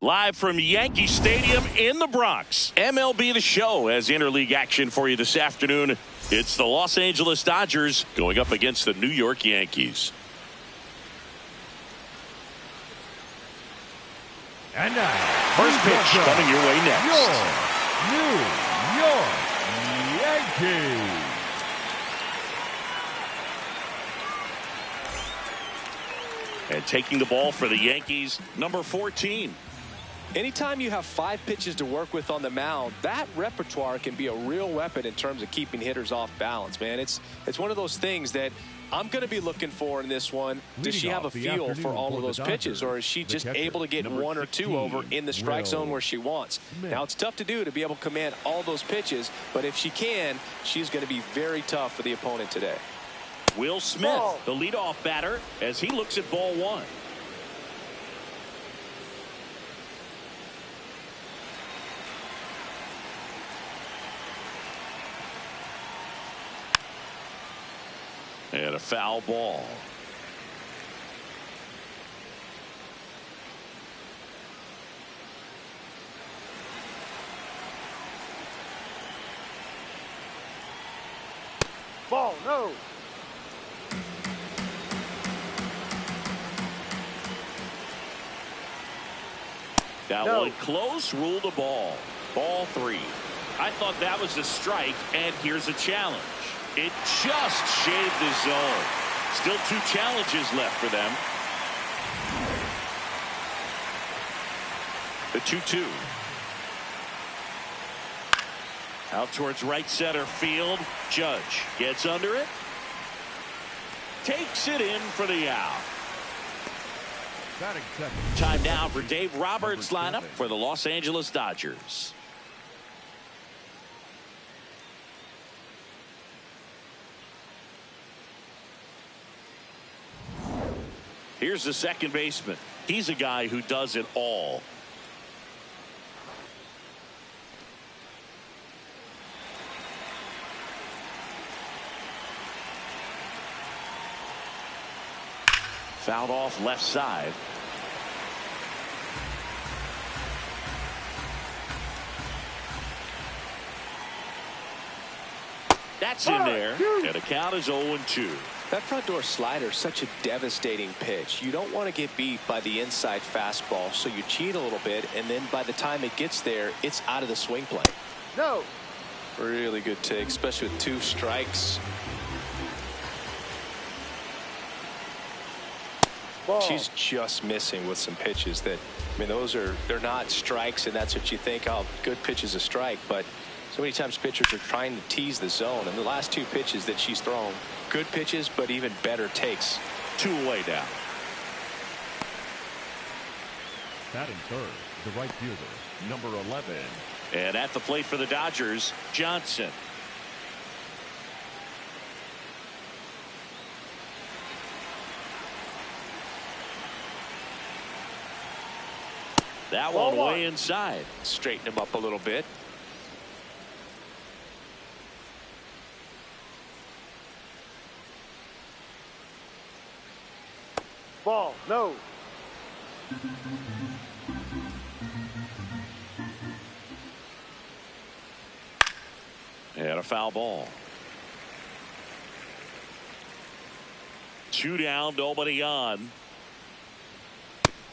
Live from Yankee Stadium in the Bronx, MLB The Show has interleague action for you this afternoon. It's the Los Angeles Dodgers going up against the New York Yankees. And now, first pitch coming your way next. Your New York Yankees. And taking the ball for the Yankees, number 14. Anytime you have 5 pitches to work with on the mound, that repertoire can be a real weapon in terms of keeping hitters off balance, man. It's one of those things that I'm going to be looking for in this one. Does she have a feel for all of those pitches, or is she just able to get 1 or 2 over in the strike zone where she wants? Now, it's tough to do to be able to command all those pitches, but if she can, she's going to be very tough for the opponent today. Will Smith, the leadoff batter, as he looks at ball 1. And a foul ball. Ball, no. That one close, ruled the ball. Ball 3. I thought that was a strike, and here's a challenge. It just shaved the zone. Still 2 challenges left for them. The 2-2. Out towards right center field. Judge gets under it. Takes it in for the out. Time now for Dave Roberts' lineup for the Los Angeles Dodgers. Here's the second baseman. He's a guy who does it all. Fouled off left side. That's in there, and the count is 0-2. That front door slider is such a devastating pitch. You don't want to get beat by the inside fastball, so you cheat a little bit, and then by the time it gets there, it's out of the swing plane. No. Really good take, especially with 2 strikes. Ball. She's just missing with some pitches that, I mean, they're not strikes, and that's what you think, oh, good pitch is a strike, but so many times pitchers are trying to tease the zone, and the last 2 pitches that she's thrown, good pitches, but even better takes. 2 away now. Batting third, the right fielder, number 11. And at the plate for the Dodgers, Johnson. That one way inside. Straighten him up a little bit. Ball, no. And a foul ball. 2 down, nobody on.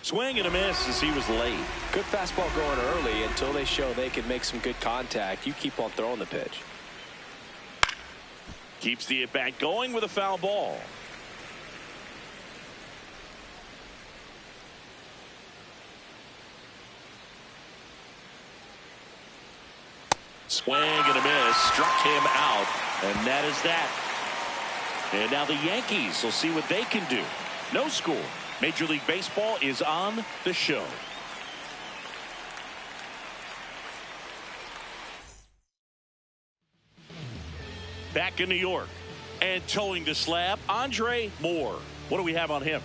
Swing and a miss as he was late. Good fastball going early until they show they can make some good contact. You keep on throwing the pitch. Keeps the at-bat going with a foul ball. Swing and a miss. Struck him out. And that is that. And now the Yankees will see what they can do. No score. Major League Baseball is on the show. Back in New York and towing the slab, Andre Moore. What do we have on him?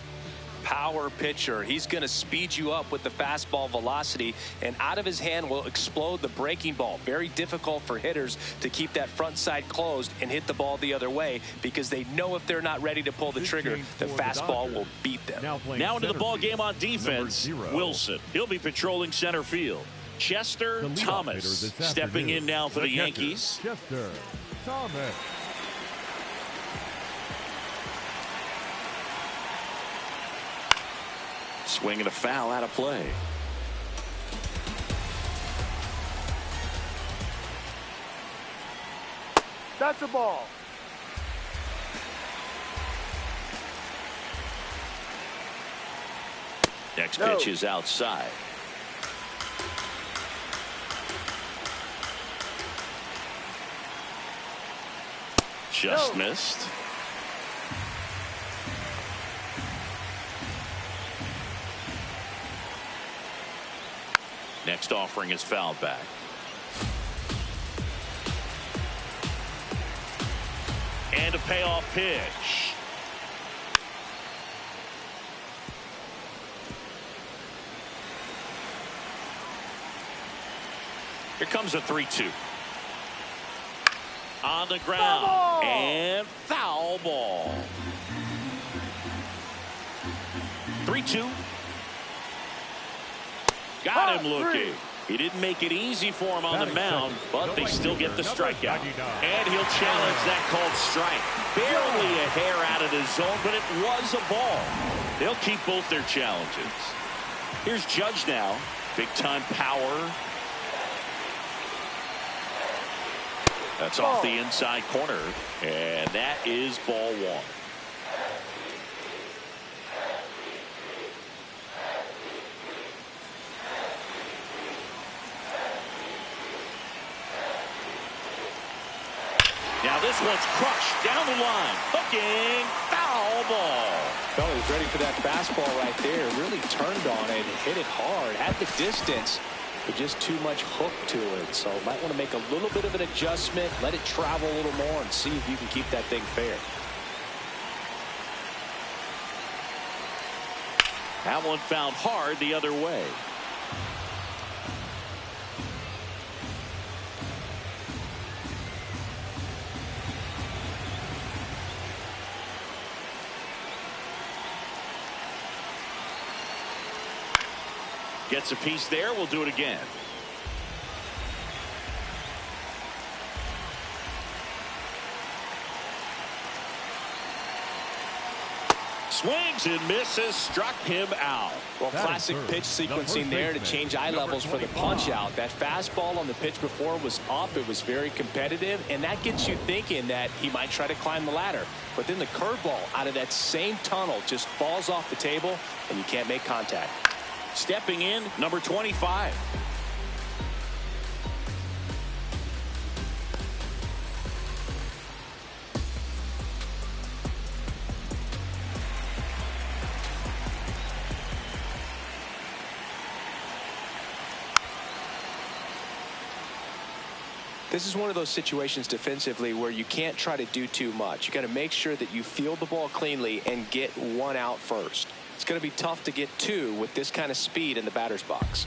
power pitcher. He's going to speed you up with the fastball velocity, and out of his hand will explode the breaking ball. Very difficult for hitters to keep that front side closed and hit the ball the other way, because they know if they're not ready to pull the trigger, the fastball will beat them. Now into the ball game on defense, Wilson. He'll be patrolling center field. Chester Thomas stepping in now for the Yankees. Chester Thomas. Swing and a foul out of play. That's a ball. Next pitch is outside. Just missed. Next offering is fouled back. And a payoff pitch. Here comes a 3-2. On the ground. And foul ball. 3-2. Got him looking. He didn't make it easy for him on the mound, but they still get the strikeout. And he'll challenge that called strike. Barely a hair out of the zone, but it was a ball. They'll keep both their challenges. Here's Judge now. Big time power. That's off the inside corner, and that is ball one. Now this one's crushed down the line. Hooking, foul ball. Well, he was ready for that fastball right there. Really turned on it and hit it hard. At the distance, but just too much hook to it. So might want to make a little bit of an adjustment, let it travel a little more, and see if you can keep that thing fair. That one found hard the other way. Gets a piece there. We'll do it again. Swings and misses. Struck him out. Well, classic pitch sequencing there to change eye levels for the punch out. That fastball on the pitch before was up. It was very competitive, and that gets you thinking that he might try to climb the ladder. But then the curveball out of that same tunnel just falls off the table, and you can't make contact. Stepping in, number 25. This is one of those situations defensively where you can't try to do too much. You got to make sure that you field the ball cleanly and get one out first. It's going to be tough to get two with this kind of speed in the batter's box.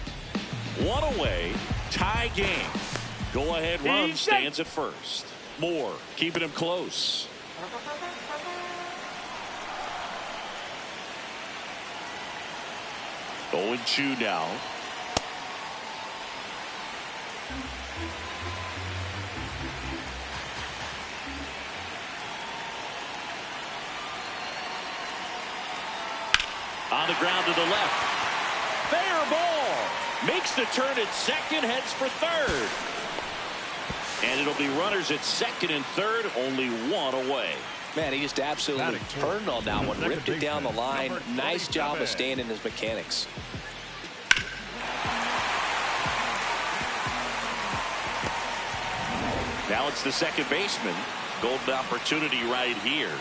One away, tie game. Go ahead run stands at first. Moore keeping him close. Going 2 now. On the ground to the left. Fair ball. Makes the turn at second, heads for third. And it'll be runners at second and third, only one away. Man, he just absolutely turned on that one, ripped it down the line. Nice job of staying in his mechanics. Now it's the second baseman. Golden opportunity right here.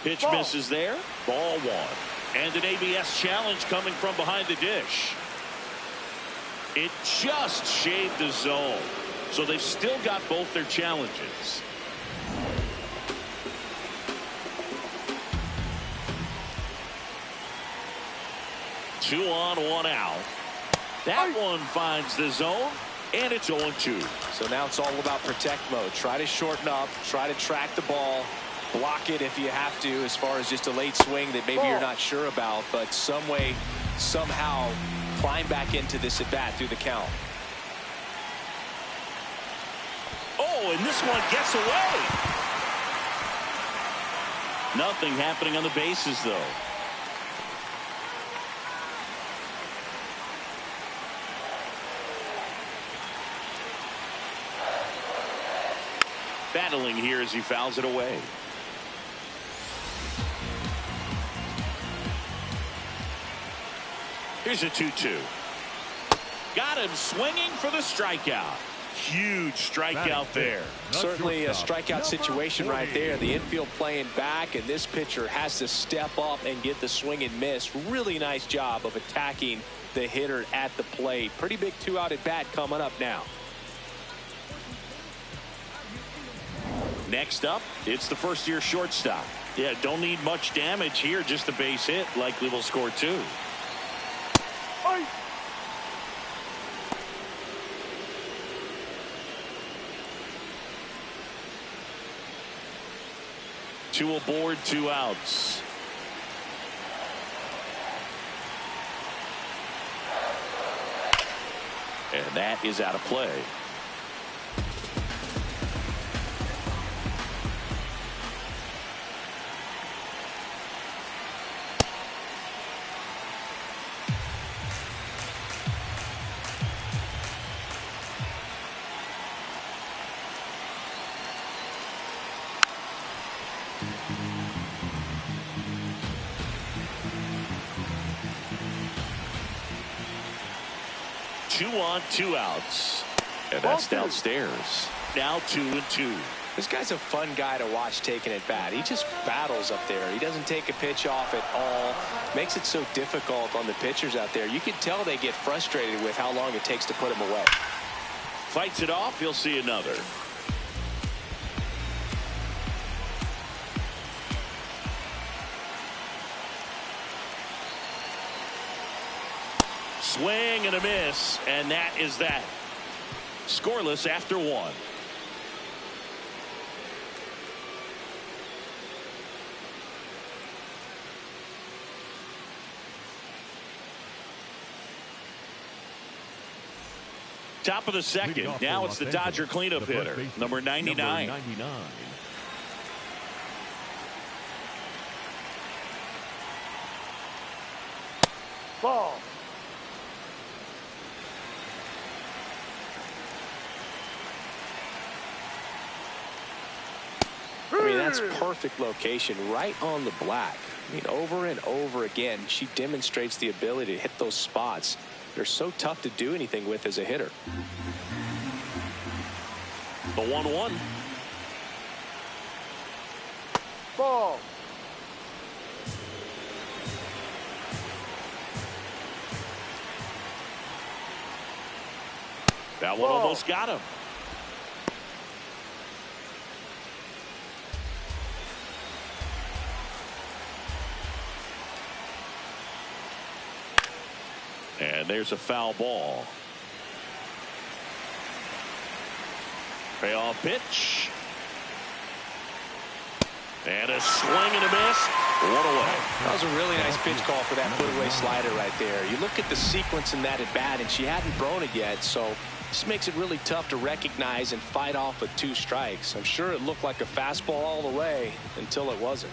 Pitch misses there. Ball one. And an ABS challenge coming from behind the dish. It just shaved the zone. So they've still got both their challenges. 2 on, 1 out. That one finds the zone, and it's 0-2. So now it's all about protect mode. Try to shorten up, try to track the ball, block it if you have to, as far as just a late swing that maybe you're not sure about, but some way, somehow climb back into this at bat through the count. Oh, and this one gets away. Nothing happening on the bases, though. Battling here as he fouls it away. Here's a 2-2. Got him swinging for the strikeout. Huge strikeout there. Certainly a strikeout situation right there. The infield playing back, and this pitcher has to step up and get the swing and miss. Really nice job of attacking the hitter at the plate. Pretty big 2-out at bat coming up now. Next up, it's the first-year shortstop. Yeah, don't need much damage here, just a base hit. Likely will score 2. Oi. Two aboard, 2 outs. And that is out of play. Two on, 2 outs. And that's downstairs. Now 2-2. This guy's a fun guy to watch taking at bat. He just battles up there. He doesn't take a pitch off at all. Makes it so difficult on the pitchers out there. You can tell they get frustrated with how long it takes to put him away. Fights it off. You'll see another. Swing and a miss, and that is that. Scoreless after 1. Top of the second. Now it's the Dodger cleanup hitter, number 99. Ball. I mean, that's perfect location, right on the black. I mean, over and over again, she demonstrates the ability to hit those spots. They're so tough to do anything with as a hitter. The 1-1. Ball. That one almost got him. And there's a foul ball. Payoff pitch. And a swing and a miss. One away. That was a really nice pitch call for that put-away slider right there. You look at the sequence in that at-bat, and she hadn't thrown it yet, so this makes it really tough to recognize and fight off with 2 strikes. I'm sure it looked like a fastball all the way until it wasn't.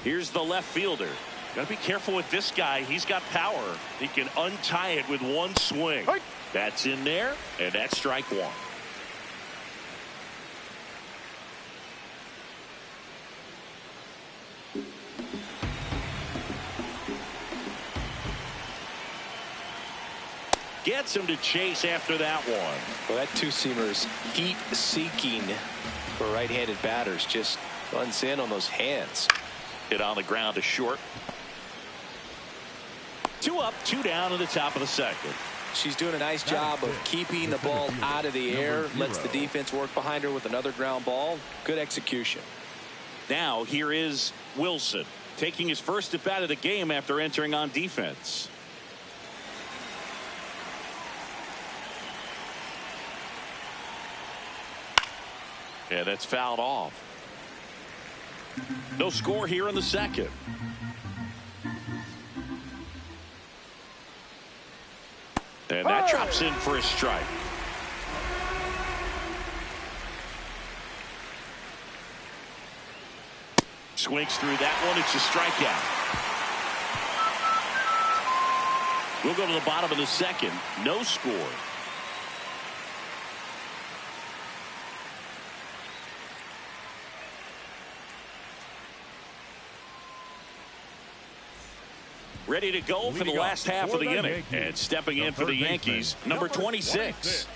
Here's the left fielder. Got to be careful with this guy. He's got power. He can untie it with 1 swing. That's in there, and that's strike 1. Gets him to chase after that one. Well, that 2-seamer is heat-seeking for right-handed batters. Just runs in on those hands. Hit on the ground to short. 2 up, 2 down in the top of the second. She's doing a nice job of keeping the ball out of the air. Lets the defense work behind her with another ground ball. Good execution. Now here is Wilson. taking his first at bat of the game after entering on defense. Yeah, that's fouled off. No score here in the second. And that drops in for a strike. Swings through that one. It's a strikeout. We'll go to the bottom of the second. No score. Ready to go for the last half of the inning. And stepping in for the Yankees, number 26.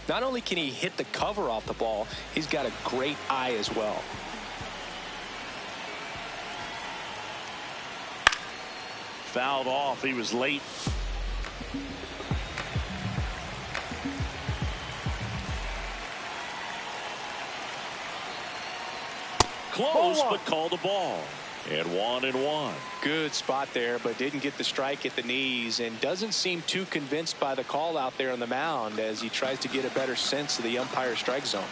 Not only can he hit the cover off the ball, he's got a great eye as well. Fouled off. He was late. Close, but called the ball. And 1-1. Good spot there, but didn't get the strike at the knees and doesn't seem too convinced by the call out there on the mound as he tries to get a better sense of the umpire strike zone.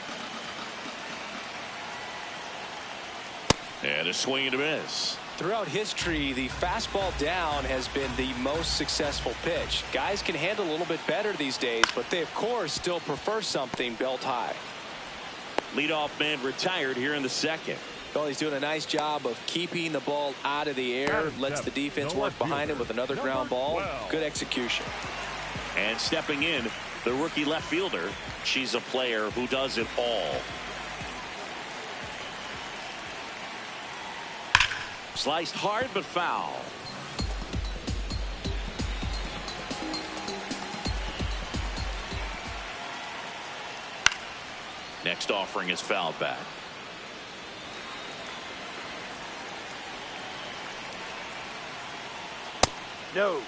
And a swing and a miss. Throughout history, the fastball down has been the most successful pitch. Guys can handle a little bit better these days, but they, of course, still prefer something belt high. Leadoff man retired here in the second. Well, he's doing a nice job of keeping the ball out of the air, lets the defense work behind him with another ground ball. Good execution. And stepping in, the rookie left fielder. She's a player who does it all. Sliced hard but foul. Next offering is fouled back. No.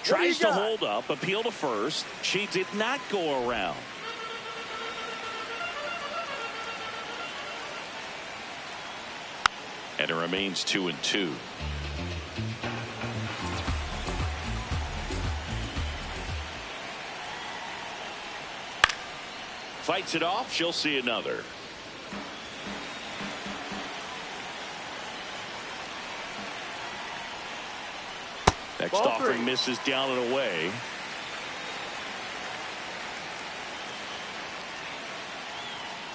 Tries to hold up, appeal to first. She did not go around. And it remains 2-2. Fights it off. She'll see another. Next offering misses down and away.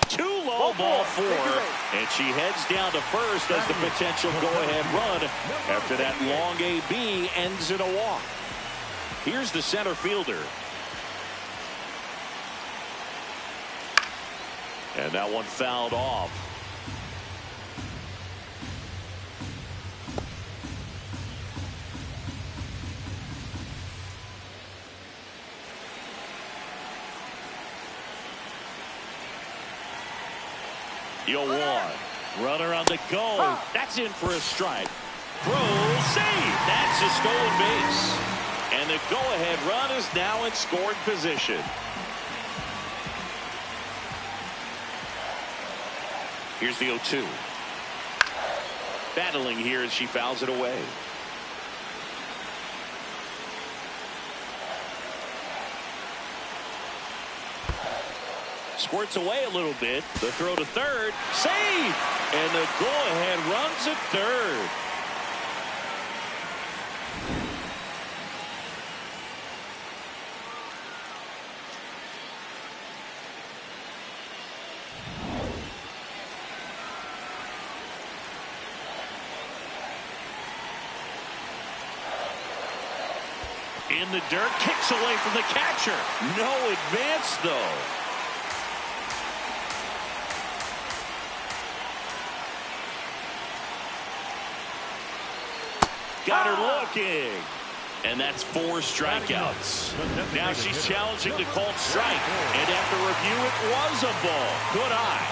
Too low, ball four. And she heads down to first as the potential go-ahead run after that long AB ends in a walk. Here's the center fielder. And that one fouled off. You'll one. Runner on the go. That's in for a strike. Throw, save. That's a stolen base. And the go-ahead run is now in scoring position. Here's the 0-2. Battling here as she fouls it away. Squirts away a little bit. The throw to third. Save! And the go-ahead runs at third. In the dirt, kicks away from the catcher. No advance, though. Got her looking. And that's 4 strikeouts. Now she's challenging the called strike. And after review, it was a ball. Good eye.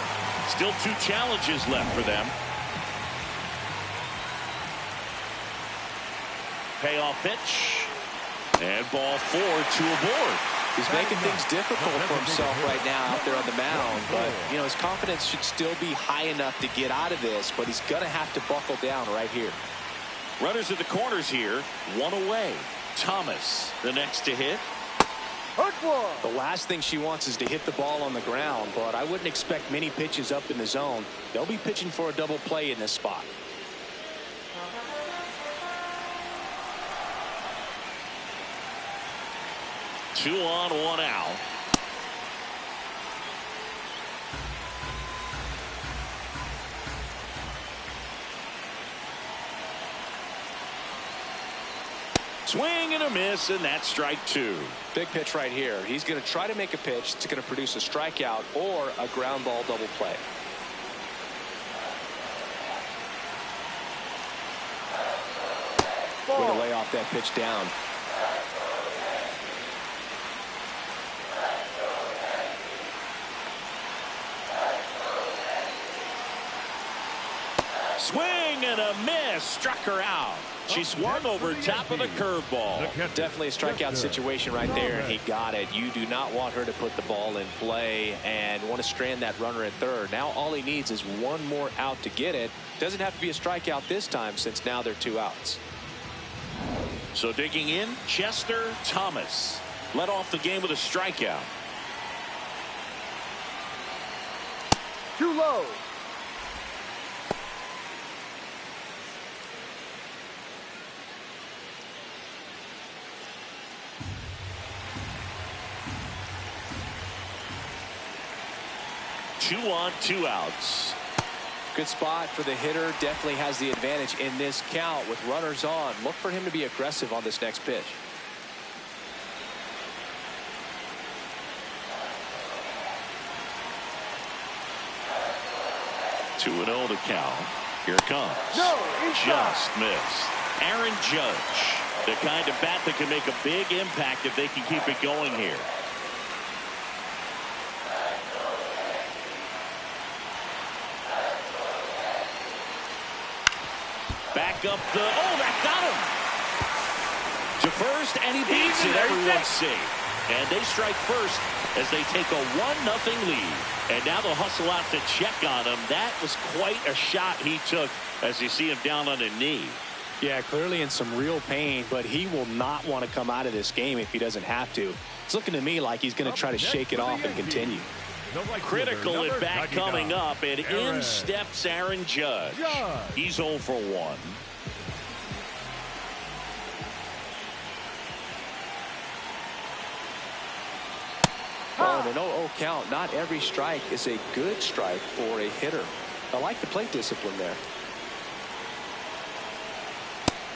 Still 2 challenges left for them. Payoff pitch. And ball 4, 2 aboard. He's making things difficult for himself right now out there on the mound, but you know, his confidence should still be high enough to get out of this, but he's going to have to buckle down right here. Runners at the corners here, one away. Thomas, the next to hit. The last thing she wants is to hit the ball on the ground, but I wouldn't expect many pitches up in the zone. They'll be pitching for a double play in this spot. Two on, one out. Swing and a miss, and that's strike two. Big pitch right here. He's going to try to make a pitch that's going to produce a strikeout or a ground ball double play. Going to lay off that pitch down. Swing and a miss. Struck her out. She swung over top of the curveball. Definitely a strikeout situation right there, and he got it. You do not want her to put the ball in play and want to strand that runner at third. Now all he needs is one more out to get it. Doesn't have to be a strikeout this time since now they're two outs. So digging in, Chester Thomas led off the game with a strikeout. Too low. Two on, two outs. Good spot for the hitter. Definitely has the advantage in this count with runners on. Look for him to be aggressive on this next pitch. 2-0 to count. Here it comes. No, just missed. Aaron Judge, the kind of bat that can make a big impact if they can keep it going here. Back up the, that got him to first, and he beats it. Everyone's safe, and they strike first as they take a 1-0 lead. And now they'll hustle out to check on him. That was quite a shot he took as you see him down on a knee. Yeah, clearly in some real pain, but he will not want to come out of this game if he doesn't have to. It's looking to me like he's going to try to shake it off and continue. Critical at bat coming up, and in steps Aaron Judge. He's 0 for 1. Well, in an 0-0 count, not every strike is a good strike for a hitter. I like the plate discipline there.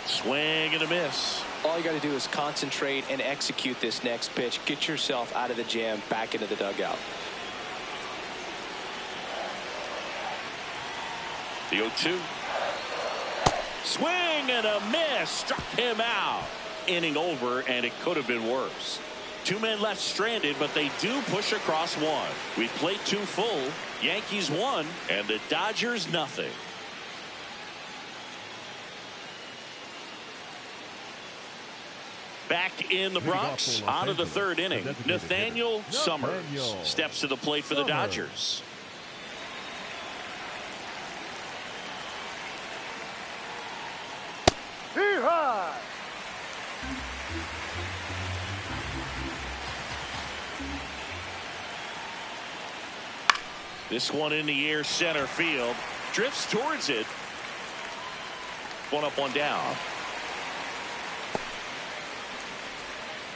Swing and a miss. All you got to do is concentrate and execute this next pitch. Get yourself out of the jam, back into the dugout. The 0-2. Swing and a miss. Struck him out. Inning over, and it could have been worse. Two men left stranded, but they do push across one. We played 2 full. Yankees 1, and the Dodgers nothing. Back in the Bronx, out of the 3rd inning, Nathaniel Summers steps to the plate for the Dodgers. Hee-haw! This one in the air, center field. Drifts towards it. 1 up, 1 down.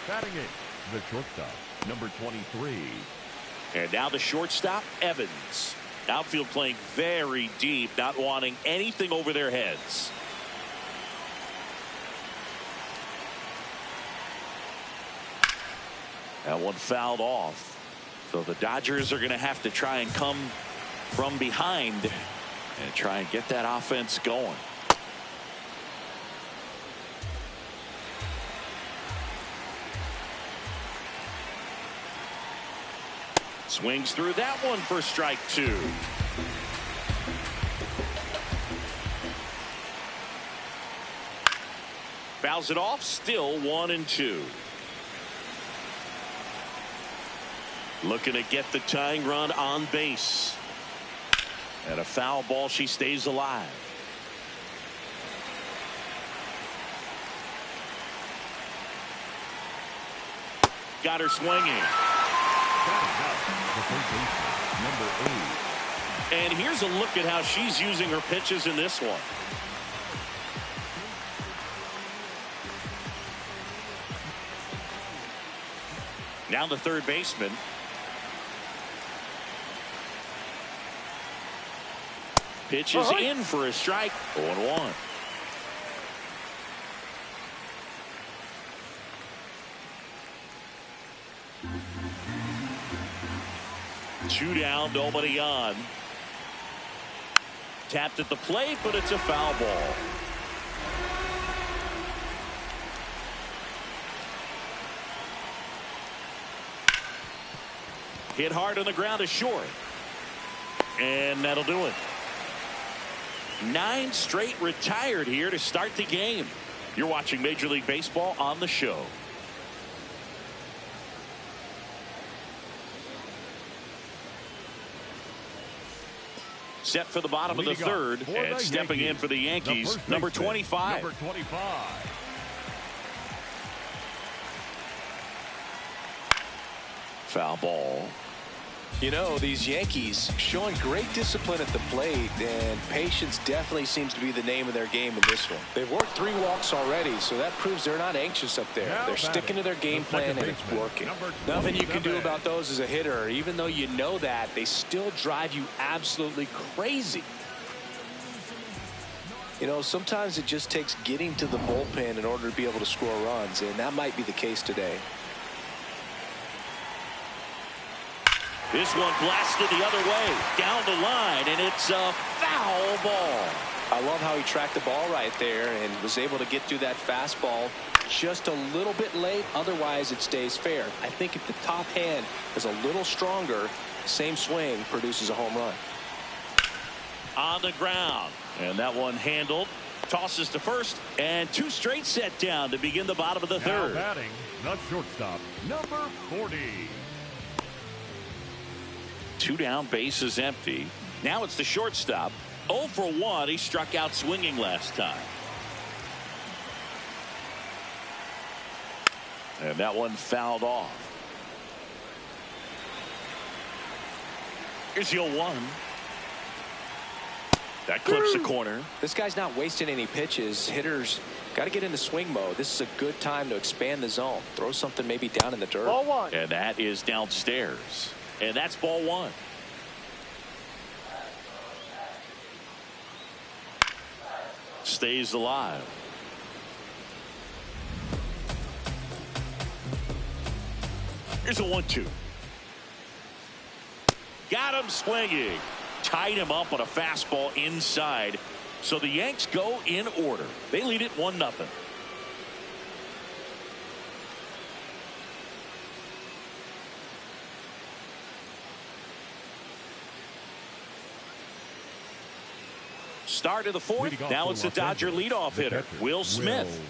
Batting it, the shortstop, number 23. And now the shortstop, Evans. Outfield playing very deep, not wanting anything over their heads. That one fouled off. So the Dodgers are going to have to try and come from behind and try and get that offense going. Swings through that one for strike 2. Fouls it off, still 1-2. Looking to get the tying run on base. And a foul ball. She stays alive. Got her swinging. And here's a look at how she's using her pitches in this one. Now the third baseman. Pitches in for a strike. 0-1. Two down, nobody on. Tapped at the plate, but it's a foul ball. Hit hard on the ground is short. And that'll do it. 9 straight retired here to start the game. You're watching Major League Baseball on the show. Set for the bottom of the third, and stepping in for the Yankees, number 25. Number 25. Foul ball. You know, these Yankees showing great discipline at the plate, and patience definitely seems to be the name of their game in this one. They've worked 3 walks already, so that proves they're not anxious up there. They're sticking to their game plan, and it's working. Nothing you can do about those as a hitter. Even though you know that, they still drive you absolutely crazy. You know, sometimes it just takes getting to the bullpen in order to be able to score runs, and that might be the case today. This one blasted the other way, down the line, and it's a foul ball. I love how he tracked the ball right there and was able to get through that fastball just a little bit late. Otherwise, it stays fair. I think if the top hand is a little stronger, same swing produces a home run. On the ground, and that one handled. Tosses to first, and 2 straight set down to begin the bottom of the third. Now batting, the shortstop, number 40. 2 down, base is empty. Now it's the shortstop. 0 for 1. He struck out swinging last time. And that one fouled off. Here's the 0-1. That clips the corner. This guy's not wasting any pitches. Hitters got to get into swing mode. This is a good time to expand the zone. Throw something maybe down in the dirt. Ball 1. And that is downstairs. And that's ball 1. Stays alive. Here's a 1-2. Got him swinging. Tied him up on a fastball inside. So the Yanks go in order. They lead it 1-0. Start of the fourth. Now it's the Dodger leadoff hitter, Will Smith.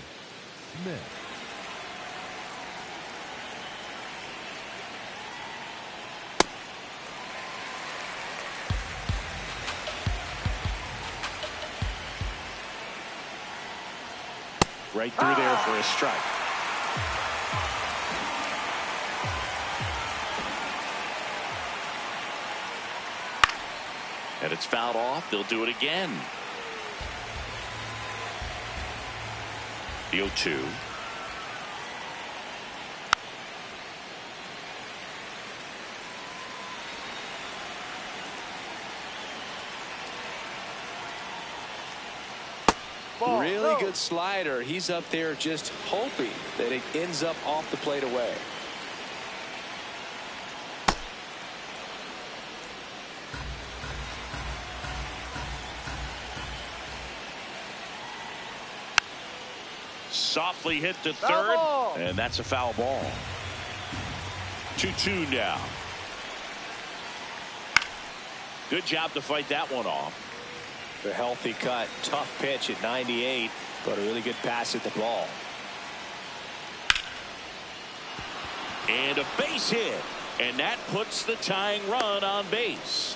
Right through there for a strike. And it's fouled off. They'll do it again. The 0-2. Really good slider. He's up there just hoping that it ends up off the plate away. Softly hit to third, and that's a foul ball. 2-2 now. Good job to fight that one off. A healthy cut, tough pitch at 98, but a really good pass at the ball. And a base hit. And that puts the tying run on base.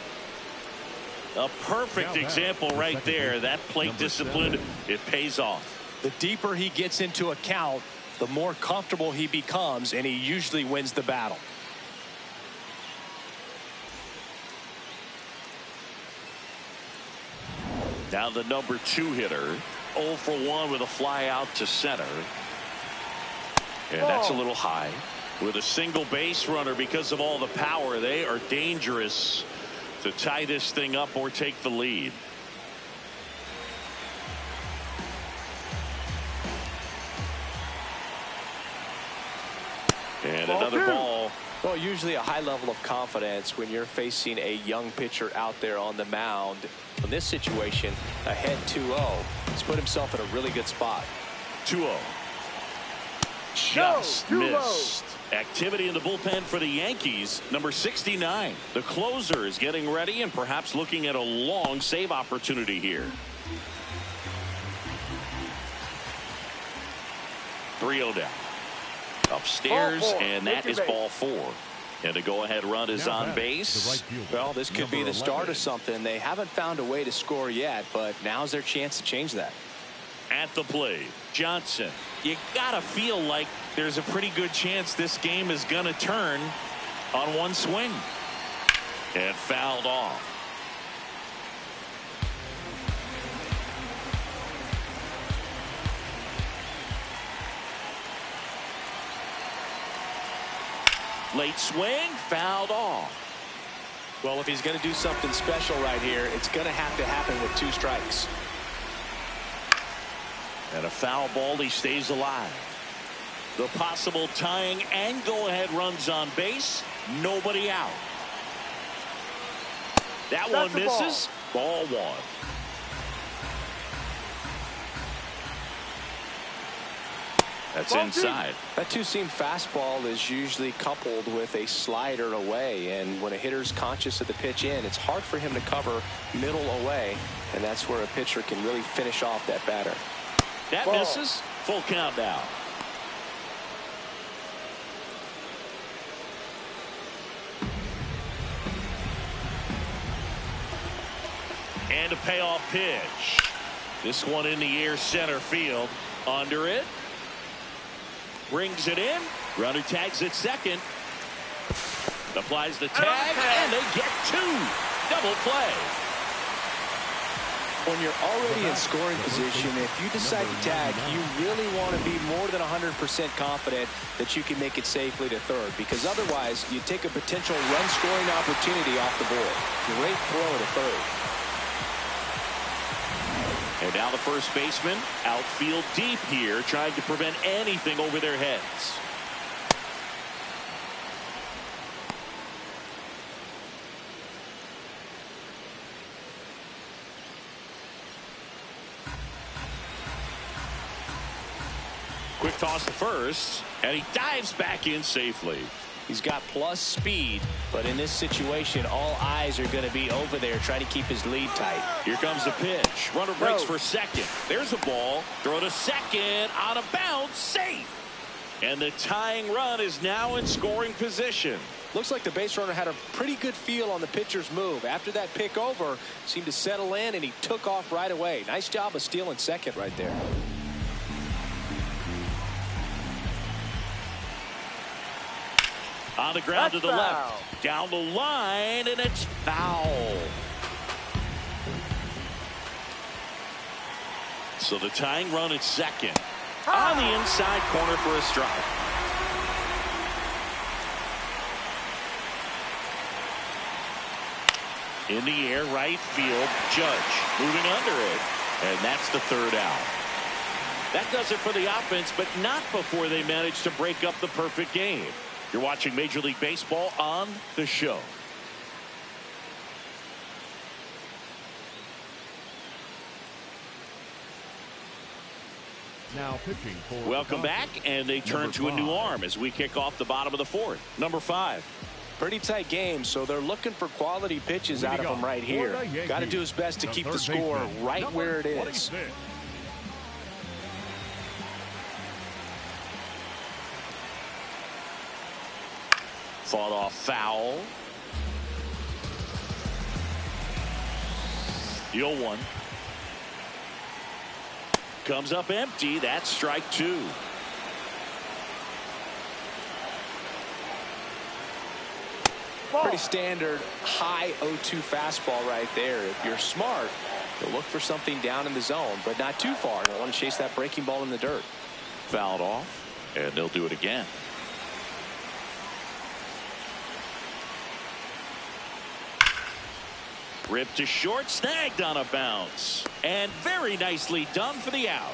A perfect example right there. That plate discipline, it pays off. The deeper he gets into a count, the more comfortable he becomes, and he usually wins the battle. Now the number 2 hitter, 0 for 1 with a fly out to center. And that's a little high. With a single base runner, because of all the power, they are dangerous to tie this thing up or take the lead. And another ball. Well, usually a high level of confidence when you're facing a young pitcher out there on the mound. In this situation, ahead 2-0. He's put himself in a really good spot. 2-0. Just missed. Activity in the bullpen for the Yankees. Number 69. The closer is getting ready and perhaps looking at a long save opportunity here. 3-0 down. Upstairs, and that is ball 4. And a go-ahead run is on base. Well, this could be the start of something. They haven't found a way to score yet, but now's their chance to change that. At the plate, Johnson. You gotta feel like there's a pretty good chance this game is gonna turn on one swing. And fouled off. Late swing, fouled off. Well, if he's going to do something special right here, it's going to have to happen with 2 strikes. And a foul ball, he stays alive. The possible tying and go-ahead runs on base. Nobody out. That one misses. Ball 1. That's inside. That 2-seam fastball is usually coupled with a slider away, and when a hitter's conscious of the pitch in, it's hard for him to cover middle away, and that's where a pitcher can really finish off that batter. That misses. Full count now. And a payoff pitch. This one in the air, center field. Under it. Brings it in. Runner tags at second. Applies the tag, and they get 2. Double play. When you're already in scoring position, if you decide to tag, you really want to be more than 100% confident that you can make it safely to third, because otherwise you take a potential run-scoring opportunity off the board. Great throw to third. And now the first baseman, outfield deep here, trying to prevent anything over their heads. Quick toss to first, and he dives back in safely. He's got plus speed, but in this situation, all eyes are going to be over there trying to keep his lead tight. Here comes the pitch. Runner breaks for second. There's a ball. Throw to second. Out of bounds. Safe. And the tying run is now in scoring position. Looks like the base runner had a pretty good feel on the pitcher's move. After that pick over, seemed to settle in, and he took off right away. Nice job of stealing second right there. On the ground to the left. Down the line, and it's foul. So the tying run at second. On the inside corner for a strike. In the air, right field. Judge moving under it. And that's the third out. That does it for the offense, but not before they manage to break up the perfect game. You're watching Major League Baseball on The Show. Now pitching for Welcome back, and they turn to a new arm as we kick off the bottom of the 4th. Number 5. Pretty tight game, so they're looking for quality pitches out of him right here. Got to do his best to keep the score right where it is. Fought off foul. The 0-1. Comes up empty. That's strike 2. Pretty standard high 0-2 fastball right there. If you're smart, you'll look for something down in the zone, but not too far. You want to chase that breaking ball in the dirt. Fouled off, and they'll do it again. Ripped to short, snagged on a bounce, and very nicely done for the out.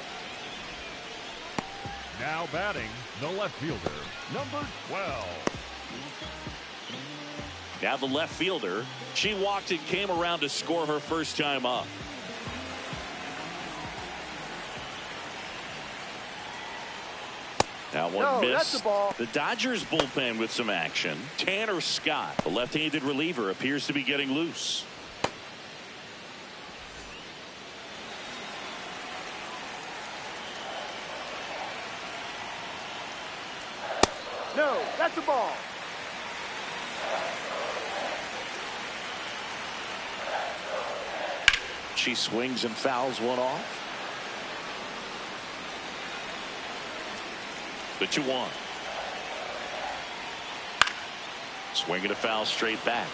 Now batting, the left fielder, number 12. Now the left fielder. She walked and came around to score her first time up. That one missed. That's the ball. The Dodgers bullpen with some action. Tanner Scott, the left-handed reliever, appears to be getting loose. No, that's the ball. She swings and fouls one off. The 2-1. Swinging a foul straight back.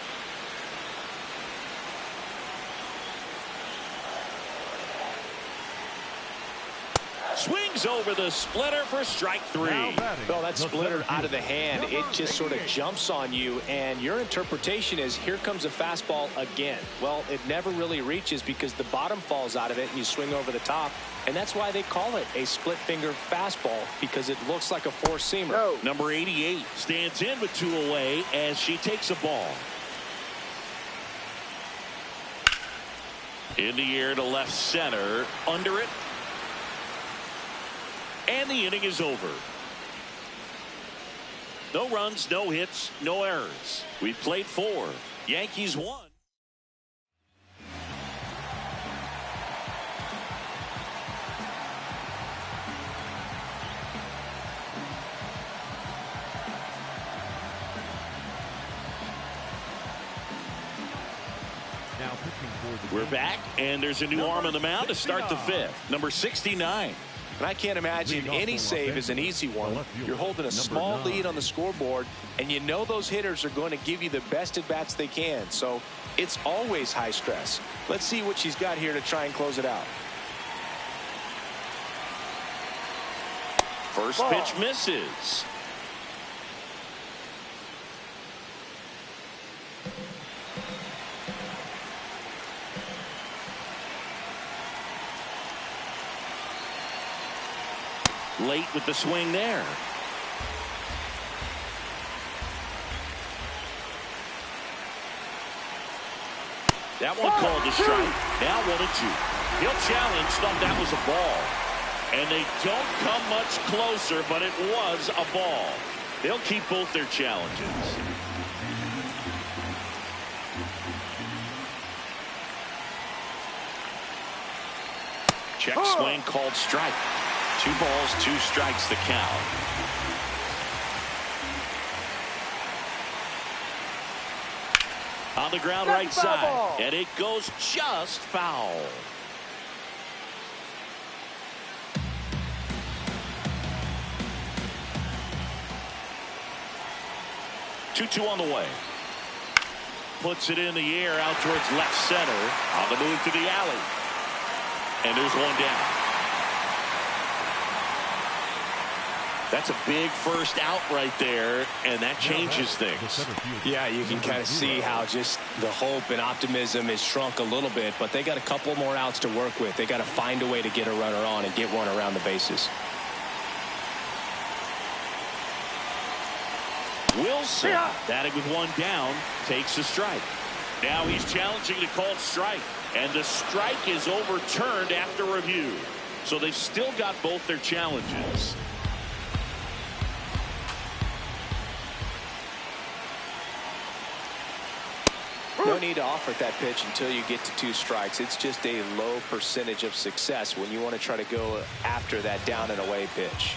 Swings over the splitter for strike 3. Well, that splitter out of the hand, it just sort of jumps on you, and your interpretation is here comes a fastball again. Well, it never really reaches because the bottom falls out of it and you swing over the top, and that's why they call it a split finger fastball, because it looks like a four-seamer. No. Number 88 stands in with 2 away as she takes a ball. In the air to left center, under it. And the inning is over. No runs, no hits, no errors. We've played 4. Yankees won. Now pitching for the We're back, and there's a new arm on the mound to start the 5th. Number 69. And I can't imagine any save is an easy one. You're holding a small lead on the scoreboard, and you know those hitters are going to give you the best at-bats they can. So it's always high stress. Let's see what she's got here to try and close it out. First pitch misses. Late with the swing there. That one called a strike. Now 1-2. He'll challenge. Thought that was a ball. And they don't come much closer, but it was a ball. They'll keep both their challenges. Check swing called strike. 2 balls, 2 strikes the count. On the ground right side, and it goes just foul. Two on the way. Puts it in the air out towards left center. On the move to the alley. And there's one down. That's a big first out right there, and that changes things. Yeah, you can kind of see how just the hope and optimism is shrunk a little bit, but they got a couple more outs to work with. They got to find a way to get a runner on and get one around the bases. Wilson, batting with 1 down, takes a strike. Now he's challenging the called strike, and the strike is overturned after review. So they've still got both their challenges. No need to offer that pitch until you get to 2 strikes. It's just a low percentage of success when you want to try to go after that down and away pitch.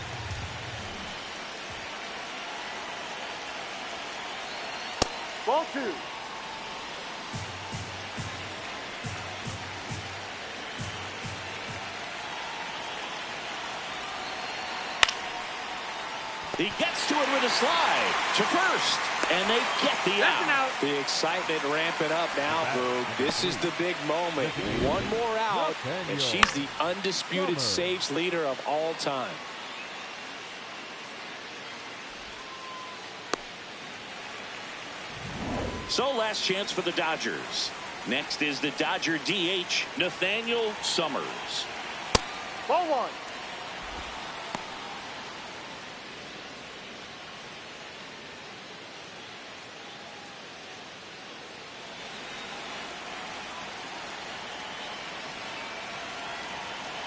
Ball 2. He gets to it with a slide to first, and they get the out. The excitement ramping up now, Boog. This is the big moment. One more out, and she's the undisputed saves leader of all time. So last chance for the Dodgers. Next is the Dodger DH, Nathaniel Summers. Ball 1.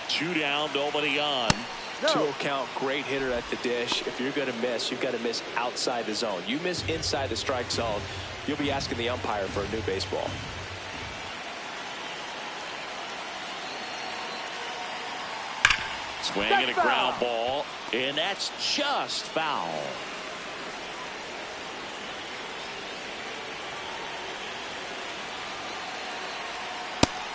Two down, nobody on. No. Two count, great hitter at the dish. If you're going to miss, you've got to miss outside the zone. You miss inside the strike zone, you'll be asking the umpire for a new baseball. Swinging a ground ball, and that's just foul.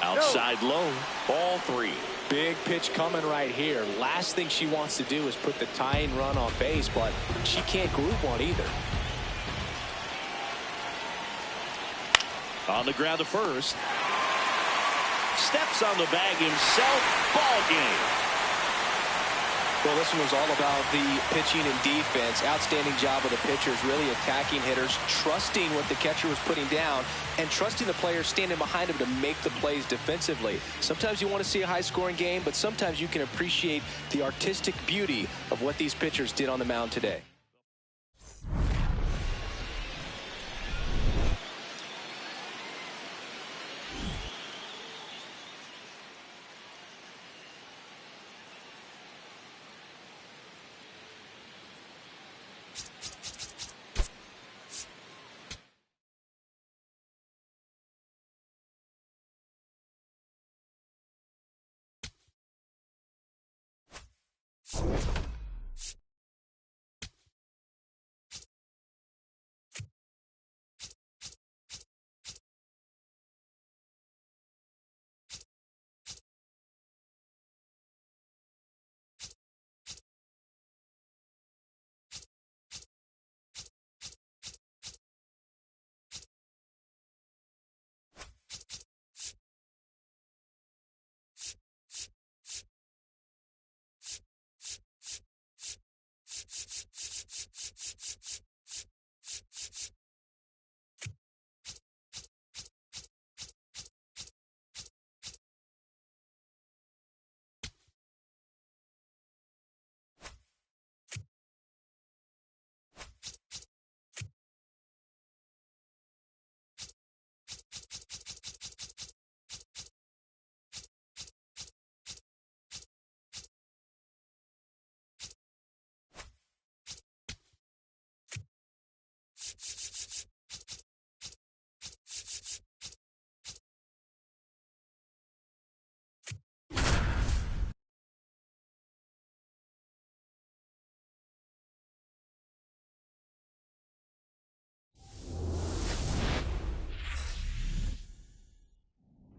Outside low, ball 3. Big pitch coming right here. Last thing she wants to do is put the tying run on base, but she can't groove one either. On the ground to first. Steps on the bag himself. Ball game. Well, this one was all about the pitching and defense. Outstanding job of the pitchers, really attacking hitters, trusting what the catcher was putting down, and trusting the players standing behind him to make the plays defensively. Sometimes you want to see a high-scoring game, but sometimes you can appreciate the artistic beauty of what these pitchers did on the mound today.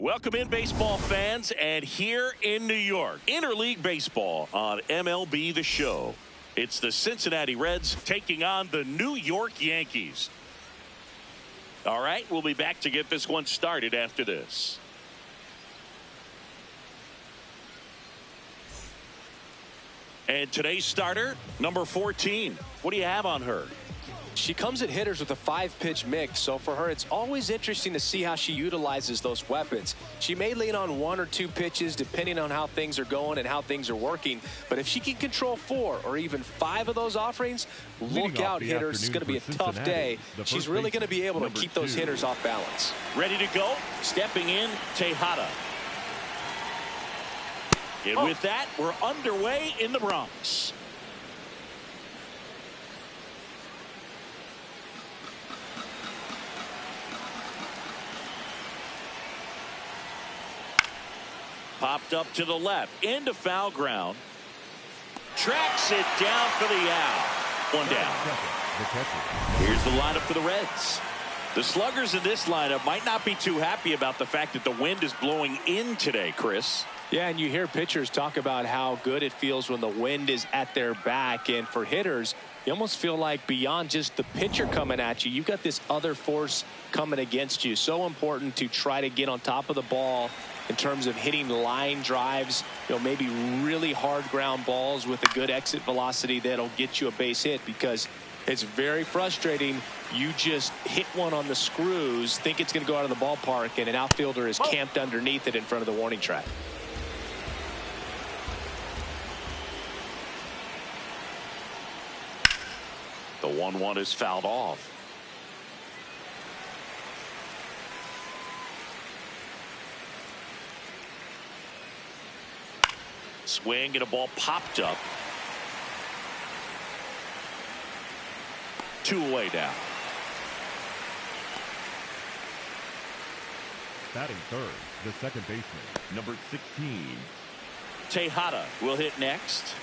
Welcome in, baseball fans, and here in New York, interleague baseball on MLB The Show. It's the Cincinnati Reds taking on the New York Yankees. All right, we'll be back to get this one started after this. And today's starter, number 14. What do you have on her? She comes at hitters with a 5-pitch mix, so for her it's always interesting to see how she utilizes those weapons. She may lean on 1 or 2 pitches depending on how things are going and how things are working, but if she can control 4 or even 5 of those offerings, look out, hitters. It's going to be a tough day. She's really going to be able to keep those hitters off balance. Ready to go? Stepping in, Tejada. And with that, we're underway in the Bronx. Popped up to the left, into foul ground. Tracks it down for the out. One down. Here's the lineup for the Reds. The sluggers in this lineup might not be too happy about the fact that the wind is blowing in today, Chris. Yeah, and you hear pitchers talk about how good it feels when the wind is at their back. And for hitters, you almost feel like beyond just the pitcher coming at you, you've got this other force coming against you. So important to try to get on top of the ball in terms of hitting line drives, maybe really hard ground balls with a good exit velocity that'll get you a base hit, because it's very frustrating. You just hit one on the screws, think it's going to go out of the ballpark, and an outfielder is camped underneath it in front of the warning track. The 1-1 is fouled off. Swing and a ball popped up. 2 away now. Batting third, the second baseman, number 16. Tejada will hit next.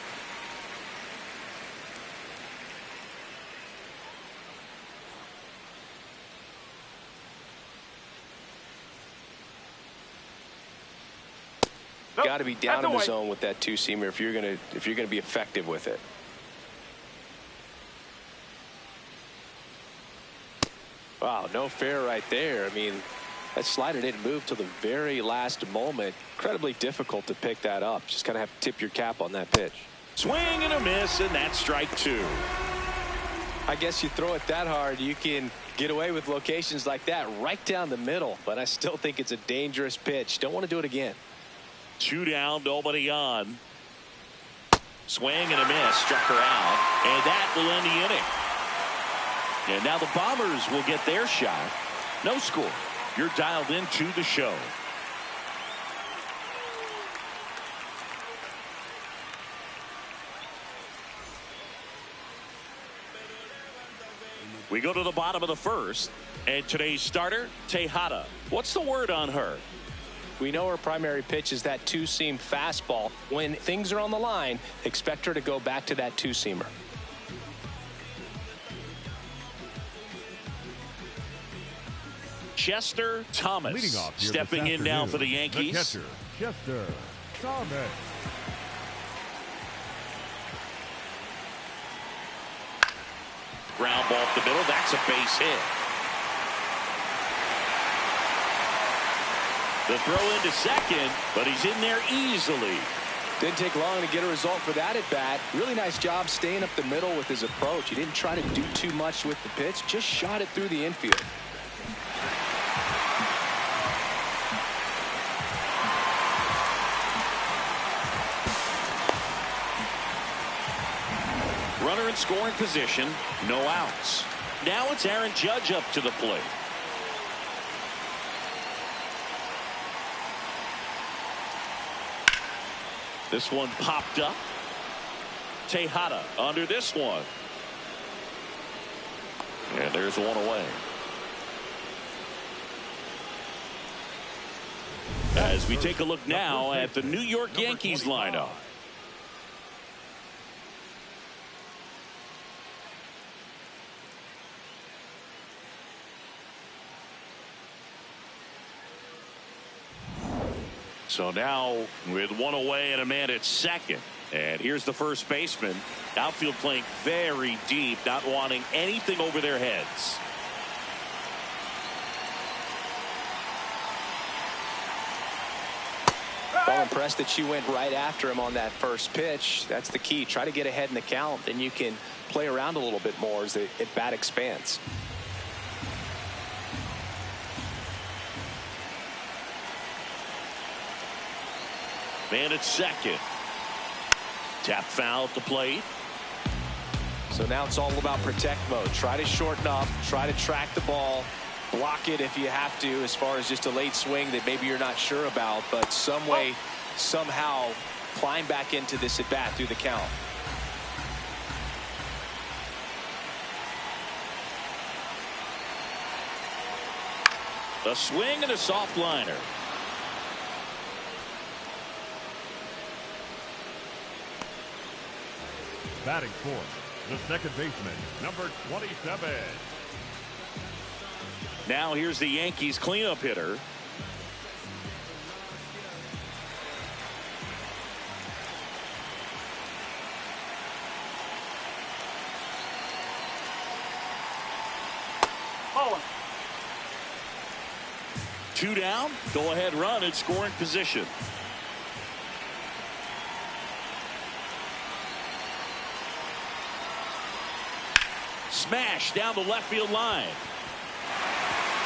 Got to be down in the zone with that two-seamer if you're gonna be effective with it. Wow, no fair right there. I mean, that slider didn't move till the very last moment. Incredibly difficult to pick that up. Just kind of have to tip your cap on that pitch. Swing and a miss, and that's strike 2. I guess you throw it that hard, you can get away with locations like that right down the middle. But I still think it's a dangerous pitch. Don't want to do it again. 2 down, nobody on. Swing and a miss, struck her out, and that will end the inning. And now the Bombers will get their shot. No score. You're dialed into the show. We go to the bottom of the first, and today's starter, Tejada. What's the word on her? We know her primary pitch is that two-seam fastball. When things are on the line, expect her to go back to that two-seamer. Chester Thomas Leading off here stepping in now for the Yankees. The catcher, Chester Thomas. Ground ball up the middle. That's a base hit. The throw into second, but he's in there easily. Didn't take long to get a result for that at bat. Really nice job staying up the middle with his approach. He didn't try to do too much with the pitch, just shot it through the infield. Runner in scoring position, no outs. Now it's Aaron Judge up to the plate. This one popped up. Tejada under this one. And there's one away. As we take a look now at the New York Yankees lineup. So now with one away and a man at second. And here's the first baseman. Outfield playing very deep, not wanting anything over their heads. Well, impressed that she went right after him on that first pitch. That's the key. Try to get ahead in the count. Then you can play around a little bit more as the at bat expands. Man at second. Tap foul at the plate. So now it's all about protect mode. Try to shorten up. Try to track the ball. Block it if you have to, as far as just a late swing that maybe you're not sure about. But some way, somehow, climb back into this at bat through the count. A swing and a soft liner. Batting fourth, the second baseman, number 27. Now here's the Yankees cleanup hitter. Ball. 2 down. Go ahead run in scoring position. Smash down the left field line.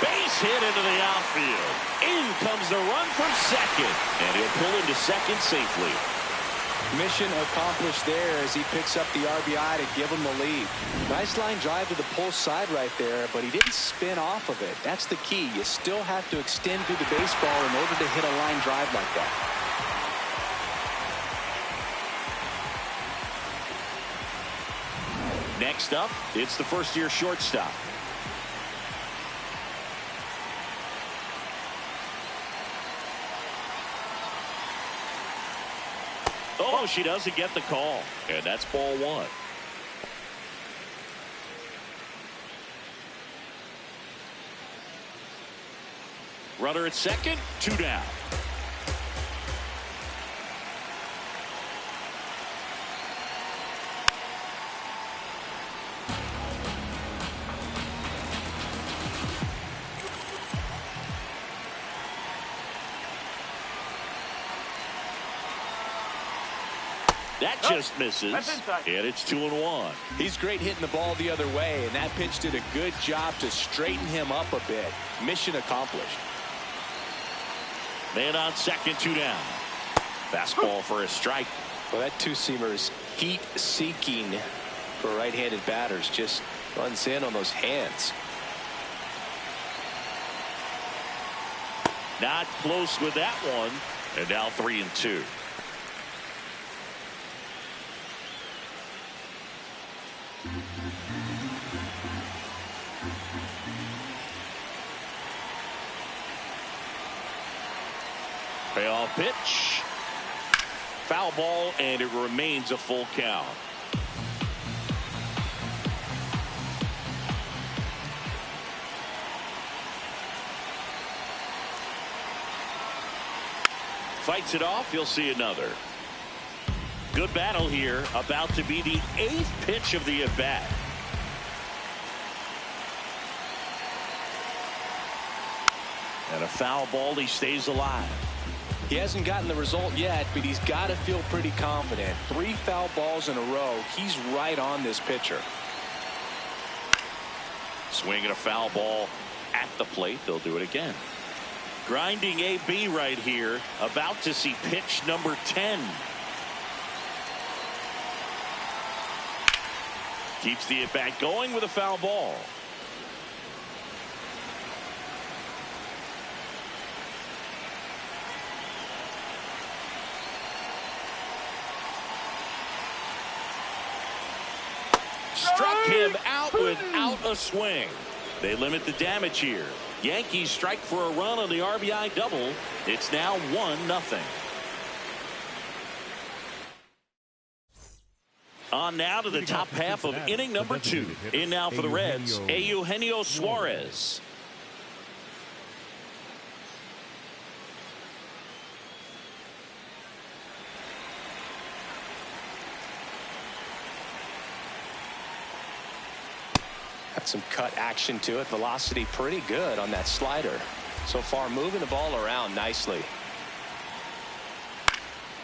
Base hit into the outfield. In comes the run from second. And he'll pull into second safely. Mission accomplished there as he picks up the RBI to give him the lead. Nice line drive to the pull side right there, but he didn't spin off of it. That's the key. You still have to extend through the baseball in order to hit a line drive like that. Next up, it's the first-year shortstop. Oh, she doesn't get the call. And that's ball 1. Runner at second, 2 down. That just misses, and it's 2-1. He's great hitting the ball the other way, and that pitch did a good job to straighten him up a bit. Mission accomplished. Man on second, 2 down. Fastball for a strike. Well, that two-seamer is heat-seeking for right-handed batters. Just runs in on those hands. Not close with that one, and now 3-2. Payoff pitch. Foul ball, and it remains a full count. Fights it off. You'll see another. Good battle here. About to be the 8th pitch of the at-bat. And a foul ball. He stays alive. He hasn't gotten the result yet, but he's got to feel pretty confident. 3 foul balls in a row. He's right on this pitcher. Swinging a foul ball at the plate. They'll do it again. Grinding AB right here. About to see pitch number 10. Keeps the at-bat going with a foul ball. Struck him out without a swing. They limit the damage here. Yankees strike for a run on the RBI double. It's now 1-0. On now to the top half of inning number 2. In now for the Reds, Eugenio Suarez. Got some cut action to it. Velocity pretty good on that slider. So far moving the ball around nicely.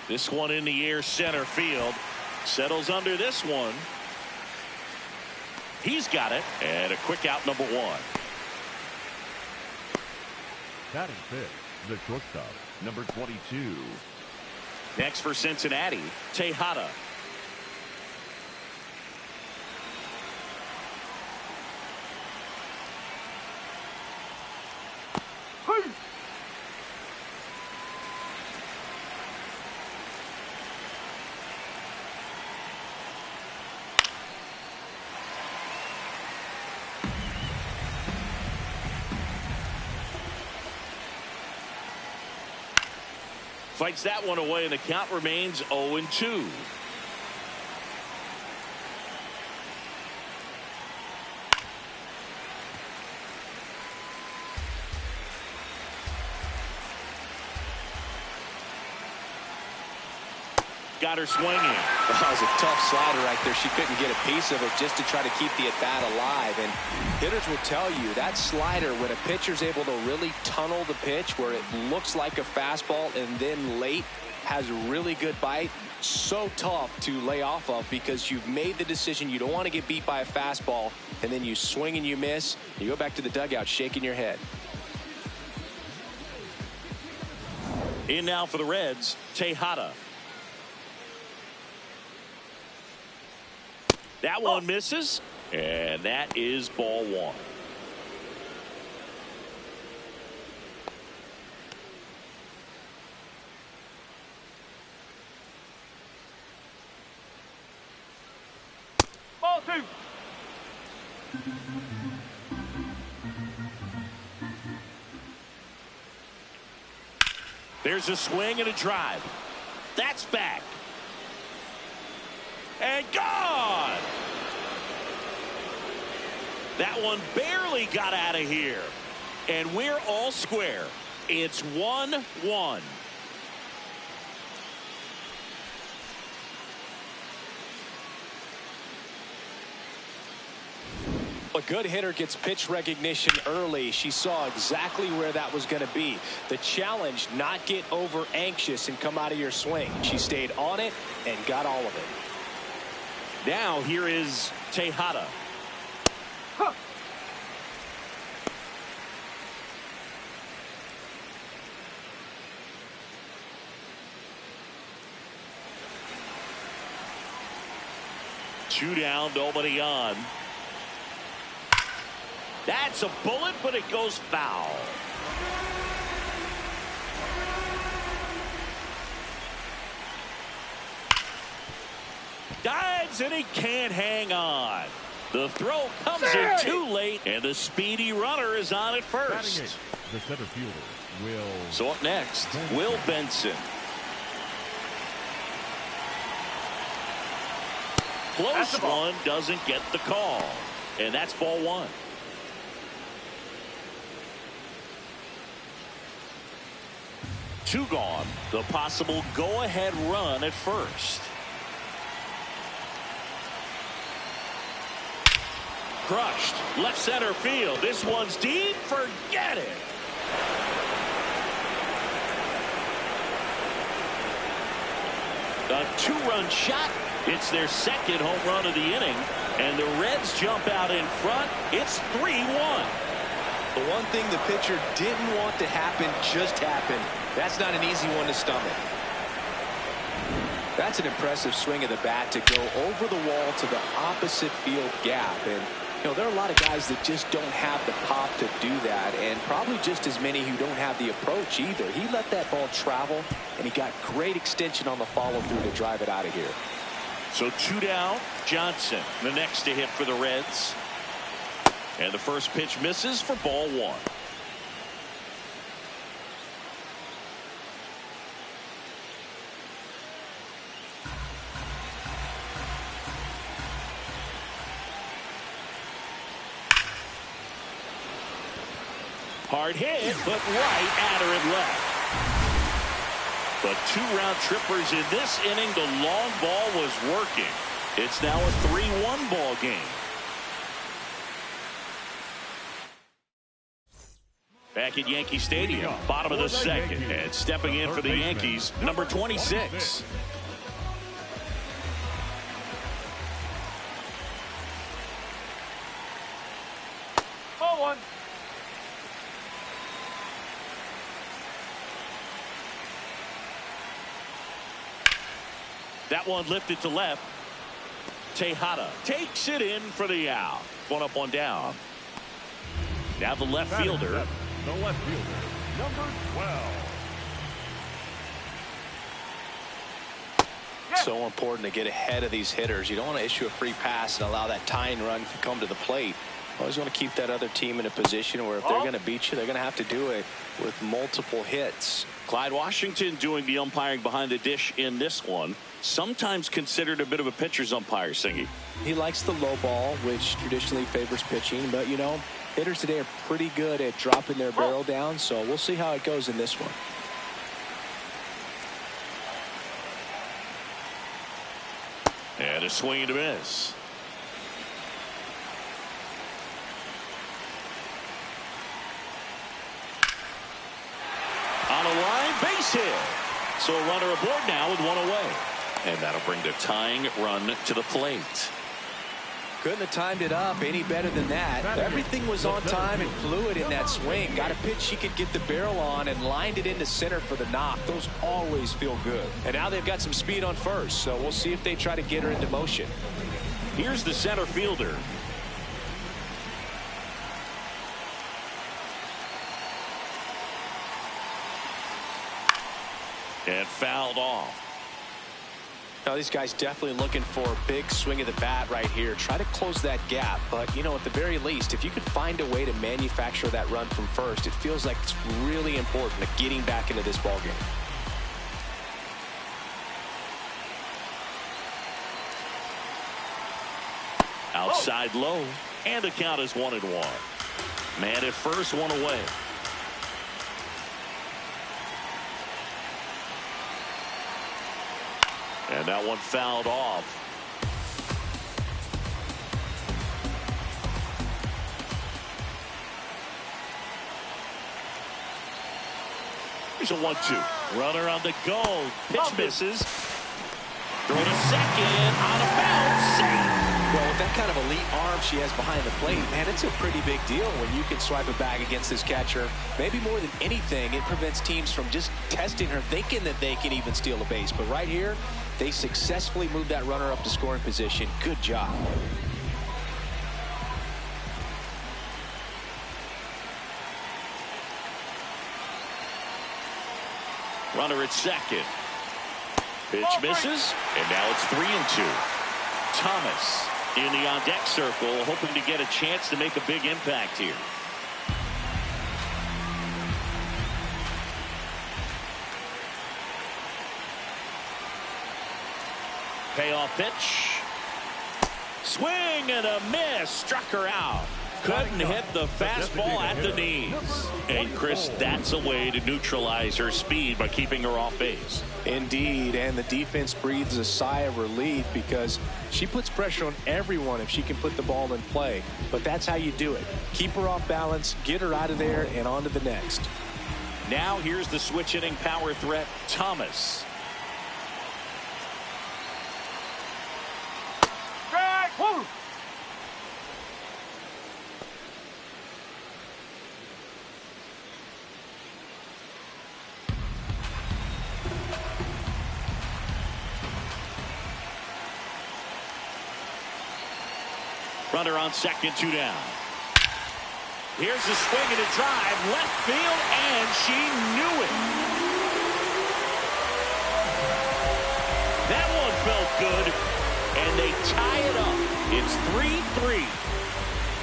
This one in the air center field. Settles under this one. He's got it. And a quick out, number 1. Batting fifth, the shortstop, number 22. Next for Cincinnati, Tejada. Fights that one away, and the count remains 0-2. got her swinging. That was a tough slider right there. She couldn't get a piece of it just to try to keep the at-bat alive. And hitters will tell you that slider, when a pitcher's able to really tunnel the pitch where it looks like a fastball and then late has a really good bite, so tough to lay off of because you've made the decision you don't want to get beat by a fastball, and then you swing and you miss. You go back to the dugout shaking your head. In now for the Reds, Tejada. That one misses, and that is ball one. Ball two. There's a swing and a drive. That's back. And gone. That one barely got out of here. And we're all square. It's 1-1. A good hitter gets pitch recognition early. She saw exactly where that was going to be. The challenge, not get over anxious and come out of your swing. She stayed on it and got all of it. Now here is Tejada. Huh. Two down, nobody on. That's a bullet, but it goes foul. Dives, and he can't hang on. The throw comes in too late, and the speedy runner is on at first. The center fielder, Will. So up next, Will Benson. Close one, doesn't get the call. And that's ball one. Two gone. The possible go-ahead run at first. Crushed. Left center field. This one's deep. Forget it. A two-run shot. It's their second home run of the inning. And the Reds jump out in front. It's 3-1. The one thing the pitcher didn't want to happen just happened. That's not an easy one to stomach. That's an impressive swing of the bat to go over the wall to the opposite field gap. And, you know, there are a lot of guys that just don't have the pop to do that, and probably just as many who don't have the approach either. He let that ball travel, and he got great extension on the follow-through to drive it out of here. So two down. Johnson, the next to hit for the Reds. And the first pitch misses for ball one. Hard hit, but right at her and left. But two-round trippers in this inning. The long ball was working. It's now a 3-1 ball game. Back at Yankee Stadium, bottom of the second, and stepping in for the Yankees, number 26. Ball one. That one lifted to left. Tejada takes it in for the out. One up, one down. Now the left fielder. The left fielder, number 12. So important to get ahead of these hitters. You don't want to issue a free pass and allow that tying run to come to the plate. Always want to keep that other team in a position where if they're going to beat you, they're going to have to do it with multiple hits. Clyde Washington doing the umpiring behind the dish in this one. Sometimes considered a bit of a pitcher's umpire, Singy. He likes the low ball, which traditionally favors pitching, but you know, hitters today are pretty good at dropping their barrel down, so we'll see how it goes in this one. And a swing and a miss. On a line, base hit. So a runner aboard now with one away. And that'll bring the tying run to the plate. Couldn't have timed it up any better than that. Everything was on time and fluid in that swing. Got a pitch she could get the barrel on and lined it into center for the knock. Those always feel good. And now they've got some speed on first, so we'll see if they try to get her into motion. Here's the center fielder. And fouled off. Now these guys definitely looking for a big swing of the bat right here. Try to close that gap. But, you know, at the very least, if you could find a way to manufacture that run from first, it feels like it's really important to getting back into this ballgame. Outside low. And the count is 1-1. Man at first, one away. And that one fouled off. Here's a 1-2. Runner on the go. Pitch misses. Throw to second. On a bounce. Safe. Well, with that kind of elite arm she has behind the plate, man, it's a pretty big deal when you can swipe it back against this catcher. Maybe more than anything, it prevents teams from just testing her, thinking that they can even steal a base. But right here, they successfully moved that runner up to scoring position. Good job. Runner at second. Pitch misses, and now it's 3-2. Thomas in the on-deck circle, hoping to get a chance to make a big impact here. Payoff pitch. Swing and a miss. Struck her out. Couldn't hit the fastball at the knees. And Chris, that's a way to neutralize her speed by keeping her off base. Indeed, and the defense breathes a sigh of relief because she puts pressure on everyone if she can put the ball in play. But that's how you do it. Keep her off balance, get her out of there, and on to the next. Now here's the switch hitting power threat, Thomas. Strike! Woo! Runner on second, 2 down. Here's the swing and a drive, left field, and she knew it. That one felt good, and they tie it up. It's 3-3.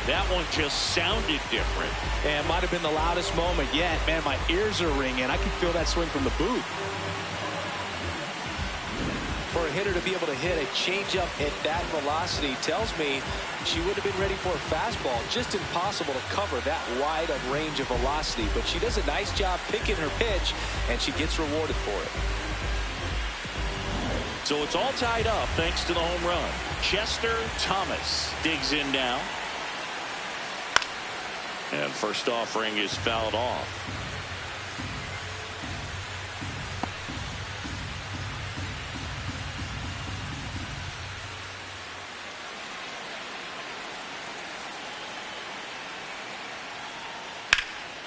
That one just sounded different. And it might have been the loudest moment yet. Man, my ears are ringing. I can feel that swing from the booth. For a hitter to be able to hit a changeup at that velocity tells me she would have been ready for a fastball. Just impossible to cover that wide of range of velocity. But she does a nice job picking her pitch, and she gets rewarded for it. So it's all tied up thanks to the home run. Chester Thomas digs in now. And first offering is fouled off.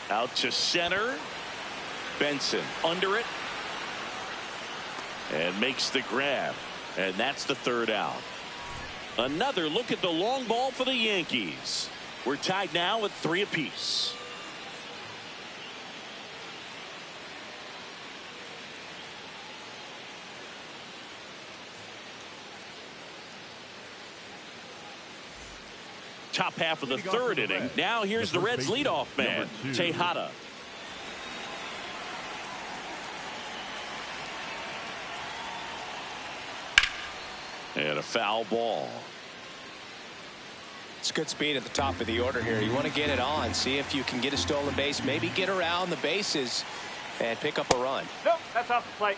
Out to center. Benson under it. And makes the grab. And that's the third out. Another look at the long ball for the Yankees. We're tied now at 3 apiece. Top half of the third inning. Now here's the Reds leadoff man, Tejada. And a foul ball. It's good speed at the top of the order here. You want to get it on, see if you can get a stolen base, maybe get around the bases and pick up a run. Nope, that's off the plate.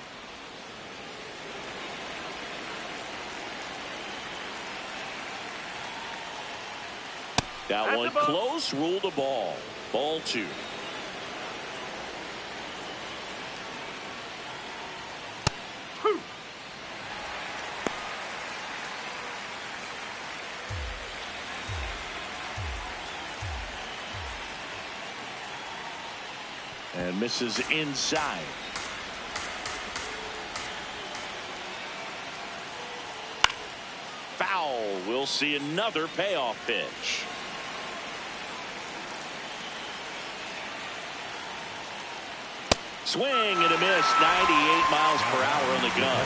That one close, rule the ball. Ball 2. And misses inside. Foul. We'll see another payoff pitch. Swing and a miss. 98 miles per hour on the gun.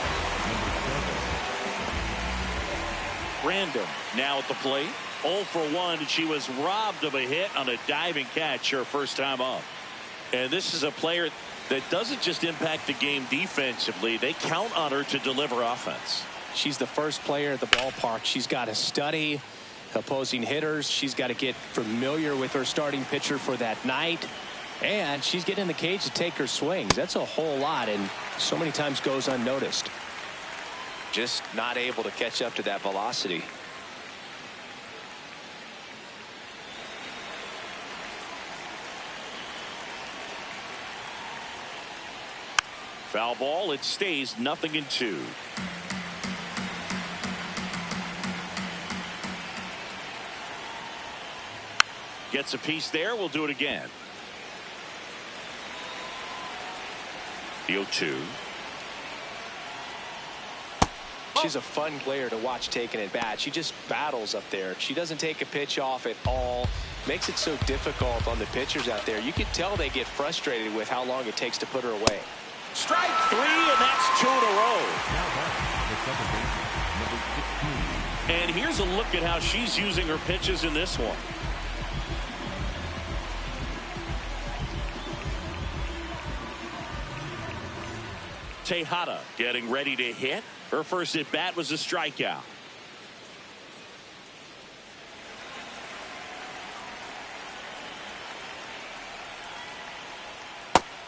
Random now at the plate. 0 for 1. She was robbed of a hit on a diving catch her first time up. And this is a player that doesn't just impact the game defensively. They count on her to deliver offense. She's the first player at the ballpark. She's got to study opposing hitters. She's got to get familiar with her starting pitcher for that night. And she's getting in the cage to take her swings. That's a whole lot, and so many times goes unnoticed. Just not able to catch up to that velocity. Foul ball. It stays 0-2. Gets a piece there. We'll do it again. The 0-2. She's a fun player to watch taking at bat. She just battles up there. She doesn't take a pitch off at all. Makes it so difficult on the pitchers out there. You can tell they get frustrated with how long it takes to put her away. Strike 3, and that's 2 in a row. And here's a look at how she's using her pitches in this one. Tejada getting ready to hit. Her first at bat was a strikeout.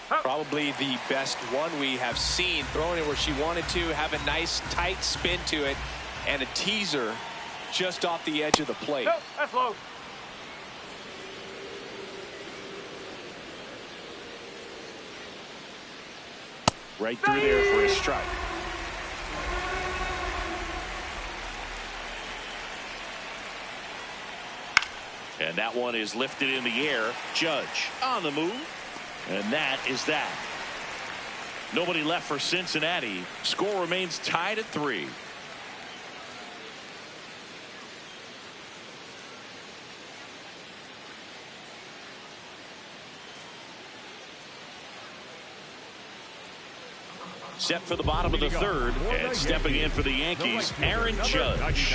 Probably the best one we have seen. Throwing it where she wanted to, have a nice tight spin to it, and a teaser just off the edge of the plate. Nope, that's low. Right through there for a strike. And that one is lifted in the air. Judge on the move. And that is that. Nobody left for Cincinnati. Score remains tied at 3. Set for the bottom of the third, and stepping in for the Yankees, Aaron Judge.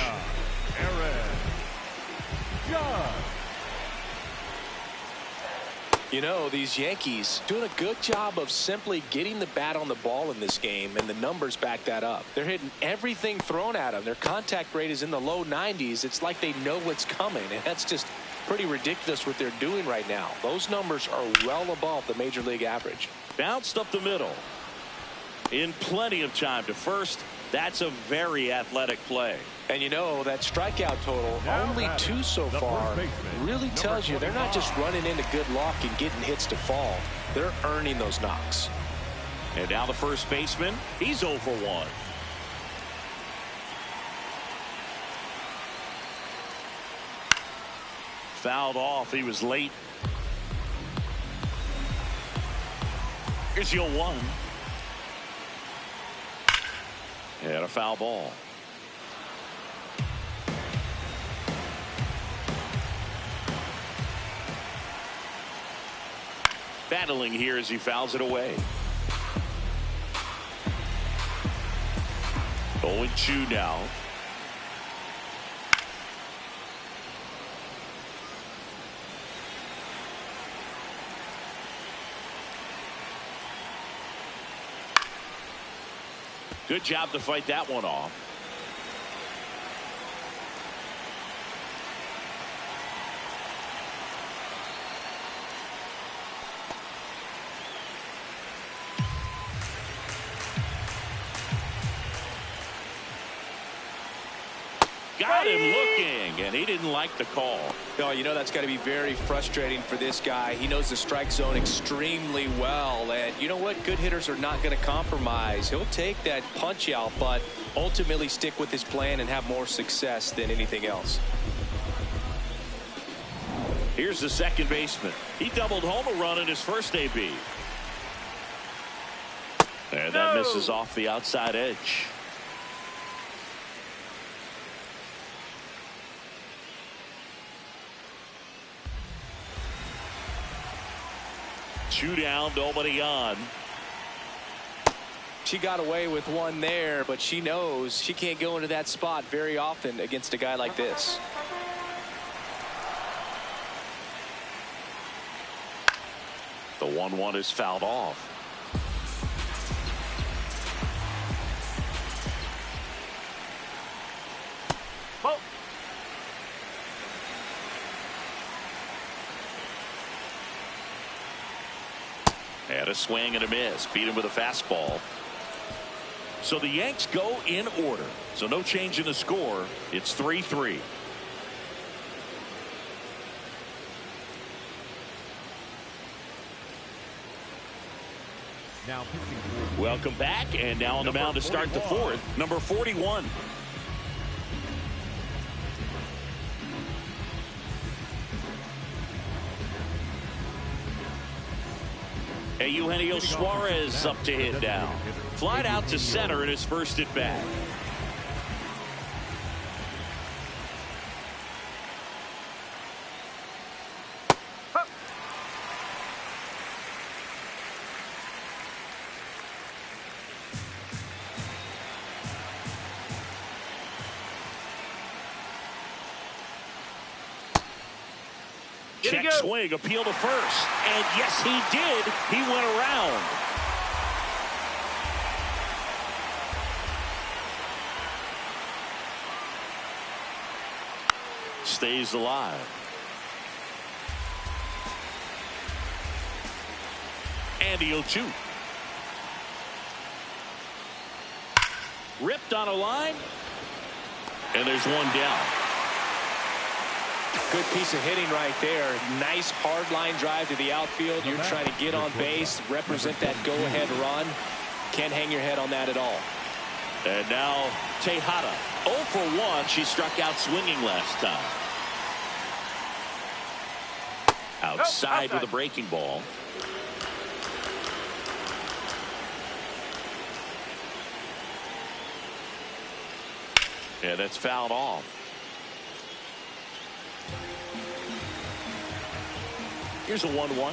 You know, these Yankees doing a good job of simply getting the bat on the ball in this game, and the numbers back that up. They're hitting everything thrown at them. Their contact rate is in the low 90s. It's like they know what's coming, and that's just pretty ridiculous what they're doing right now. Those numbers are well above the major league average. Bounced up the middle. In plenty of time to first. That's a very athletic play. And you know, that strikeout total, only 2 so far, really tells you they're not just running into good luck and getting hits to fall. They're earning those knocks. And now the first baseman, he's 0 for 1. Fouled off. He was late. Here's the 0-1. And a foul ball. Battling here as he fouls it away. 0-2 now. Good job to fight that one off. Got him looking, and he didn't like the call. Oh, you know that's got to be very frustrating for this guy. He knows the strike zone extremely well, and you know what? Good hitters are not going to compromise. He'll take that punch out, but ultimately stick with his plan and have more success than anything else. Here's the second baseman. He doubled home a run in his first AB. And that misses off the outside edge. Two down, nobody on. She got away with one there, but she knows she can't go into that spot very often against a guy like this. The 1-1 is fouled off. Oh. And a swing and a miss. Beat him with a fastball. So the Yanks go in order. So no change in the score. It's 3-3. Now pitching. Welcome back, and now on the mound to start the fourth, number 41. Eugenio Suarez up to hit now. Flied out to center in his first at bat. Check swing, appeal to first. And yes, he did. He went around. Stays alive. And the 0-2. Ripped on a line. And there's one down. Good piece of hitting right there. Nice hard line drive to the outfield. You're trying to get on base, represent that go-ahead run. Can't hang your head on that at all. And now Tejada 0 for 1. She struck out swinging last time. Outside with a breaking ball. Yeah, that's fouled off. Here's a 1-1.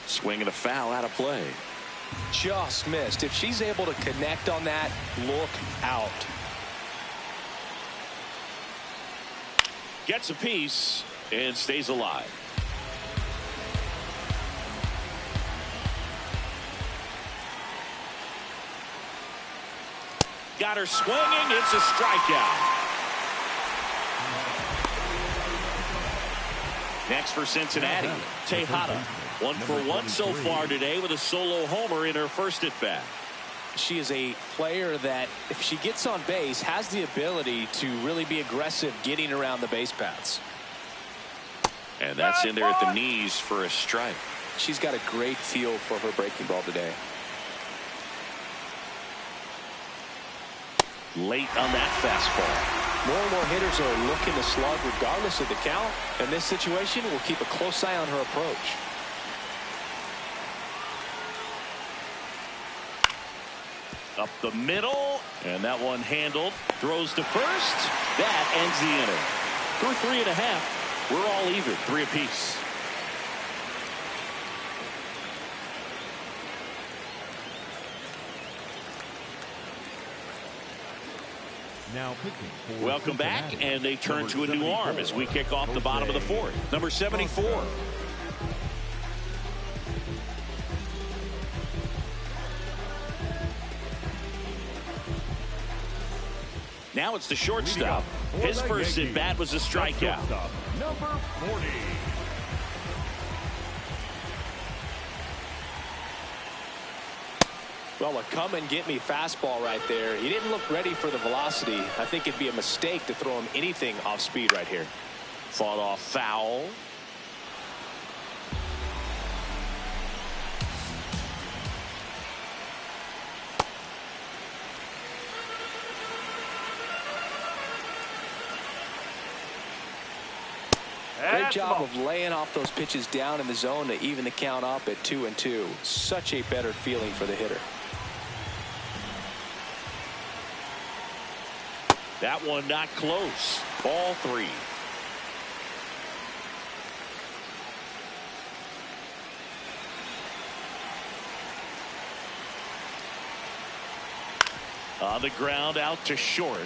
Swing and a foul out of play. Just missed. If she's able to connect on that, look out. Gets a piece and stays alive. Got her swinging. It's a strikeout. Next for Cincinnati, Tejada. 1 for 1 so far today with a solo homer in her first at bat. She is a player that, if she gets on base, has the ability to really be aggressive getting around the base paths. And that's in there at the knees for a strike. She's got a great feel for her breaking ball today. Late on that fastball. More and more hitters are looking to slug regardless of the count. In this situation, we'll keep a close eye on her approach. Up the middle, and that one handled. Throws to first. That ends the inning. Through 3.5. We're all even, 3 apiece. Now pitching for Welcome back, and they turn to a new arm as we kick off the bottom of the fourth. Number 74. Now it's the shortstop. His first at bat was a strikeout. Number 40. Well, a come-and-get-me fastball right there. He didn't look ready for the velocity. I think it'd be a mistake to throw him anything off speed right here. Fought off foul. Great job of laying off those pitches down in the zone to even the count up at 2-2. Such a better feeling for the hitter. That one not close. Ball 3. On the ground, out to short.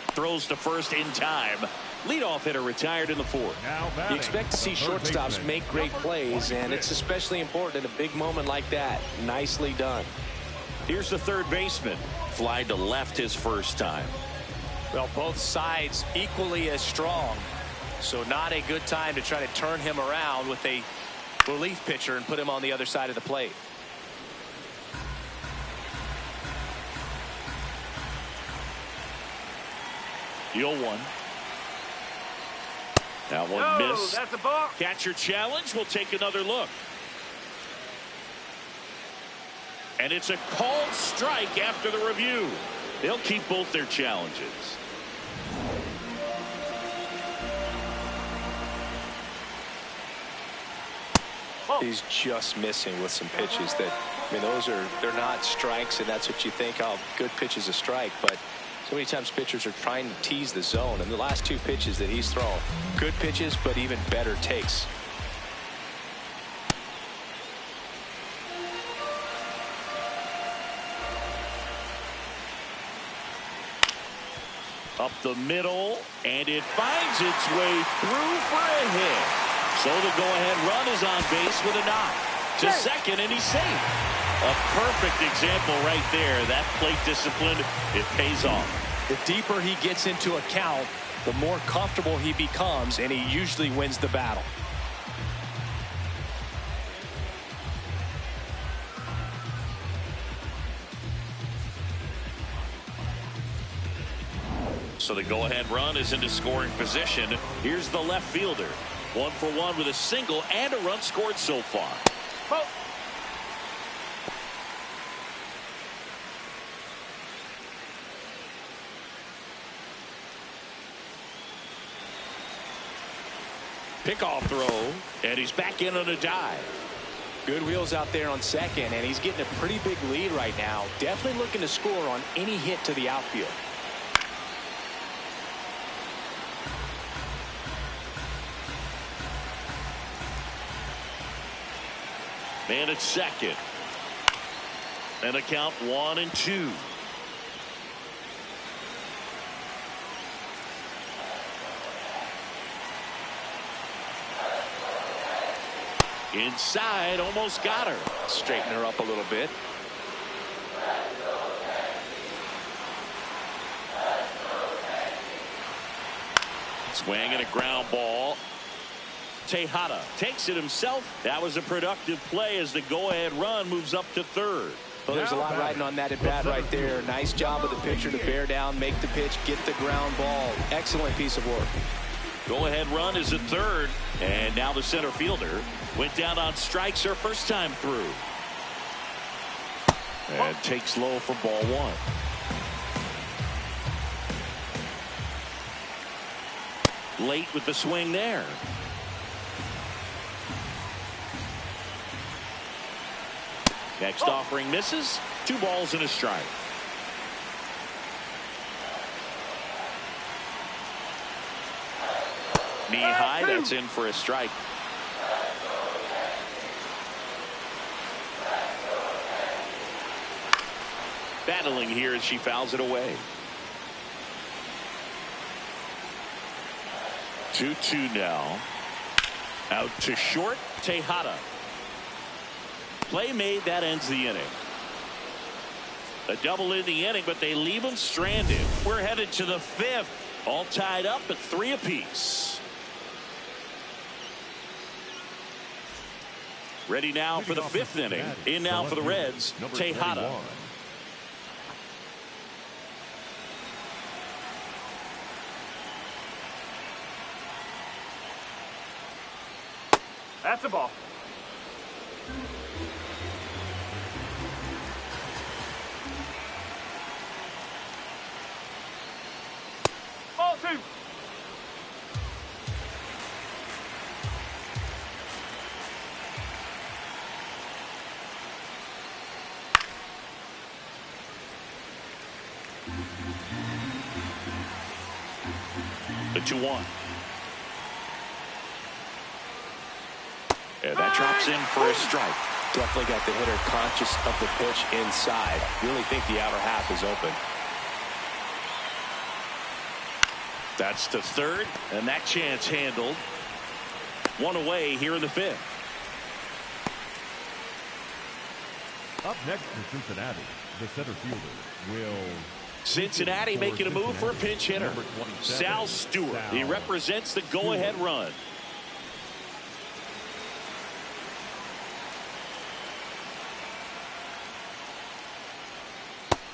Throws to first in time. Leadoff hitter retired in the 4th. You expect to see shortstops make great plays, and it's especially important in a big moment like that. Nicely done. Here's the third baseman. Fly to left his first time. Well, both sides equally as strong, so not a good time to try to turn him around with a relief pitcher and put him on the other side of the plate. The 0-1. That one missed. That's a ball. Catcher challenge. We'll take another look. And it's a called strike after the review. They'll keep both their challenges. He's just missing with some pitches that, I mean, they're not strikes, and that's what you think, oh, good pitch is a strike, but so many times pitchers are trying to tease the zone, and the last 2 pitches that he's thrown, good pitches, but even better takes. Up the middle, and it finds its way through for a hit. So the go-ahead run is on base with a knock to second, and he's safe. A perfect example right there. That plate discipline, it pays off. The deeper he gets into a count, the more comfortable he becomes, and he usually wins the battle. So the go-ahead run is into scoring position. Here's the left fielder. 1 for 1 with a single and a run scored so far. Oh. Pickoff throw, and he's back in on a dive. Good wheels out there on second, and he's getting a pretty big lead right now. Definitely looking to score on any hit to the outfield. Man at second. And a count 1-2. Inside, almost got her. Straighten her up a little bit. Swing and a ground ball. Tejada takes it himself. That was a productive play as the go-ahead run moves up to third. Well, there's a lot riding on that at bat right there. Nice job of the pitcher to bear down, make the pitch, get the ground ball. Excellent piece of work. Go-ahead run is at third, and now the center fielder went down on strikes her first time through. And takes low for ball 1. Late with the swing there. Next offering misses. 2 balls and a strike. Knee high, that's in for a strike. Battling here as she fouls it away. 2-2 now. Out to short, Tejada. Play made, that ends the inning. A double in the inning, but they leave them stranded. We're headed to the 5th. All tied up at 3 apiece. Ready now for the fifth inning. In now for the Reds, Tejada. That's a ball. Ball 2. The 2-1. And that drops in for a strike. Definitely got the hitter conscious of the pitch inside. Really think the outer half is open. That's to third, and that chance handled. One away here in the fifth. Up next for Cincinnati, the center fielder will... Cincinnati making a move for a pinch hitter. Sal Stewart. He represents the go-ahead run.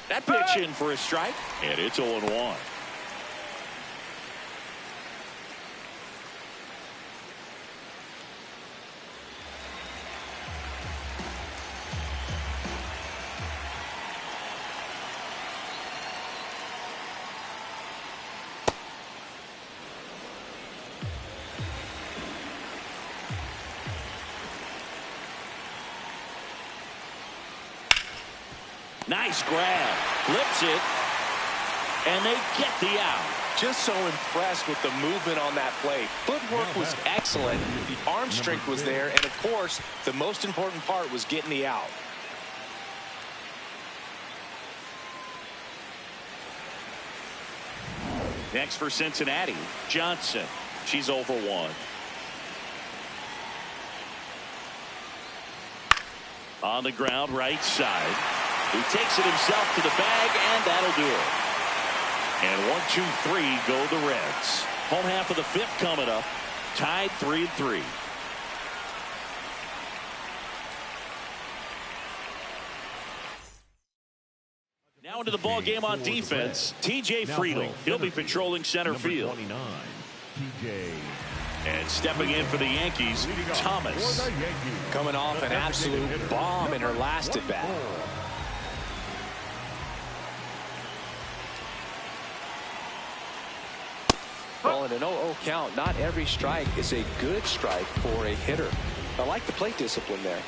That pitch in for a strike, and it's 0-1. Nice grab, flips it, and they get the out. Just so impressed with the movement on that play. Footwork was excellent. The arm strength was there. And, of course, the most important part was getting the out. Next for Cincinnati, Johnson. She's 0 for 1. On the ground, right side. He takes it himself to the bag, and that'll do it. And 1, 2, 3 go the Reds. Home half of the fifth coming up. Tied 3-3. Now into the ball game on defense. TJ Friedel. He'll be patrolling center field. 29, TJ. And stepping in for the Yankees, Thomas. Coming off an absolute bomb in her last at bat. Well, in an 0-0 count, not every strike is a good strike for a hitter. I like the plate discipline there.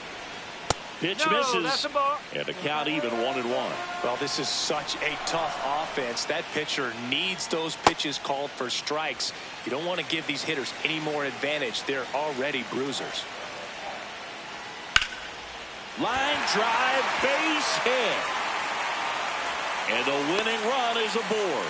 Pitch No, misses. that's a ball. And the count even 1-1. Well, this is such a tough offense. That pitcher needs those pitches called for strikes. You don't want to give these hitters any more advantage. They're already bruisers. Line drive, base hit. And the winning run is aboard.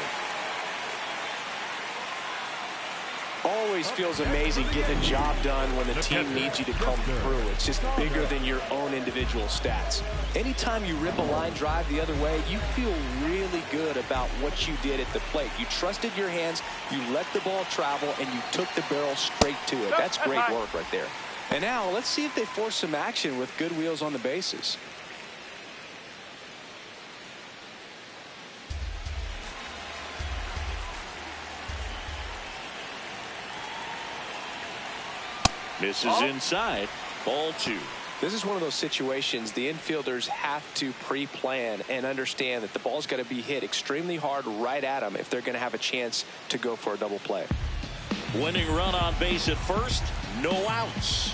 Always feels amazing getting a job done when the team needs you to come through. It's just bigger than your own individual stats. Anytime you rip a line drive the other way, you feel really good about what you did at the plate. You trusted your hands, you let the ball travel, and you took the barrel straight to it. That's great work right there. And now let's see if they force some action with good wheels on the bases. Misses inside. Ball 2. This is one of those situations the infielders have to pre-plan and understand that the ball's got to be hit extremely hard right at them if they're going to have a chance to go for a double play. Winning run on base at first. No outs.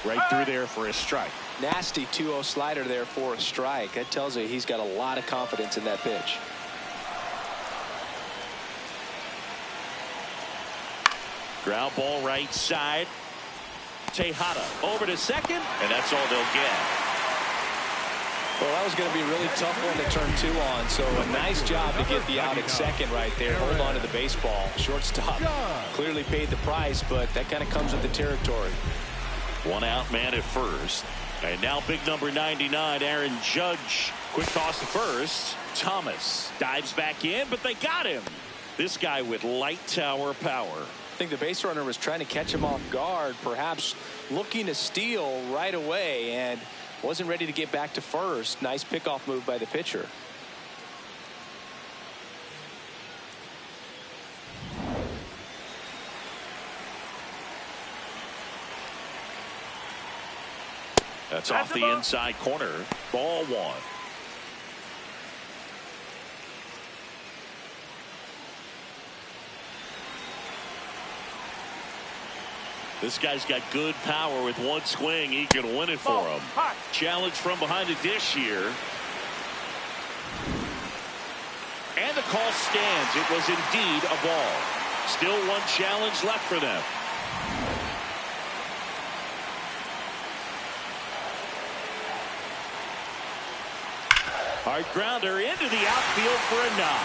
Right through there for a strike. Nasty 2-0 slider there for a strike. That tells you he's got a lot of confidence in that pitch. Ground ball right side. Tejada over to second, and that's all they'll get. Well, that was going to be a really tough one to turn 2 on, so a nice job to get the out at second right there. Hold on to the baseball. Shortstop clearly paid the price, but that kind of comes with the territory. 1 out man at first. And now big number 99, Aaron Judge. Quick toss to first. Thomas dives back in, but they got him. This guy with light tower power. I think the base runner was trying to catch him off guard, perhaps looking to steal right away, and wasn't ready to get back to first. Nice pickoff move by the pitcher. That's off the inside corner. Ball one. This guy's got good power. With one swing, he can win it for him. Challenge from behind the dish here. And the call stands. It was indeed a ball. Still one challenge left for them. Hard grounder into the outfield for a knock.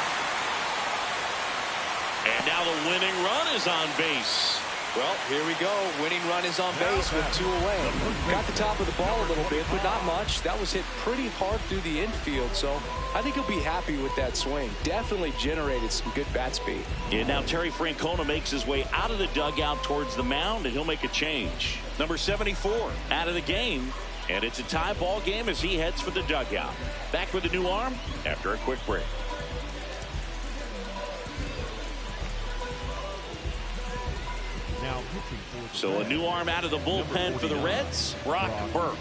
And now the winning run is on base. Well, here we go. Winning run is on base with 2 away. Got the top of the ball a little bit, but not much. That was hit pretty hard through the infield, so I think he'll be happy with that swing. Definitely generated some good bat speed. And now Terry Francona makes his way out of the dugout towards the mound, and he'll make a change. Number 74 out of the game, and it's a tie ball game as he heads for the dugout. Back with a new arm after a quick break. So a new arm out of the bullpen for the Reds, Brock Burke.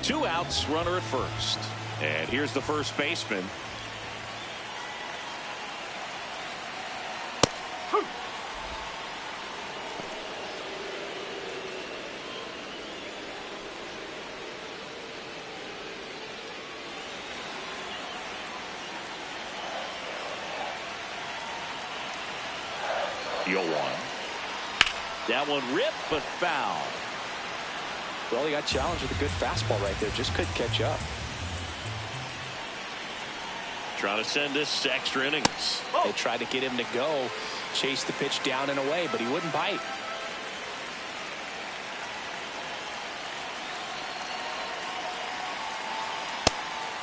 Two outs, runner at first. And here's the first baseman. That one ripped, but foul. Well, he got challenged with a good fastball right there. Just couldn't catch up. Trying to send this to extra innings. They tried to get him to go, chase the pitch down and away, but he wouldn't bite.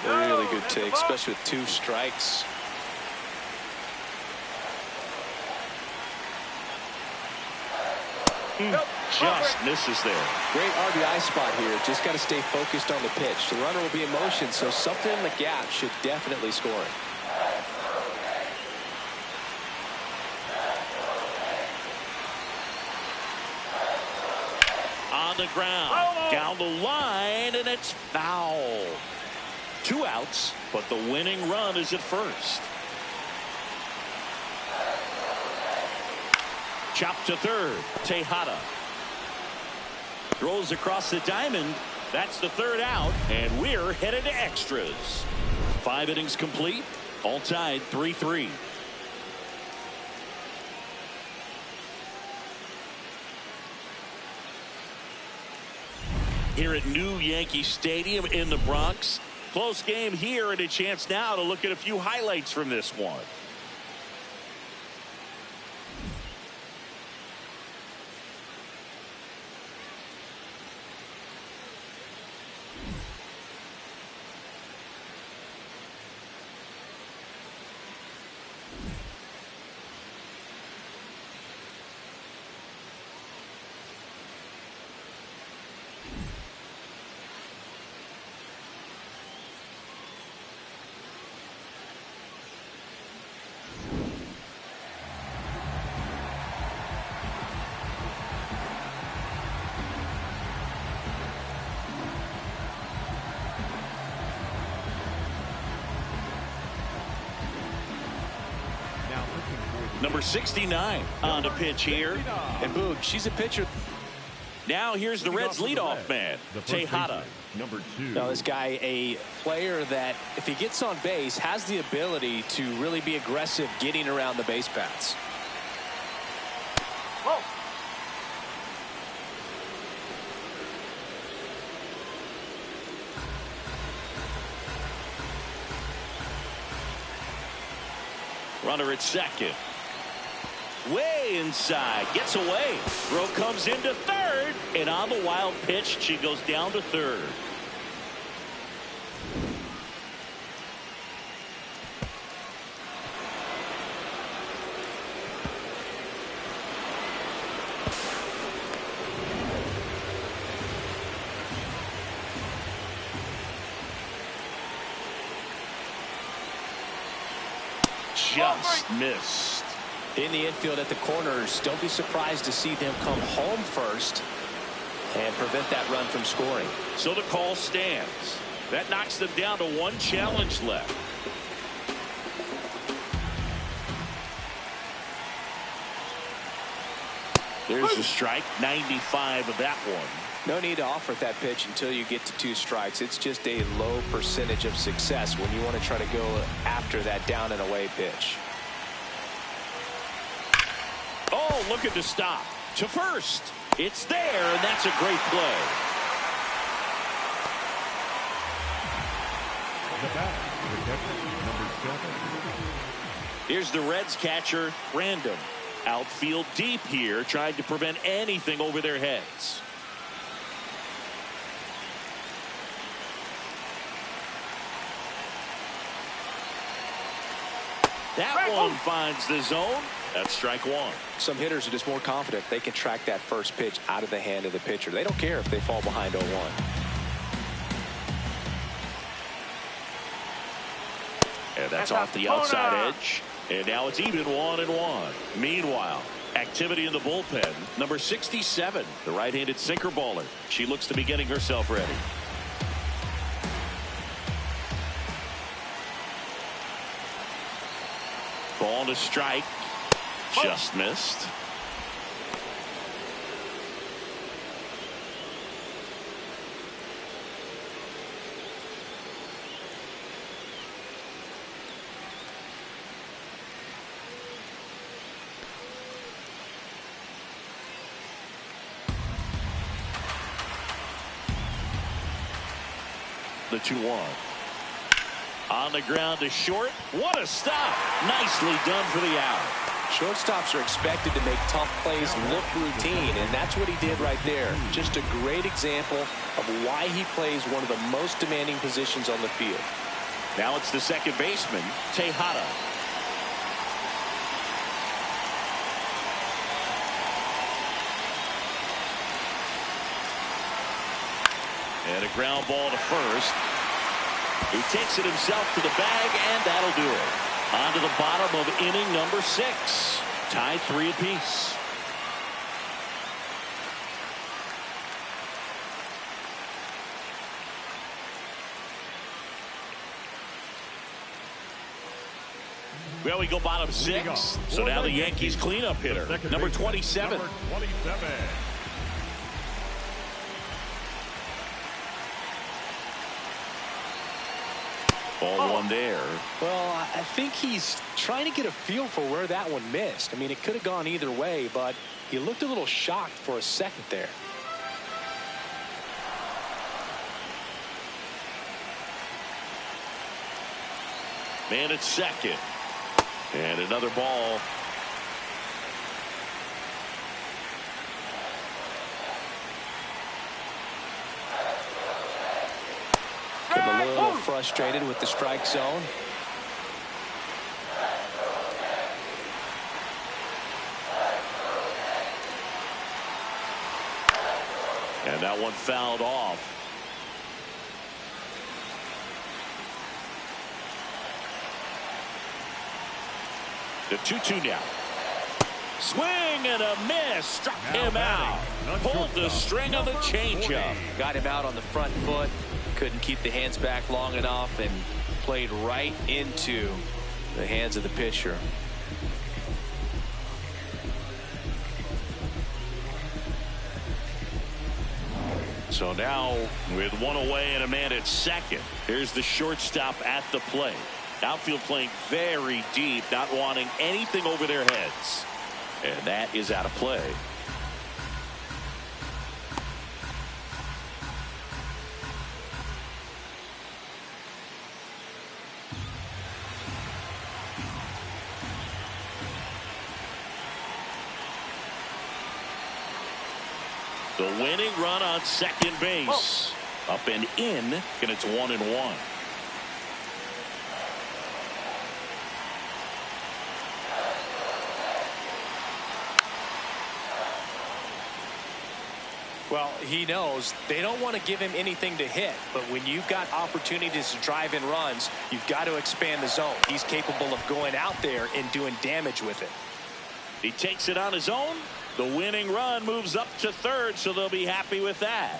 Really good take, especially with 2 strikes. Just misses there. Great RBI spot here. Just got to stay focused on the pitch. The runner will be in motion, so something in the gap should definitely score it. On the ground, down the line, and it's foul. 2 outs, but the winning run is at first. Chopped to third. Tejada throws across the diamond. That's the 3rd out, and we're headed to extras. 5 innings complete, all tied 3-3. Here at New Yankee Stadium in the Bronx. Close game here, and a chance now to look at a few highlights from this one. Number 69 on the pitch here. And Boog, she's a pitcher. Now here's the Reds leadoff man, Tejada. Number 2. Now this guy, a player that if he gets on base has the ability to really be aggressive getting around the base paths. Runner at second. Way inside. Gets away. Throw comes into third. And on the wild pitch, she goes down to third. Just missed. In the infield at the corners, don't be surprised to see them come home first and prevent that run from scoring. So the call stands. That knocks them down to one challenge left. There's a strike. 95 of that one. No need to offer that pitch until you get to 2 strikes. It's just a low percentage of success when you want to try to go after that down and away pitch. Oh, looking to stop. To first. It's there, and that's a great play. The batter, protected, number 7. Here's the Reds catcher, Random. Outfield deep here, trying to prevent anything over their heads. That one finds the zone. That's strike one. Some hitters are just more confident they can track that first pitch out of the hand of the pitcher. They don't care if they fall behind 0-1. And that's off the outside edge. And now it's even 1-1. Meanwhile, activity in the bullpen. Number 67, the right-handed sinker baller. She looks to be getting herself ready. Ball to strike. Just missed. The 2-1. On the ground to short. What a stop. Nicely done for the out. Shortstops are expected to make tough plays look routine, and that's what he did right there. Just a great example of why he plays one of the most demanding positions on the field. Now it's the second baseman, Tejada. And a ground ball to first. He takes it himself to the bag, and that'll do it. On to the bottom of inning number 6. Tied 3 apiece. Well, we go bottom 6. So now the Yankees cleanup hitter, number 27. Number 27. Ball one there. Well, I think he's trying to get a feel for where that one missed. I mean, it could have gone either way, but he looked a little shocked for a second there. Man at second. And another ball. A little frustrated with the strike zone. And that one fouled off. The 2-2 now. Swing and a miss. Struck him out. Pulled the string on the changeup. Got him out on the front foot. Couldn't keep the hands back long enough and played right into the hands of the pitcher. So now with one away and a man at second, here's the shortstop at the plate. Outfield playing very deep, not wanting anything over their heads. And that is out of play. The winning run on second base. Up and in, and it's 1-1. Well, he knows they don't want to give him anything to hit, but when you've got opportunities to drive in runs, you've got to expand the zone. He's capable of going out there and doing damage with it. He takes it on his own. The winning run moves up to third, so they'll be happy with that.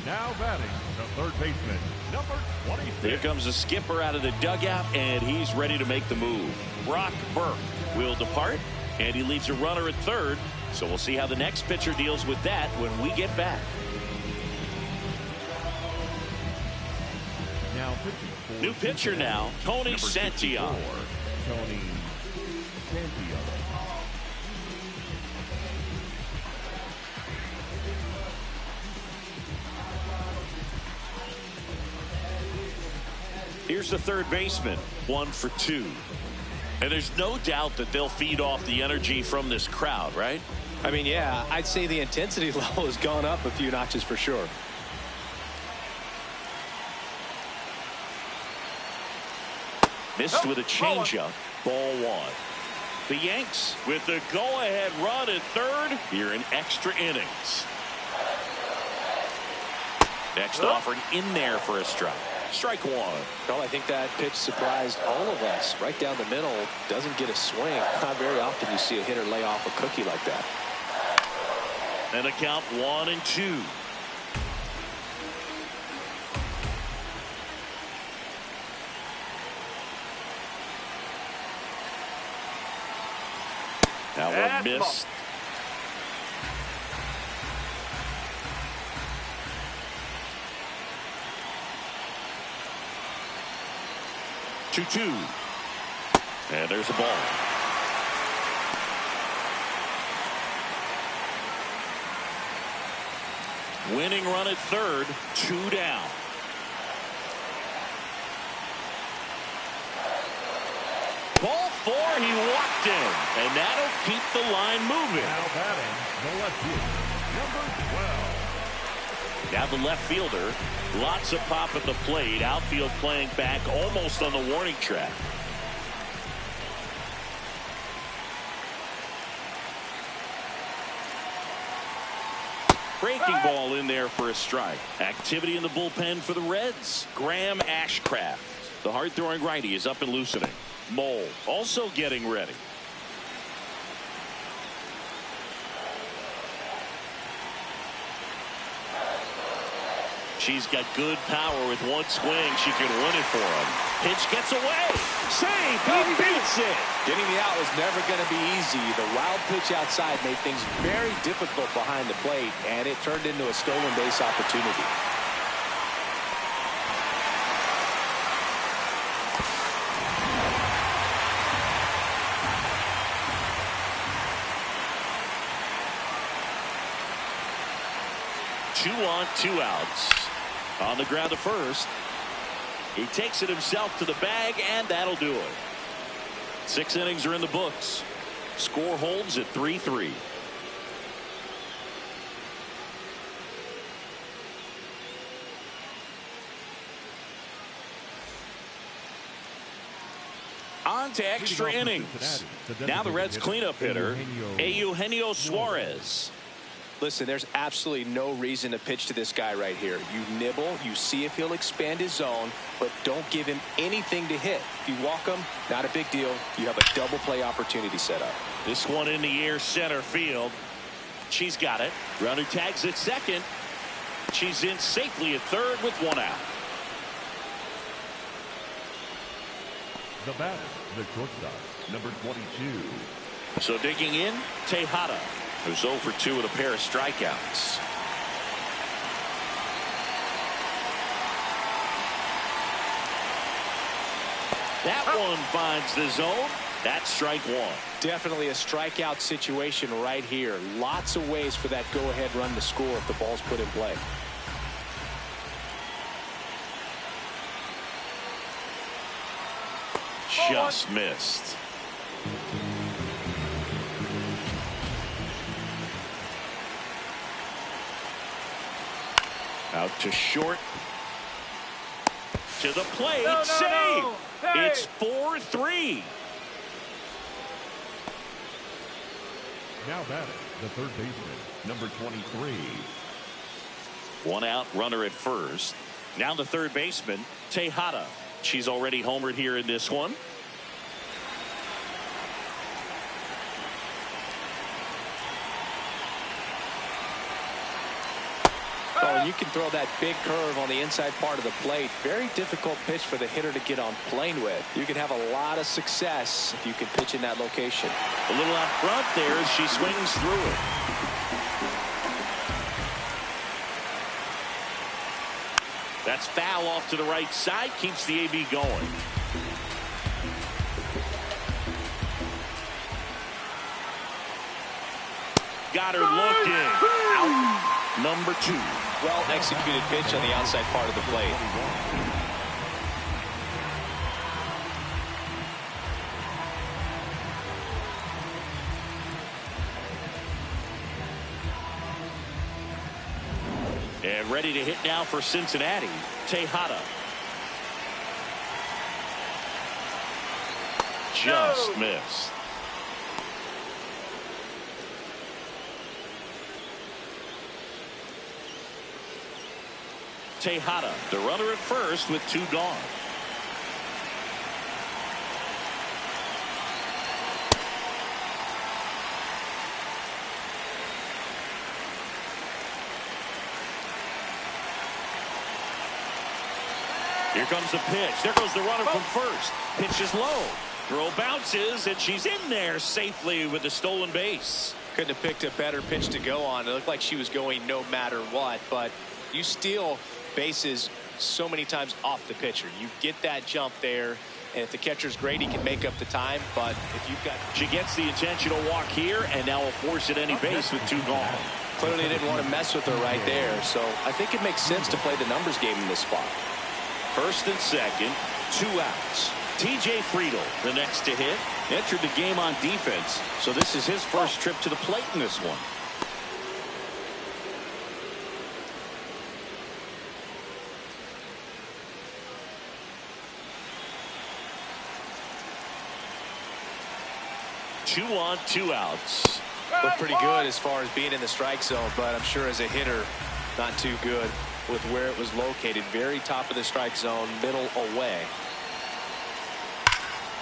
Now batting, the third baseman, number 26. Here comes the skipper out of the dugout, and he's ready to make the move. Brock Burke will depart, and he leaves a runner at third. So we'll see how the next pitcher deals with that when we get back. Now pitching for New pitcher now, Tony Santillan. Tony Santillan. Here's the third baseman, 1 for 2. And there's no doubt that they'll feed off the energy from this crowd, right? I mean, yeah, I'd say the intensity level has gone up a few notches for sure. Missed with a changeup. Ball 1. The Yanks with the go-ahead run at third here in extra innings. Next offering in there for a strike. Strike 1. Well, I think that pitch surprised all of us. Right down the middle, doesn't get a swing. Not very often you see a hitter lay off a cookie like that. And a count 1-2. Now one missed. Two. And there's a ball. Winning run at third, 2 down. Ball 4, he walked in, and that'll keep the line moving. Now batting, the left fielder, number 12. Now the left fielder, lots of pop at the plate. Outfield playing back almost on the warning track. Breaking ball in there for a strike. Activity in the bullpen for the Reds. Graham Ashcraft, the hard-throwing righty, is up and loosening. Mole also getting ready. She's got good power. With one swing, she can win it for him. Pitch gets away. Save. He beats it. Getting the out was never going to be easy. The wild pitch outside made things very difficult behind the plate, and it turned into a stolen base opportunity. Two on, 2 outs. On the ground to first. He takes it himself to the bag, and that'll do it. 6 innings are in the books. Score holds at 3-3. On to extra innings. Now the Reds cleanup hitter, Eugenio Suarez. Listen, there's absolutely no reason to pitch to this guy right here. You nibble, you see if he'll expand his zone, but don't give him anything to hit. If you walk him, not a big deal. You have a double play opportunity set up. This one in the air, center field. She's got it. Runner tags at second. She's in safely at third with 1 out. The batter, the shortstop, number 22. So digging in, Tejada, who's 0 for 2 with a pair of strikeouts. That one finds the zone. That's strike 1. Definitely a strikeout situation right here. Lots of ways for that go-ahead run to score if the ball's put in play. Just missed. Out to short. To the plate. No, no, Save. no. Hey. It's 4-3. Now batting, the third baseman, number 23. One out, runner at first. Now the third baseman, Tejada. She's already homered here in this one. Oh, you can throw that big curve on the inside part of the plate. Very difficult pitch for the hitter to get on plane with. You can have a lot of success if you can pitch in that location. A little out front there as she swings through it. That's foul off to the right side. Keeps the AB going. Got her looking. Out. Number 2. Well executed pitch on the outside part of the plate. And ready to hit now for Cincinnati, Tejada. Just missed. Tejada, the runner at first with 2 gone. Here comes the pitch. There goes the runner from first. Pitch is low. Throw bounces, and she's in there safely with the stolen base. Couldn't have picked a better pitch to go on. It looked like she was going no matter what, but you steal bases so many times off the pitcher. You get that jump there, and if the catcher's great, he can make up the time. But if you've got... She gets the intentional walk here, and now will force at any base with 2 gone. Clearly didn't want to mess with her right there, so I think it makes sense to play the numbers game in this spot. First and second, 2 outs. TJ Friedel, the next to hit, entered the game on defense, so this is his first trip to the plate in this one. Two on, 2 outs. Looked pretty good as far as being in the strike zone, but I'm sure as a hitter, not too good with where it was located. Very top of the strike zone, middle away.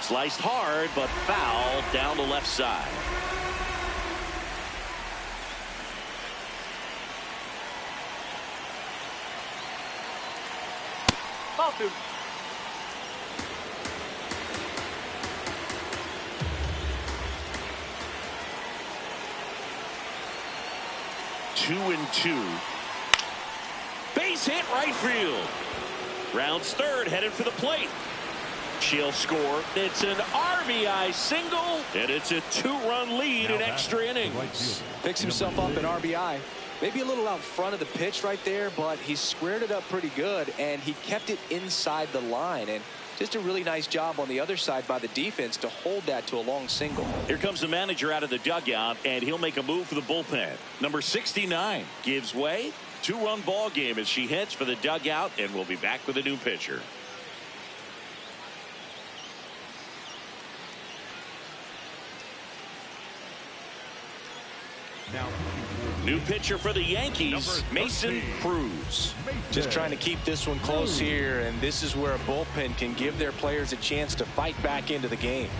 Sliced hard, but foul down the left side. Ball 2. Two and 2. Base hit right field. Rounds third, headed for the plate. She'll score. It's an RBI single, and it's a 2-run lead in extra innings. Picks himself up an RBI. Maybe a little out front of the pitch right there, but he squared it up pretty good, and he kept it inside the line. And just a really nice job on the other side by the defense to hold that to a long single. Here comes the manager out of the dugout, and he'll make a move for the bullpen. Number 69 gives way. 2-run ball game as she heads for the dugout, and we'll be back with a new pitcher. New pitcher for the Yankees, Mason Cruz. Just trying to keep this one close here, and this is where a bullpen can give their players a chance to fight back into the game.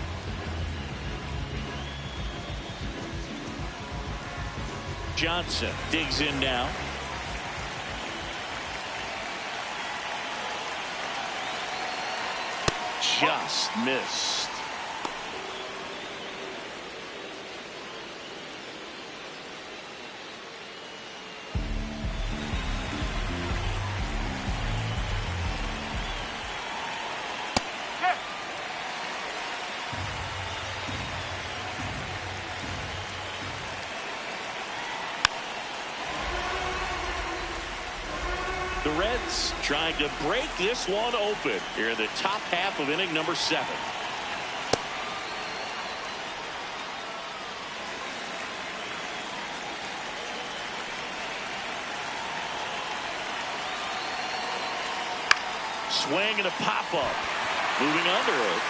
Johnson digs in now. Just missed. The Reds trying to break this one open here in the top half of inning number 7. Swing and a pop-up. Moving under it.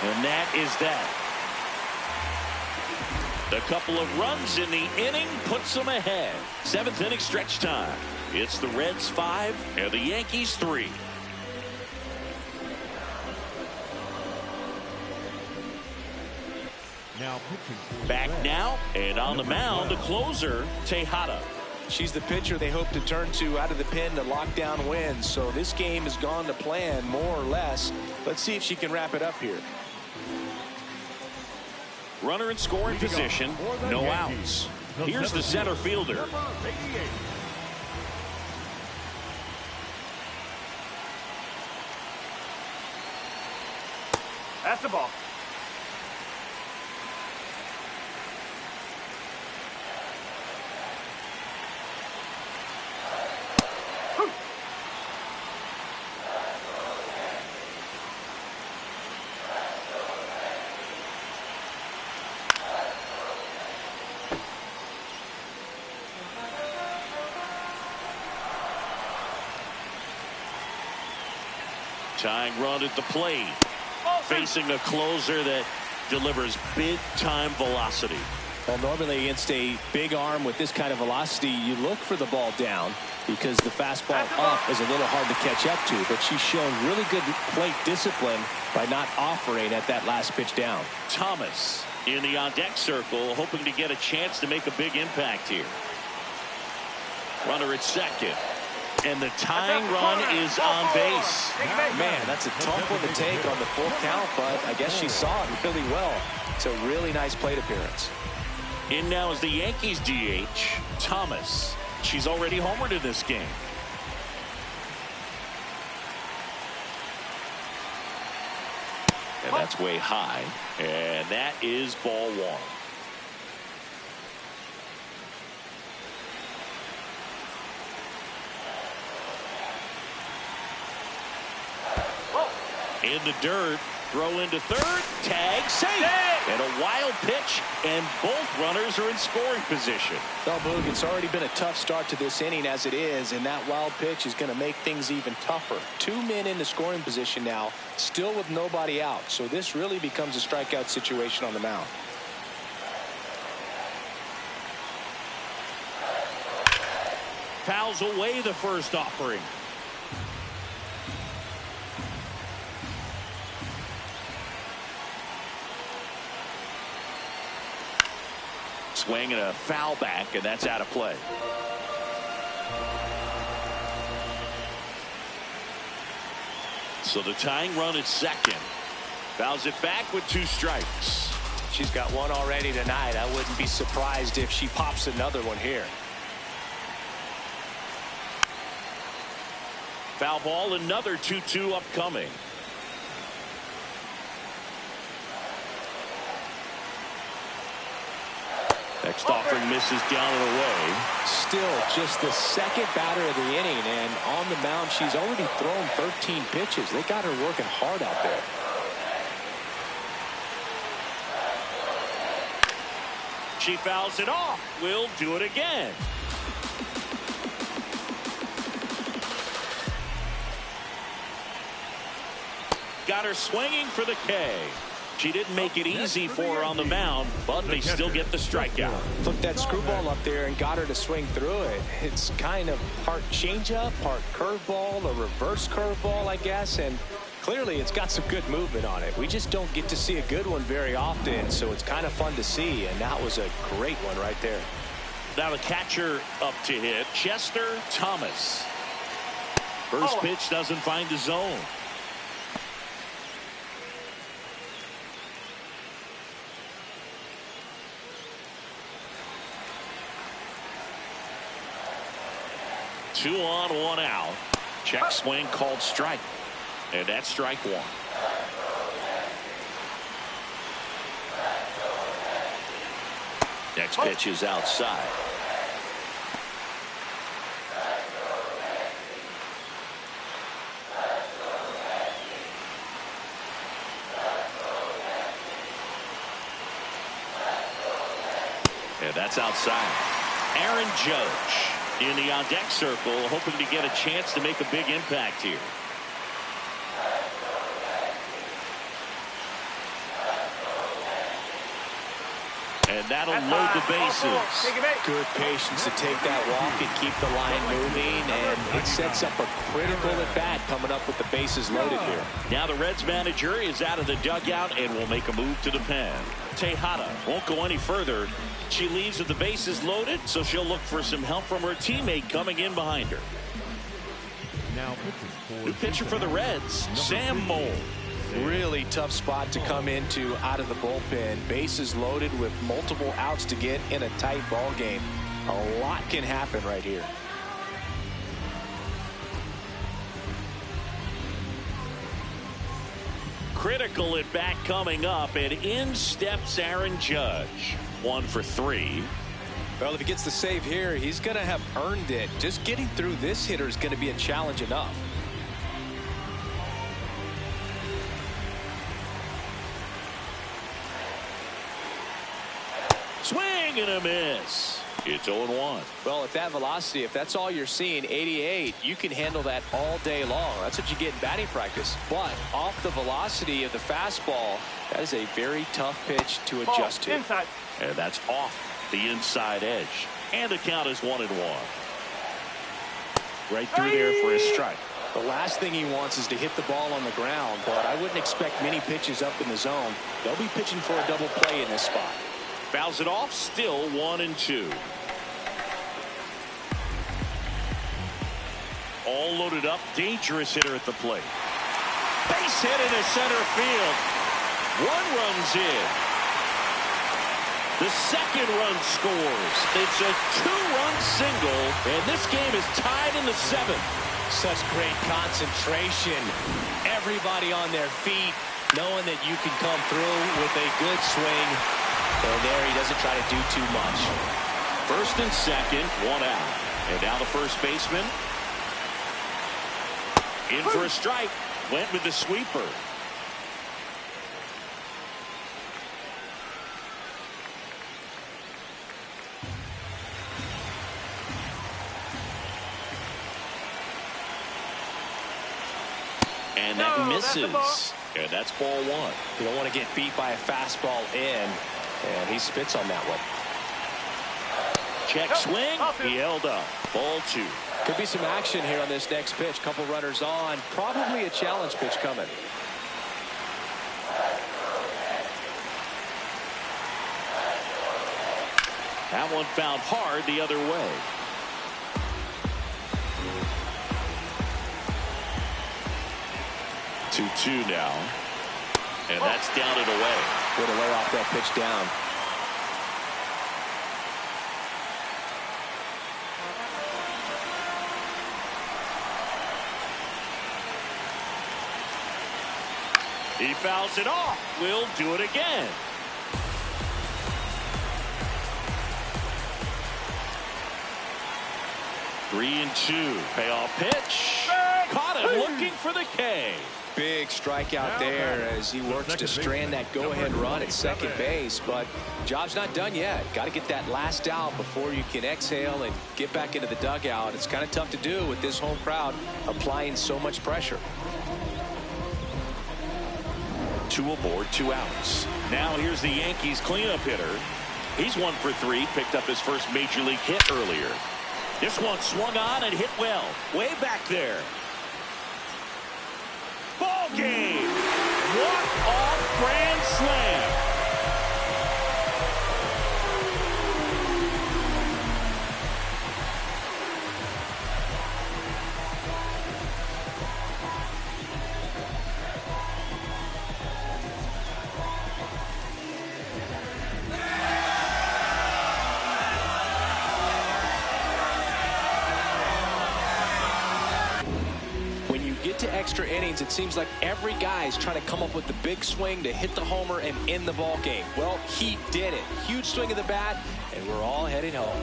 And that is that. A couple of runs in the inning puts them ahead. 7th inning stretch time. It's the Reds 5 and the Yankees 3. Now pitching for the Back Reds. now and on the mound, the closer, Tejada. She's the pitcher they hope to turn to out of the pen to lock down wins. So this game has gone to plan more or less. Let's see if she can wrap it up here. Runner in scoring position, no outs. Here's the center fielder. Number 88. That's the ball. Tying run at the plate. Facing a closer that delivers big-time velocity. Well, normally against a big arm with this kind of velocity, you look for the ball down because the fastball up is a little hard to catch up to. But she's shown really good plate discipline by not offering at that last pitch down. Thomas in the on-deck circle, hoping to get a chance to make a big impact here. Runner at second. And the tying run is on base. Man, that's a tough one to take on the full count, but I guess she saw it really well. It's a really nice plate appearance. In now is the Yankees DH, Thomas. She's already homered in this game. And that's way high. And that is ball one. In the dirt, throw into third, tag, safe. And a wild pitch, and both runners are in scoring position. Well, Boog, it's already been a tough start to this inning as it is, and that wild pitch is going to make things even tougher. 2 men in the scoring position now, still with nobody out. So this really becomes a strikeout situation on the mound. Fouls away the first offering. Swing and a foul back, and that's out of play. So the tying run at second. Fouls it back with 2 strikes. She's got one already tonight. I wouldn't be surprised if she pops another one here. Foul ball, another 2-2 upcoming. Next offering misses down and away. Still just the second batter of the inning, and on the mound she's already thrown 13 pitches. They got her working hard out there. She fouls it off. Will do it again. Got her swinging for the K. She didn't make it easy for her on the mound, but they still get the strikeout. Took that screwball up there and got her to swing through it. It's kind of part changeup, part curveball, a reverse curveball, I guess, and clearly it's got some good movement on it. We just don't get to see a good one very often, so it's kind of fun to see, and that was a great one right there. Now the catcher up to hit, Chester Thomas. First pitch doesn't find the zone. Two on, one out. Check swing called strike. And that's strike one. Next pitch is outside. And that's outside. Aaron Judge. in the on-deck circle, hoping to get a chance to make a big impact here. And that'll load the bases. Good patience to take that walk and keep the line moving, and it sets up a critical at-bat coming up with the bases loaded here. Now the Reds manager is out of the dugout and will make a move to the pen. Tejada won't go any further. She leaves with the bases loaded, so she'll look for some help from her teammate coming in behind her. Now new pitcher for the Reds, Sam Moll. Really tough spot to come into out of the bullpen. Bases loaded with multiple outs to get in a tight ball game. A lot can happen right here. Critical at bat coming up, and in steps Aaron Judge. 1 for 3. Well, if he gets the save here, he's going to have earned it. Just getting through this hitter is going to be a challenge enough. Swing and a miss. It's 0-1. Well, at that velocity, if that's all you're seeing, 88, you can handle that all day long. That's what you get in batting practice. But off the velocity of the fastball, that is a very tough pitch to adjust to. Inside. And that's off the inside edge. And the count is 1-1. Right through there for a strike. The last thing he wants is to hit the ball on the ground, but I wouldn't expect many pitches up in the zone. They'll be pitching for a double play in this spot. Fouls it off, still 1-2. All loaded up, dangerous hitter at the plate. Base hit into center field. 1 run's in. The second run scores. It's a 2-run single, and this game is tied in the 7th. Such great concentration. Everybody on their feet, knowing that you can come through with a good swing. And there he doesn't try to do too much. First and second, 1 out. And now the first baseman in for a strike. Went with the sweeper. And that misses. And that's ball 1. You don't want to get beat by a fastball in. And he spits on that one. Check swing. He held up. Ball 2. Could be some action here on this next pitch. Couple runners on. Probably a challenge pitch coming. That one found hard the other way. Two now. And that's down and away. Way to lay off that pitch down. He fouls it off. We'll do it again. Three and 2. Payoff pitch. Caught him looking for the K. Big strikeout there as he works to strand that go-ahead run at second base, but job's not done yet. Got to get that last out before you can exhale and get back into the dugout. It's kind of tough to do with this home crowd applying so much pressure. 2 aboard, 2 outs. Now here's the Yankees cleanup hitter. He's 1 for 3, picked up his first major league hit earlier. This one swung on and hit well, way back there. Ball game. Walk-off grand slam. Extra innings, it seems like every guy is trying to come up with the big swing to hit the homer and end the ball game. Well, he did it. Huge swing of the bat, and we're all heading home.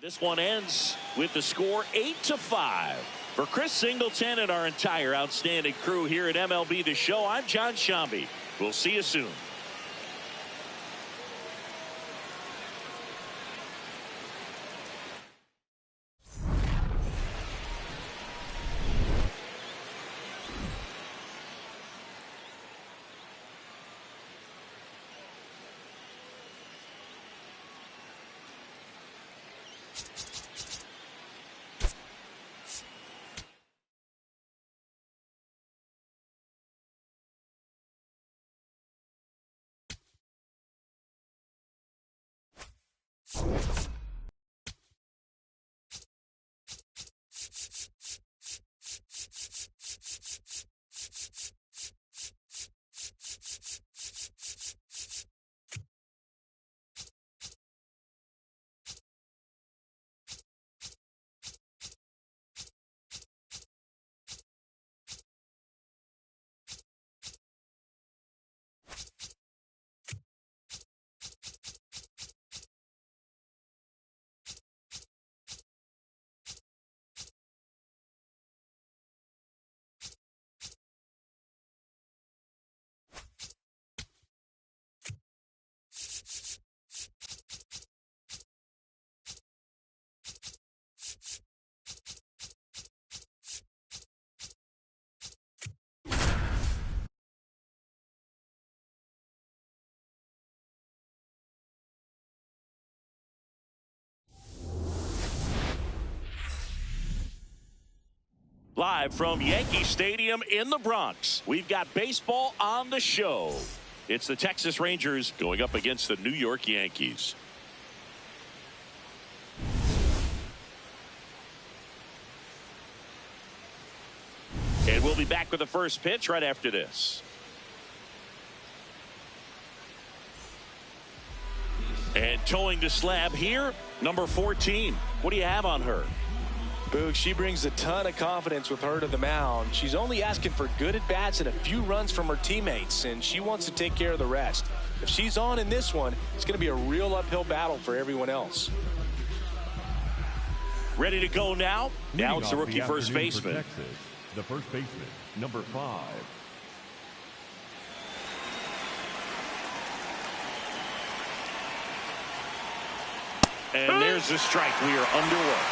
This one ends with the score 8-5. For Chris Singleton and our entire outstanding crew here at MLB The Show, I'm John Shambi. We'll see you soon. Live from Yankee Stadium in the Bronx, we've got baseball on the show. It's the Texas Rangers going up against the New York Yankees. And we'll be back with the first pitch right after this. And towing the slab here, number 14. What do you have on her? Boog, she brings a ton of confidence with her to the mound. She's only asking for good at-bats and a few runs from her teammates, and she wants to take care of the rest. If she's on in this one, it's going to be a real uphill battle for everyone else. Ready to go now? Now it's the rookie first baseman. Texas, the first baseman, number 5. And there's the strike. We are underway.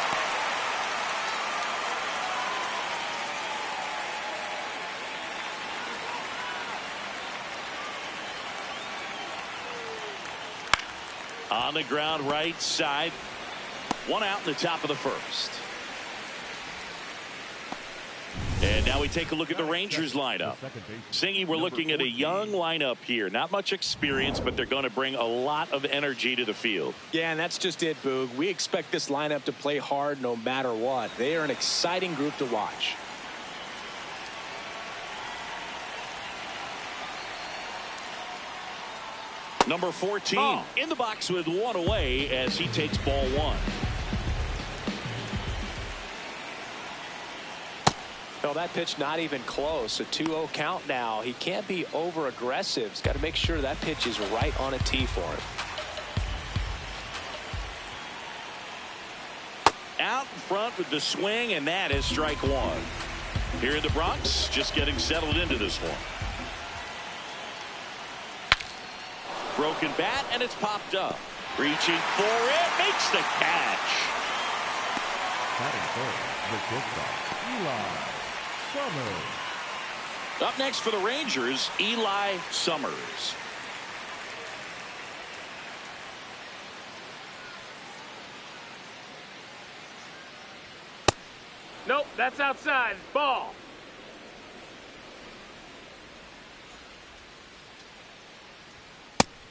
On the ground right side. One out in the top of the first. And now we take a look at the Rangers lineup. Singy, we're looking at a young lineup here. Not much experience, but they're going to bring a lot of energy to the field. Yeah, and that's just it, Boog. We expect this lineup to play hard no matter what. They are an exciting group to watch. Number 14 in the box with one away as he takes ball 1. Well, that pitch not even close. A 2-0 count now. He can't be over aggressive. He's got to make sure that pitch is right on a tee for him. Out in front with the swing, and that is strike 1. Here in the Bronx, just getting settled into this one. Broken bat, and it's popped up. Reaching for it, makes the catch. Batting third, the shortstop, Eli Summers. Up next for the Rangers, Eli Summers. Nope, that's outside. Ball.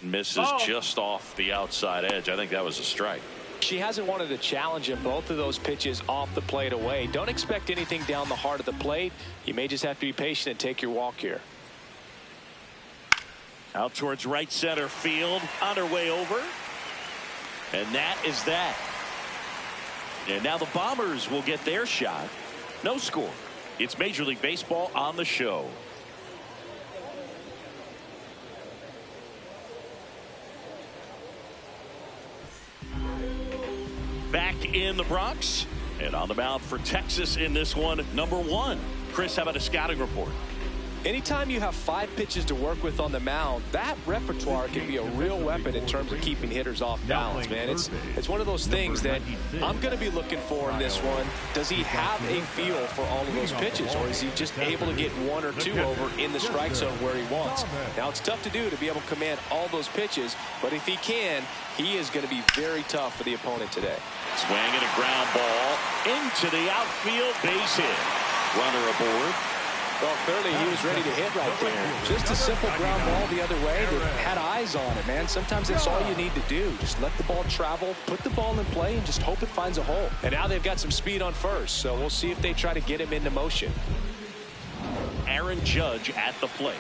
Misses just off the outside edge. I think that was a strike. She hasn't wanted to challenge him. Both of those pitches off the plate away. Don't expect anything down the heart of the plate. You may just have to be patient and take your walk here. Out towards right center field. On her way over. And that is that. And now the Bombers will get their shot. No score. It's Major League Baseball on the show. back in the Bronx. And on the mound for Texas in this one, number 1. Chris, how about a scouting report? Anytime you have 5 pitches to work with on the mound, that repertoire can be a real weapon in terms of keeping hitters off balance, man. It's one of those things that I'm going to be looking for in this one. Does he have a feel for all of those pitches, or is he just able to get 1 or 2 over in the strike zone where he wants? Now, it's tough to do to be able to command all those pitches, but if he can, he is going to be very tough for the opponent today. Swinging a ground ball into the outfield, base hit. Runner aboard. Well, clearly he was ready to hit right there. Just a simple ground ball the other way that had eyes on it, man. Sometimes that's all you need to do. Just let the ball travel, put the ball in play, and just hope it finds a hole. And now they've got some speed on first, so we'll see if they try to get him into motion. Aaron Judge at the plate.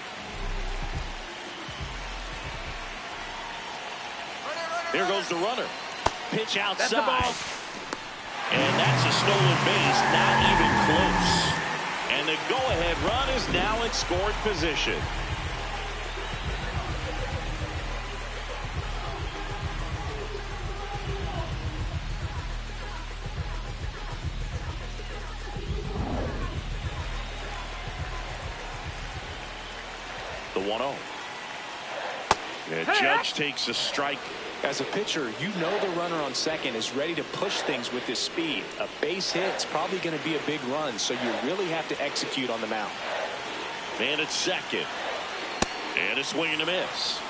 There goes the runner. Pitch outside. And that's a stolen base, not even close. And the go-ahead run is now in scoring position. The 1-0. And Judge takes a strike. As a pitcher, you know the runner on second is ready to push things with his speed. A base hit's probably going to be a big run, so you really have to execute on the mound. Man at second. And a swing and a miss.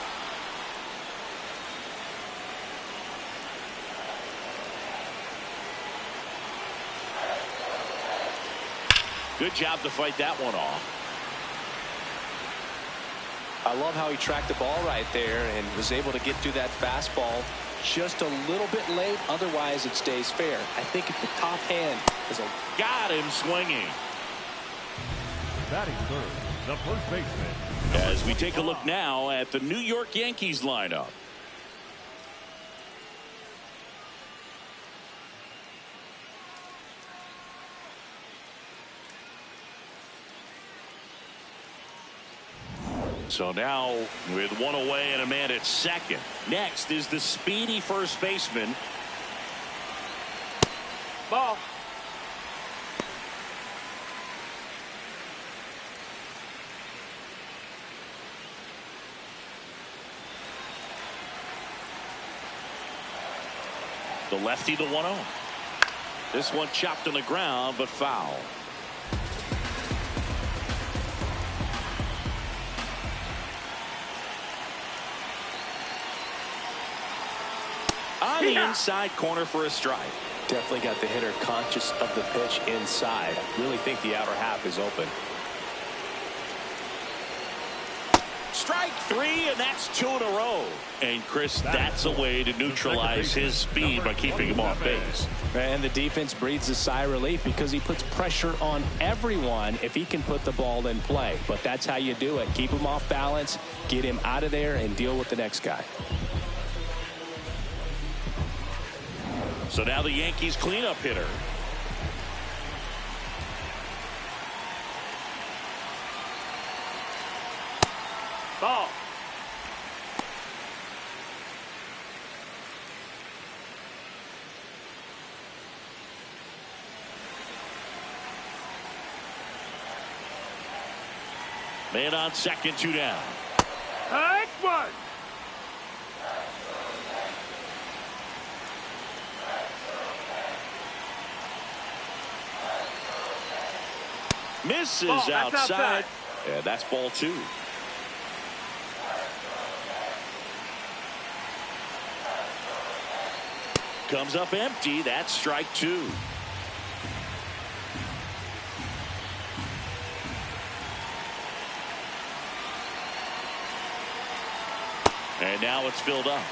Good job to fight that one off. I love how he tracked the ball right there and was able to get through that fastball just a little bit late. Otherwise, it stays fair. I think if the top hand is a... Got him swinging. Batting third, the first baseman. As we take a look now at the New York Yankees lineup. So now with 1 away and a man at second. Next is the speedy first baseman. Ball. The lefty, the 1-0. This one chopped on the ground, but foul. On the inside corner for a strike. Definitely got the hitter conscious of the pitch inside. Really think the outer half is open. Strike 3, and that's 2 in a row. And Chris, that's a way to neutralize his speed by keeping him off base. And the defense breathes a sigh of relief because he puts pressure on everyone if he can put the ball in play. But that's how you do it. Keep him off balance, get him out of there, and deal with the next guy. So now the Yankees cleanup hitter. Ball. Man on second, 2 down. Hike one. Misses Ball, that's outside. Yeah, that's ball 2. Comes up empty. That's strike 2. And now it's filled up.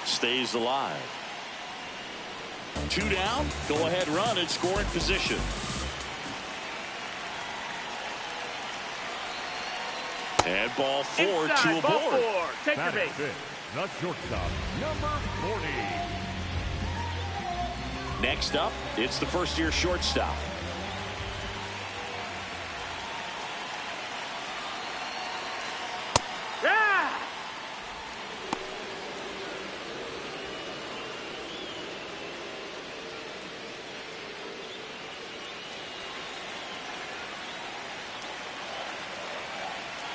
Stays alive. 2 down. Go ahead run and scoring position. And ball 4 Inside, to ball aboard. 4. Take your Batting base. fifth, the shortstop, number 40. Next up, it's the first-year shortstop. Yeah!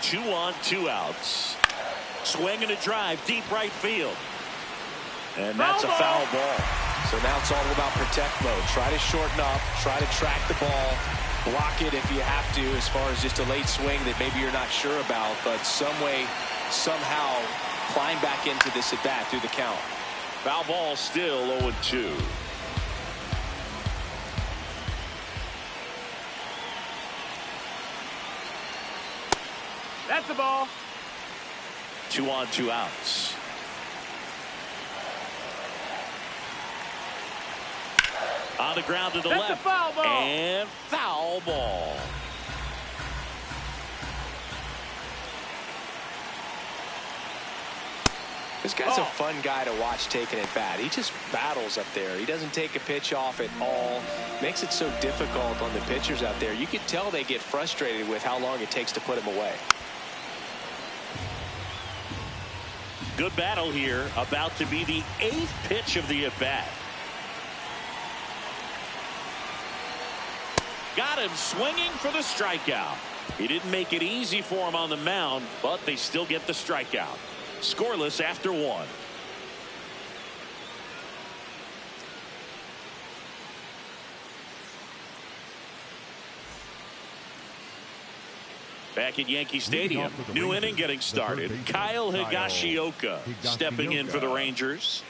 Two on, two outs. Swing and a drive, deep right field. And that's a foul ball. So now it's all about protect mode. Try to shorten up, try to track the ball, block it if you have to, as far as just a late swing that maybe you're not sure about, but some way, somehow climb back into this at bat through the count. Foul ball, still 0-2. That's the ball. 2 on, 2 outs. On the ground to the That's left. a foul ball. And foul ball. This guy's a fun guy to watch taking at bat. He just battles up there. He doesn't take a pitch off at all. Makes it so difficult on the pitchers out there. You can tell they get frustrated with how long it takes to put him away. Good battle here. About to be the 8th pitch of the at-bat. Got him swinging for the strikeout. He didn't make it easy for him on the mound, but they still get the strikeout. Scoreless after 1. Back at Yankee Stadium, new inning getting started. Kyle Higashioka stepping in for the Rangers.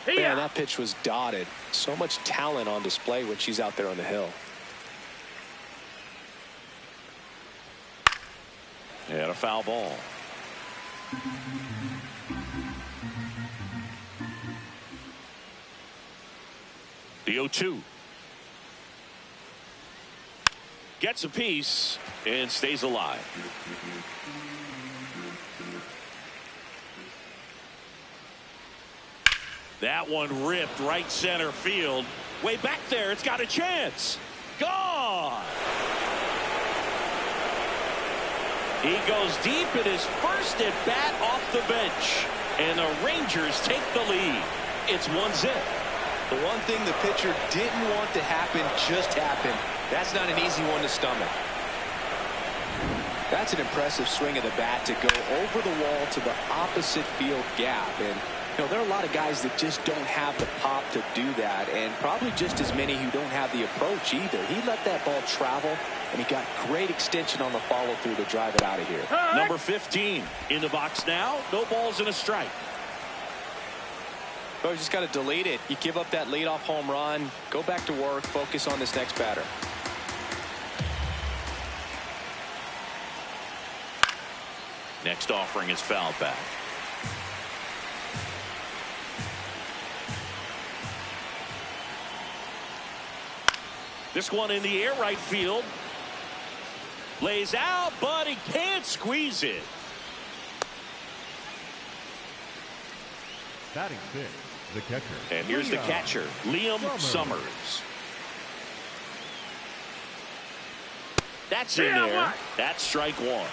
Man, that pitch was dotted. So much talent on display when she's out there on the hill. And a foul ball. The 0-2. Gets a piece and stays alive. That one ripped right center field. Way back there, it's got a chance. Gone. He goes deep in his first at bat off the bench. And the Rangers take the lead. It's 1-0. The one thing the pitcher didn't want to happen just happened. That's not an easy one to stomach. That's an impressive swing of the bat to go over the wall to the opposite field gap. And you know, there are a lot of guys that just don't have the pop to do that, and probably just as many who don't have the approach either. He let that ball travel, and he got great extension on the follow-through to drive it out of here. Number 15 in the box now. No balls and a strike. Oh, you just got to delete it. You give up that leadoff home run, go back to work, focus on this next batter. Next offering is fouled back. This one in the air right field. Lays out, but he can't squeeze it. Batting 6, the catcher. And here's the catcher, Liam Summers. That's in there. That's strike 1.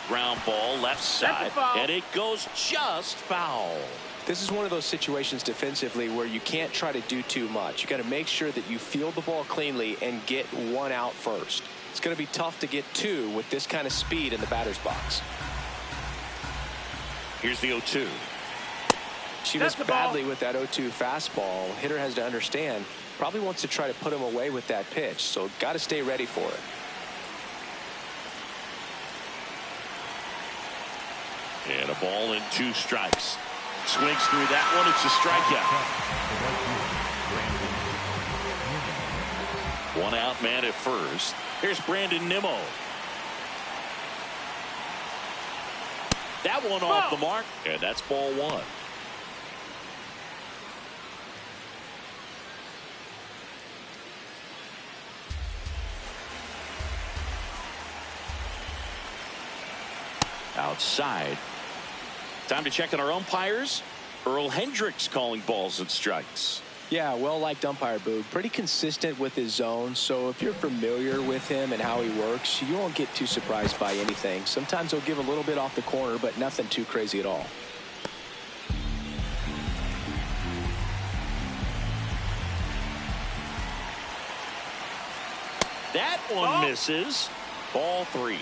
Ground ball left side, and it goes just foul. This is one of those situations defensively where you can't try to do too much. You got to make sure that you field the ball cleanly and get one out first. It's going to be tough to get 2 with this kind of speed in the batter's box. Here's the 0-2. She missed badly with that 0-2 fastball. Hitter has to understand, probably wants to try to put him away with that pitch, so got to stay ready for it. And a ball and 2 strikes. Swings through that one. It's a strikeout. 1 out man at first. Here's Brandon Nimmo. That one off the mark, and that's ball one. Outside. Time to check on our umpires. Earl Hendricks calling balls and strikes. Yeah, well-liked umpire, Boog. Pretty consistent with his zone, so if you're familiar with him and how he works, you won't get too surprised by anything. Sometimes he'll give a little bit off the corner, but nothing too crazy at all. That one misses. Ball three.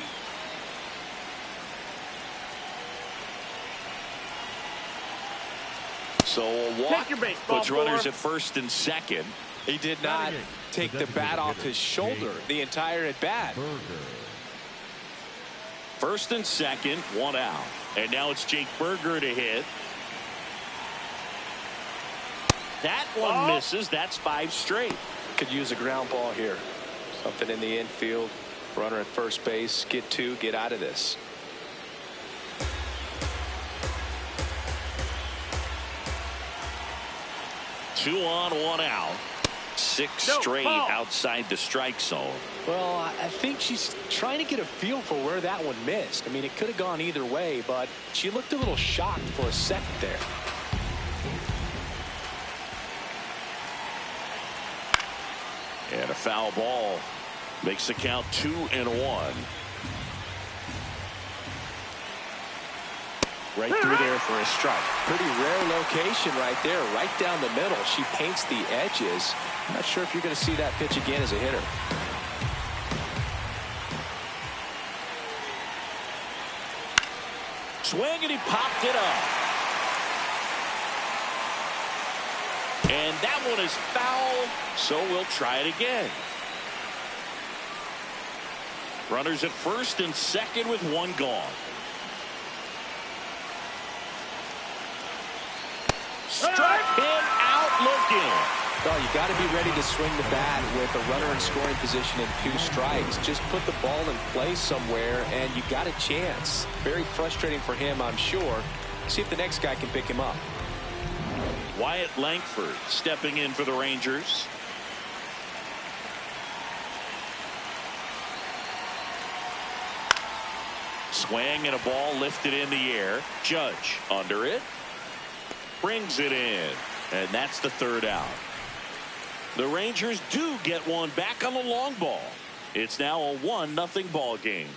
So a walk puts runners at first and second. He did not take the bat off his shoulder the entire at bat. First and second, one out. And now it's Jake Berger to hit. That one misses. That's 5 straight. Could use a ground ball here. Something in the infield. Runner at first base. Get 2. Get out of this. Two on, one out. 6 straight outside the strike zone. Well, I think she's trying to get a feel for where that one missed. I mean, it could have gone either way, but she looked a little shocked for a second there. And a foul ball makes the count 2-1. Right through there for a strike. Pretty rare location right there, right down the middle. She paints the edges. I'm not sure if you're going to see that pitch again as a hitter. Swing, and he popped it up. And that one is foul, so we'll try it again. Runners at first and second with one gone. Struck him out looking. Well, you got to be ready to swing the bat with a runner in scoring position and 2 strikes. Just put the ball in play somewhere, and you got a chance. Very frustrating for him, I'm sure. See if the next guy can pick him up. Wyatt Langford stepping in for the Rangers. Swing and a ball lifted in the air. Judge under it. Brings it in. And that's the 3rd out. The Rangers do get one back on the long ball. It's now a 1-0 ball game.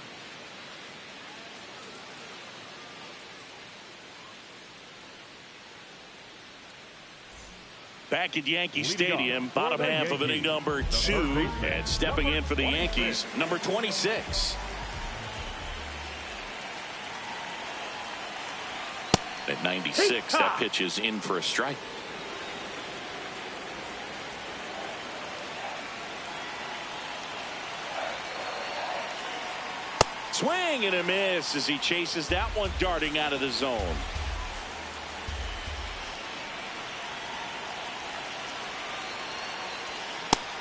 Back at Yankee Stadium, bottom half of inning number 2, and stepping in for the Yankees, number 26. At 96, that pitch is in for a strike. Swing and a miss as he chases that one darting out of the zone.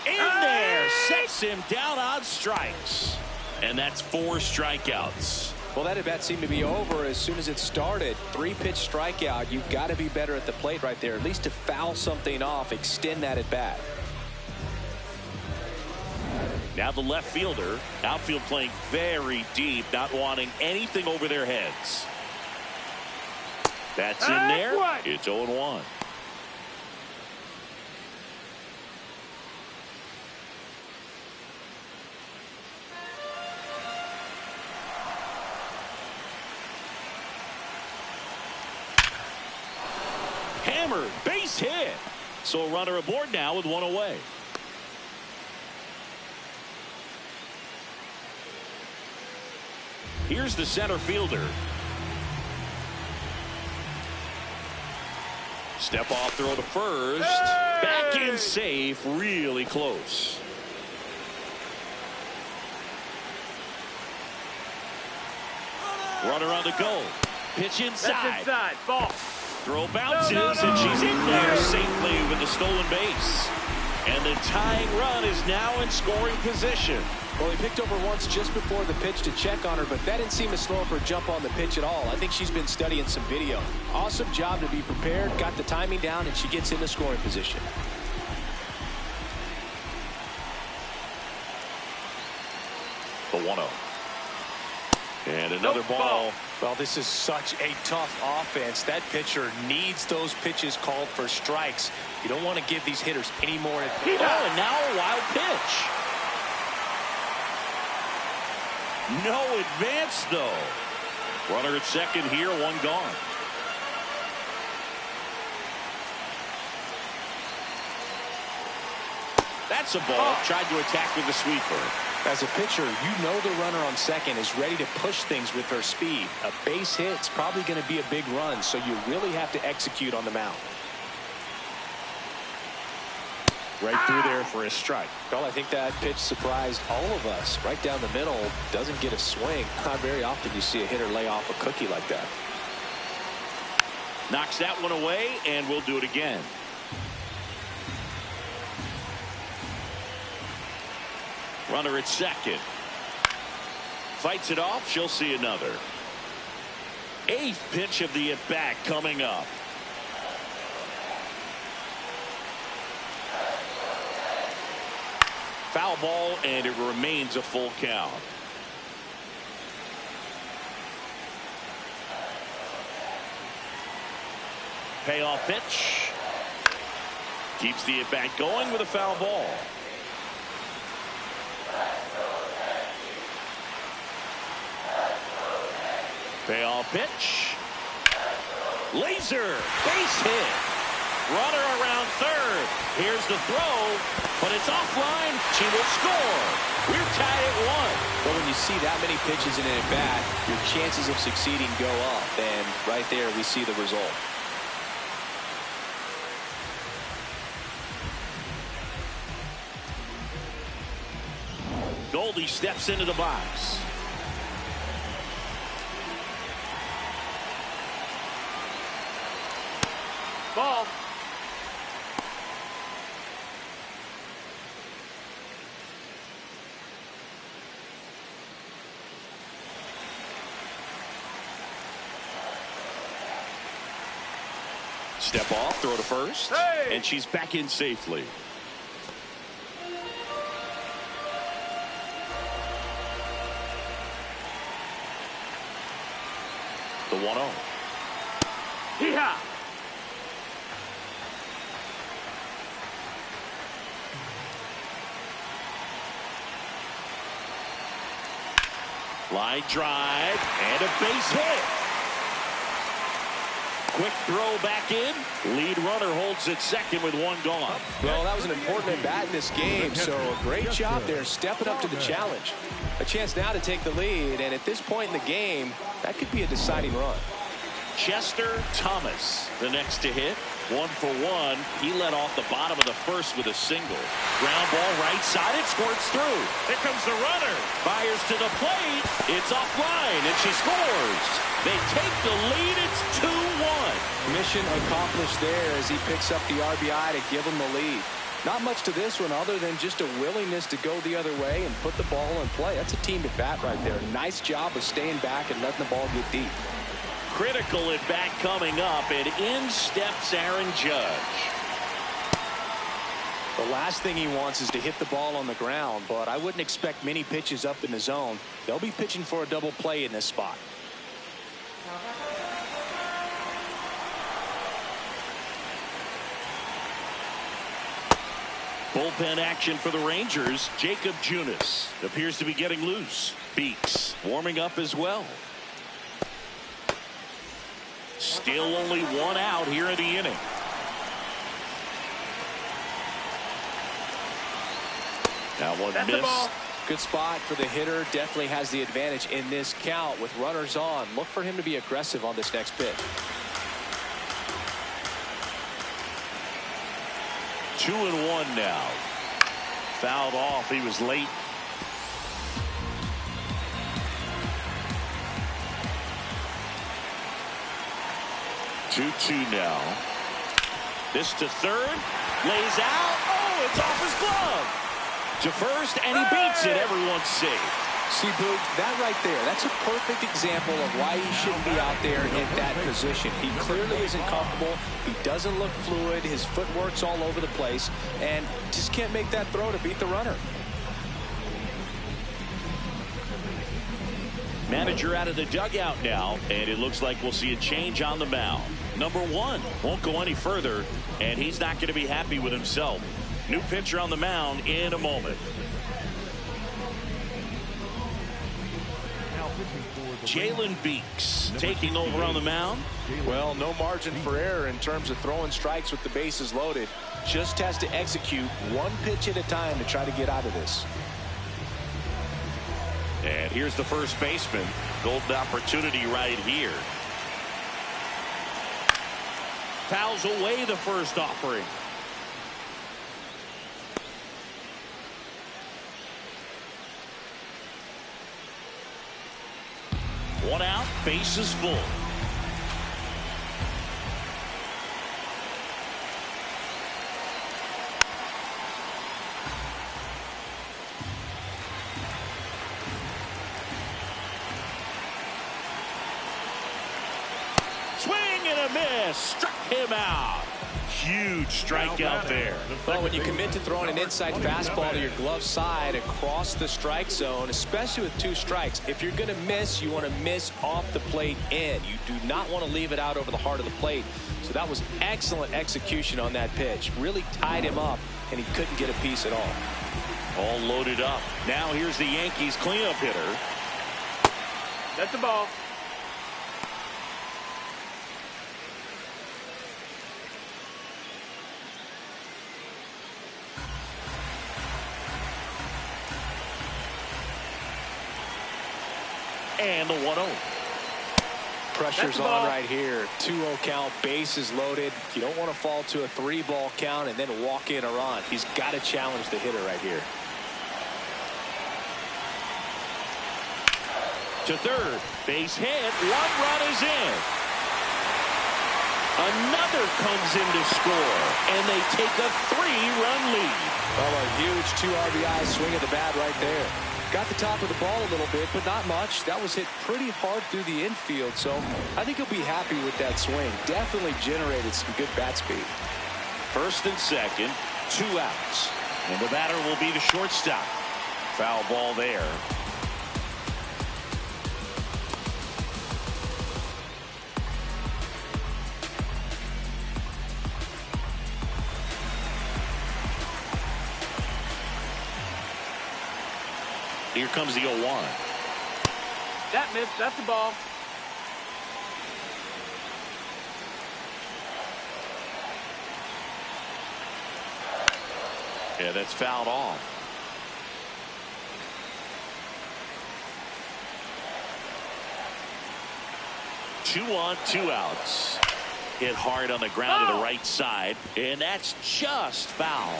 In there, sets him down on strikes. And that's 4 strikeouts. Well, that at bat seemed to be over as soon as it started. 3-pitch strikeout. You've got to be better at the plate right there, at least to foul something off, extend that at bat. Now the left fielder, outfield playing very deep, not wanting anything over their heads. That's in there. It's 0-1. Hammered, base hit. So a runner aboard now with one away. Here's the center fielder. Step off throw to first. Hey! Back in safe, really close. Runner on the go. Pitch inside. That's inside. Ball. Throw bounces, and she's in there safely with the stolen base. And the tying run is now in scoring position. Well, he picked over once just before the pitch to check on her, but that didn't seem to slow up her jump on the pitch at all. I think she's been studying some video. Awesome job to be prepared, got the timing down, and she gets into scoring position. The 1-0. And another ball. Well, this is such a tough offense. That pitcher needs those pitches called for strikes. You don't want to give these hitters any more. Oh, and now a wild pitch. No advance, though. Runner at second here, one gone. That's a ball. Tried to attack with the sweeper. As a pitcher, you know the runner on second is ready to push things with her speed. A base hit's probably going to be a big run, so you really have to execute on the mound. Right through there for a strike. Well, I think that pitch surprised all of us. Right down the middle, doesn't get a swing. Not very often you see a hitter lay off a cookie like that. Knocks that one away, and we'll do it again. Runner at second. Fights it off. She'll see another. Eighth pitch of the at-bat coming up. Foul ball, and it remains a full count. Payoff pitch. Keeps the at-bat going with a foul ball. Payoff pitch. Laser. Base hit. Runner around third. Here's the throw, but it's offline. She will score. We're tied at 1. Well, when you see that many pitches in an at-bat, your chances of succeeding go up. And right there, we see the result. Goldie steps into the box. Ball. Step off, throw to first, Hey! and she's back in safely. The 1-0. Hee-haw. Line drive and a base hit. Quick throw back in. Lead runner holds it second with one gone. Well, that was an important at-bat in this game, so a great job there stepping up to the challenge. A chance now to take the lead, and at this point in the game, that could be a deciding run. Chester Thomas, the next to hit. 1 for 1. He led off the bottom of the first with a single. Ground ball right side. It squirts through. Here comes the runner. Fires to the plate. It's offline, and she scores. They take the lead. It's 2-1. Mission accomplished there as he picks up the RBI to give him the lead. Not much to this one other than just a willingness to go the other way and put the ball in play. That's a team at bat right there. Nice job of staying back and letting the ball get deep. Critical at bat coming up, and in steps Aaron Judge. The last thing he wants is to hit the ball on the ground, but I wouldn't expect many pitches up in the zone. They'll be pitching for a double play in this spot. Bullpen action for the Rangers. Jacob Junis appears to be getting loose. Beeks warming up as well. Still only one out here in the inning. That one That's the ball. missed. Good spot for the hitter. Definitely has the advantage in this count with runners on. Look for him to be aggressive on this next pitch. 2-1 now. Fouled off. He was late. Two now. This to third. Lays out. Oh, and It's off his glove. To first, and he beats it. Everyone's safe. See, Boog, that right there, that's a perfect example of why he shouldn't be out there in that position. He clearly isn't comfortable. He doesn't look fluid. His footwork's all over the place, and just can't make that throw to beat the runner. Manager out of the dugout now, and it looks like we'll see a change on the mound. Number 1 won't go any further, and he's not going to be happy with himself. New pitcher on the mound in a moment. Jalen Beeks taking over on the mound. Well, no margin for error in terms of throwing strikes with the bases loaded. Just has to execute one pitch at a time to try to get out of this. And here's the first baseman. Golden opportunity right here. Fouls away the first offering. One out, bases full. Swing and a miss. Struck him out. Huge strikeout there. Well, when you commit to throwing an inside fastball to your glove side across the strike zone, especially with 2 strikes, if you're going to miss, you want to miss off the plate in. You do not want to leave it out over the heart of the plate. So that was excellent execution on that pitch. Really tied him up, and he couldn't get a piece at all. All loaded up. Now here's the Yankees cleanup hitter. That's the ball. And the 1-0. Pressure's on right here. 2-0 count, bases loaded. You don't want to fall to a 3-ball count and then walk in a run. He's got to challenge the hitter right here. To third, base hit. 1 run is in. Another comes in to score, and they take a 3-run lead. Well, a huge 2 RBI swing of the bat right there. Got the top of the ball a little bit, but not much. That was hit pretty hard through the infield, so I think he'll be happy with that swing. Definitely generated some good bat speed. First and second, 2 outs. And the batter will be the shortstop. Foul ball there. Here comes the 0-1. That missed. That's the ball. Yeah, that's fouled off. Two on, 2 outs. Hit hard on the ground to the right side, and that's just foul.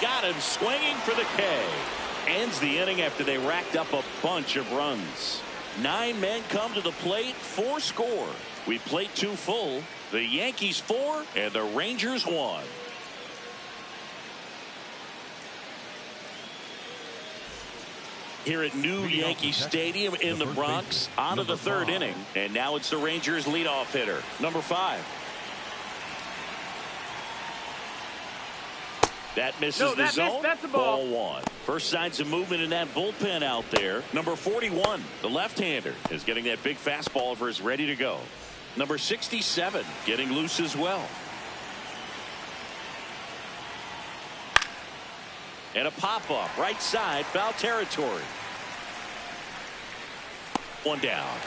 Got him swinging for the K. Ends the inning after they racked up a bunch of runs. 9 men come to the plate, 4 score. We played 2 full. The Yankees 4 and the Rangers 1. Here at New Yankee Stadium in the Bronx, on to the 3rd inning. And now it's the Rangers leadoff hitter, number 5. That misses the zone. That's the ball. Ball 1. First signs of movement in that bullpen out there. Number 41, the left-hander, is getting that big fastball for his ready to go. Number 67 getting loose as well. And a pop-up right side, foul territory. 1 down.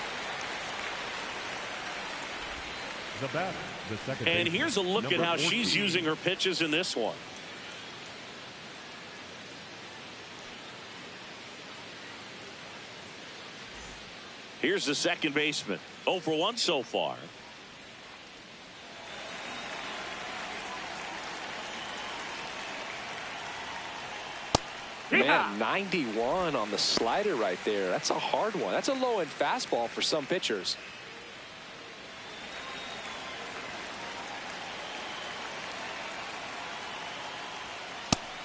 The batter, the second And baseman, here's a look at number how 14. she's using her pitches in this one. Here's the second baseman. 0 for 1 so far. Man, 91 on the slider right there. That's a hard one. That's a low-end fastball for some pitchers.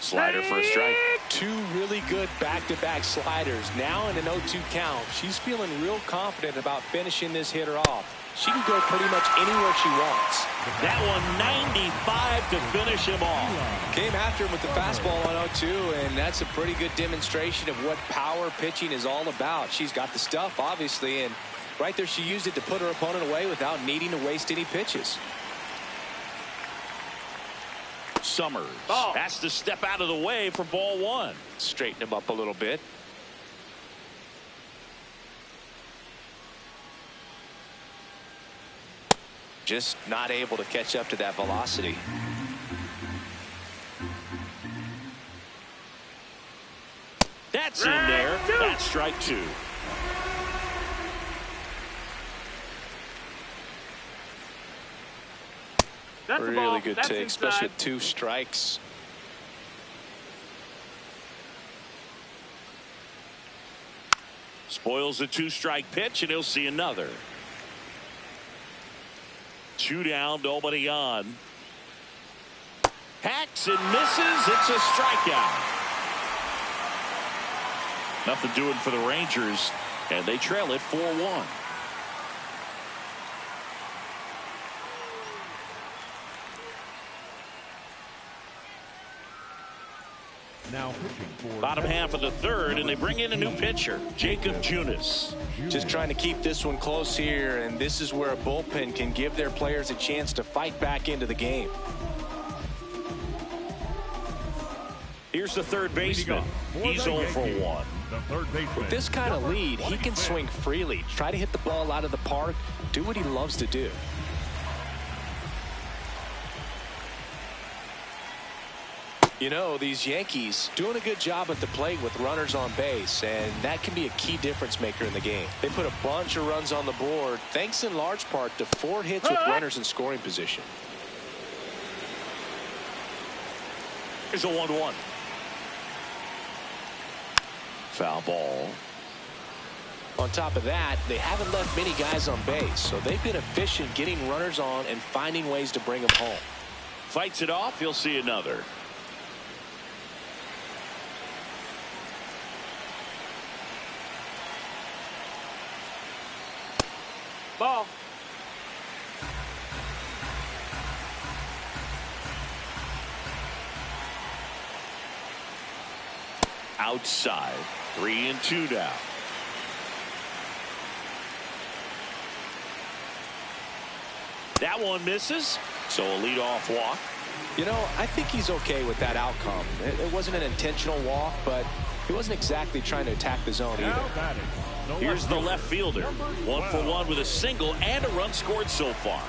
Slider for a strike. Two really good back-to-back sliders. Now in an 0-2 count. She's feeling real confident about finishing this hitter off. She can go pretty much anywhere she wants. That one 95 to finish him off. Came after him with the fastball on 0-2, and that's a pretty good demonstration of what power pitching is all about. She's got the stuff, obviously, and right there she used it to put her opponent away without needing to waste any pitches. Summers has to step out of the way for ball one. Straighten him up a little bit. Just not able to catch up to that velocity. That's in there. That's strike two. That's a ball. Really good That's take, inside. especially with 2 strikes. Spoils a 2-strike pitch, and he'll see another. 2 down, nobody on. Hacks and misses. It's a strikeout. Nothing doing for the Rangers, and they trail it 4-1. Now pitching for Bottom half of the third, and they bring in a new pitcher, Jacob Junis. Just trying to keep this one close here, and this is where a bullpen can give their players a chance to fight back into the game. Here's the third baseman. He's 0 for 1. the third baseman. With this kind of lead, he can swing freely, try to hit the ball out of the park, do what he loves to do. You know, these Yankees doing a good job at the plate with runners on base, and that can be a key difference maker in the game. They put a bunch of runs on the board, thanks in large part to 4 hits with runners in scoring position. Here's a 1-1. Foul ball. On top of that, they haven't left many guys on base, so they've been efficient getting runners on and finding ways to bring them home. Fights it off. You'll see another. Ball. Outside. 3-2 now. That one misses, so a leadoff walk. You know, I think he's okay with that outcome. It wasn't an intentional walk, but he wasn't exactly trying to attack the zone either. Now batting, Here's the left fielder. 1 for 1 with a single and a run scored so far.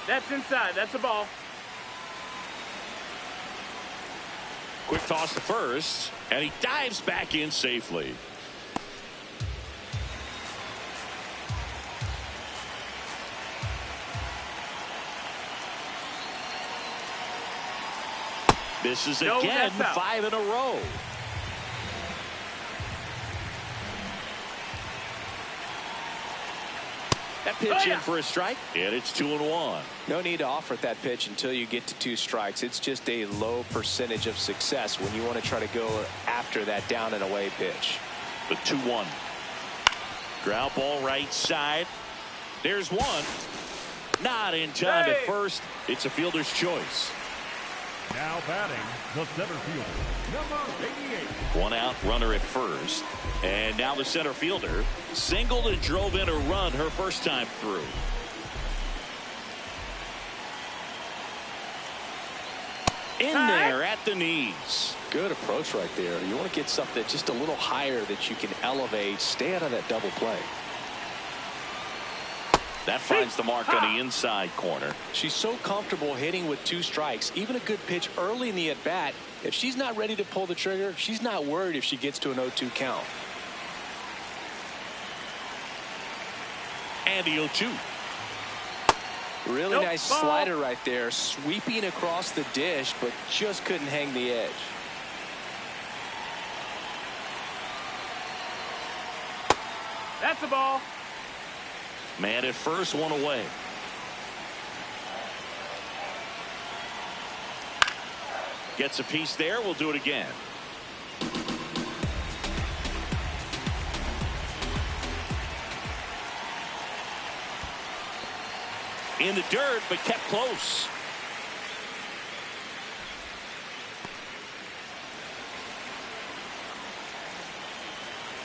That's inside. That's a ball. Quick toss to first, and he dives back in safely. This is No, again that's out. 5 in a row. That pitch in for a strike, and it's 2-1. No need to offer that pitch until you get to 2 strikes. It's just a low percentage of success when you want to try to go after that down and away pitch. The 2-1. Ground ball right side. There's one. Not in time at first. It's a fielder's choice. now batting, the center fielder, number 88. 1 out, runner at first. And now the center fielder singled and drove in a run her first time through. In there at the knees. Good approach right there. You want to get something just a little higher that you can elevate. Stay out of that double play. That finds the mark on the inside corner. She's so comfortable hitting with 2 strikes. Even a good pitch early in the at-bat. If she's not ready to pull the trigger, she's not worried if she gets to an 0-2 count. And the 0-2. Really nice slider right there. Sweeping across the dish, but just couldn't hang the edge. That's a ball. Man at first, 1 away. Gets a piece there. We'll do it again. In the dirt, but kept close.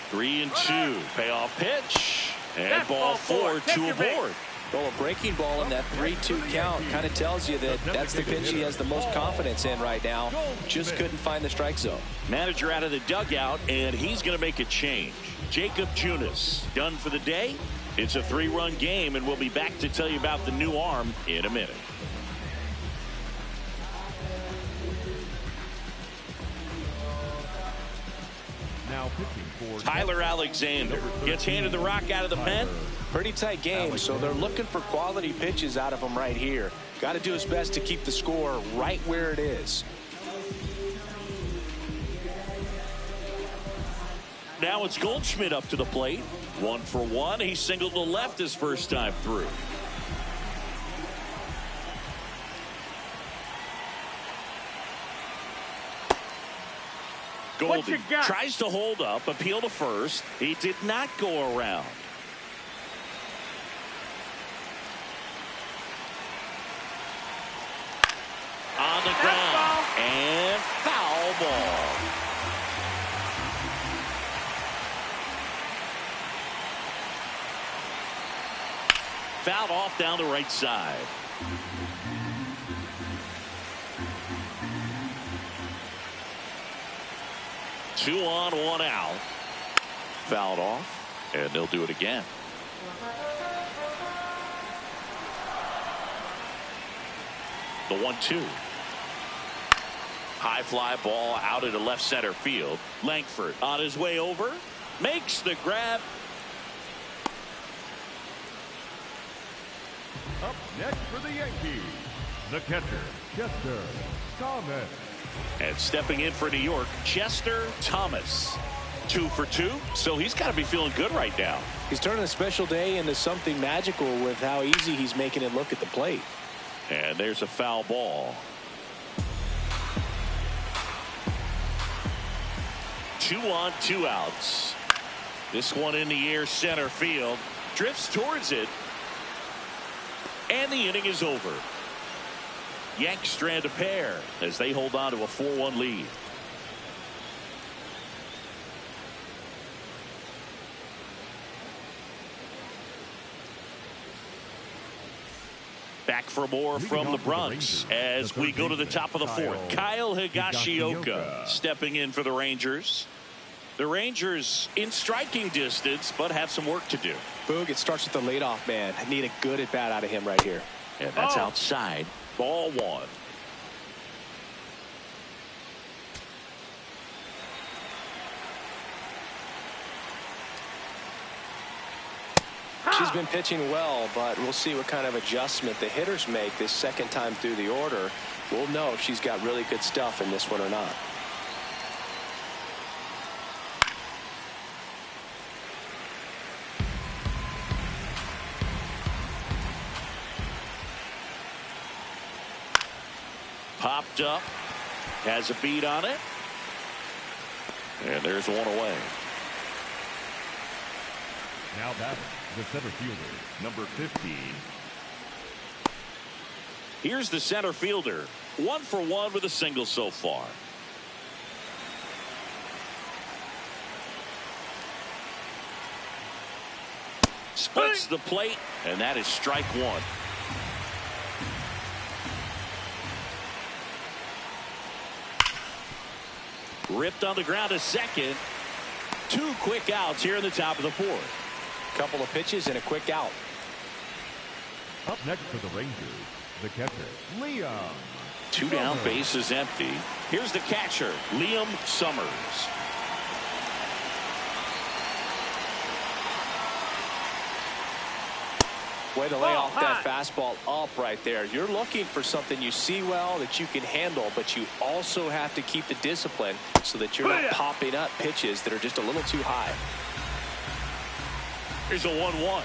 Three and two. Payoff pitch. And ball four to a board. Well, a breaking ball in that 3-2 count kind of tells you that that's the pitch he has the most confidence in right now. Just couldn't find the strike zone. Manager out of the dugout, and he's going to make a change. Jacob Junis done for the day. It's a 3-run game, and we'll be back to tell you about the new arm in a minute. Now pitching for Tyler Alexander gets handed the rock out of the pen. Pretty tight game, so they're looking for quality pitches out of him right here. Got to do his best to keep the score right where it is. Now it's Goldschmidt up to the plate. 1 for 1. He singled to left his first time through. Goldie tries to hold up, appeal to first. He did not go around. On the ground. And foul ball. Fouled off down the right side. Two on, 1 out. Fouled off, and they'll do it again. The 1-2. High fly ball out into left center field. Langford on his way over. Makes the grab. Up next for the Yankees, the catcher, Chester Thomas. And stepping in for New York, Chester Thomas. 2 for 2, so he's got to be feeling good right now. He's turning a special day into something magical with how easy he's making it look at the plate. And there's a foul ball. 2 on, 2 outs. This one in the air, center field. Drifts towards it. And the inning is over. Yanks strand a pair as they hold on to a 4-1 lead. Back for more from the Bronx as we go to the top of the 4th. Kyle Higashioka stepping in for the Rangers. The Rangers in striking distance, but have some work to do. Boog, it starts with the leadoff man. I need a good at bat out of him right here. And that's outside. Ball 1. She's been pitching well, but we'll see what kind of adjustment the hitters make this second time through the order. We'll know if she's got really good stuff in this one or not. Popped up, has a beat on it, and there's one away. Now batting, the center fielder, number 15. Here's the center fielder, 1 for 1 with a single so far. Splits the plate, and that is strike 1. Ripped on the ground to second. 2 quick outs here in the top of the 4th. Couple of pitches and a quick out. Up next for the Rangers, the catcher, Liam. 2 down, bases empty. Here's the catcher, Liam Summers. Way to lay off that fastball up right there. You're looking for something you see well that you can handle, but you also have to keep the discipline so that you're not popping up pitches that are just a little too high. Here's a 1-1.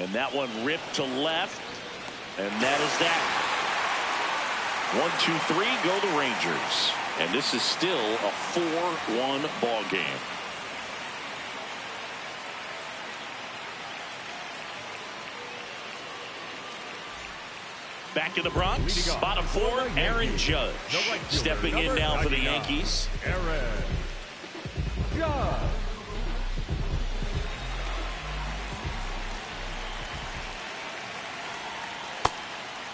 And that one ripped to left. And that is that. 1, 2, 3 go the Rangers. And this is still a 4-1 ball game. Back in the Bronx, bottom 4, Aaron Judge. Stepping in now for the Yankees. Aaron Judge.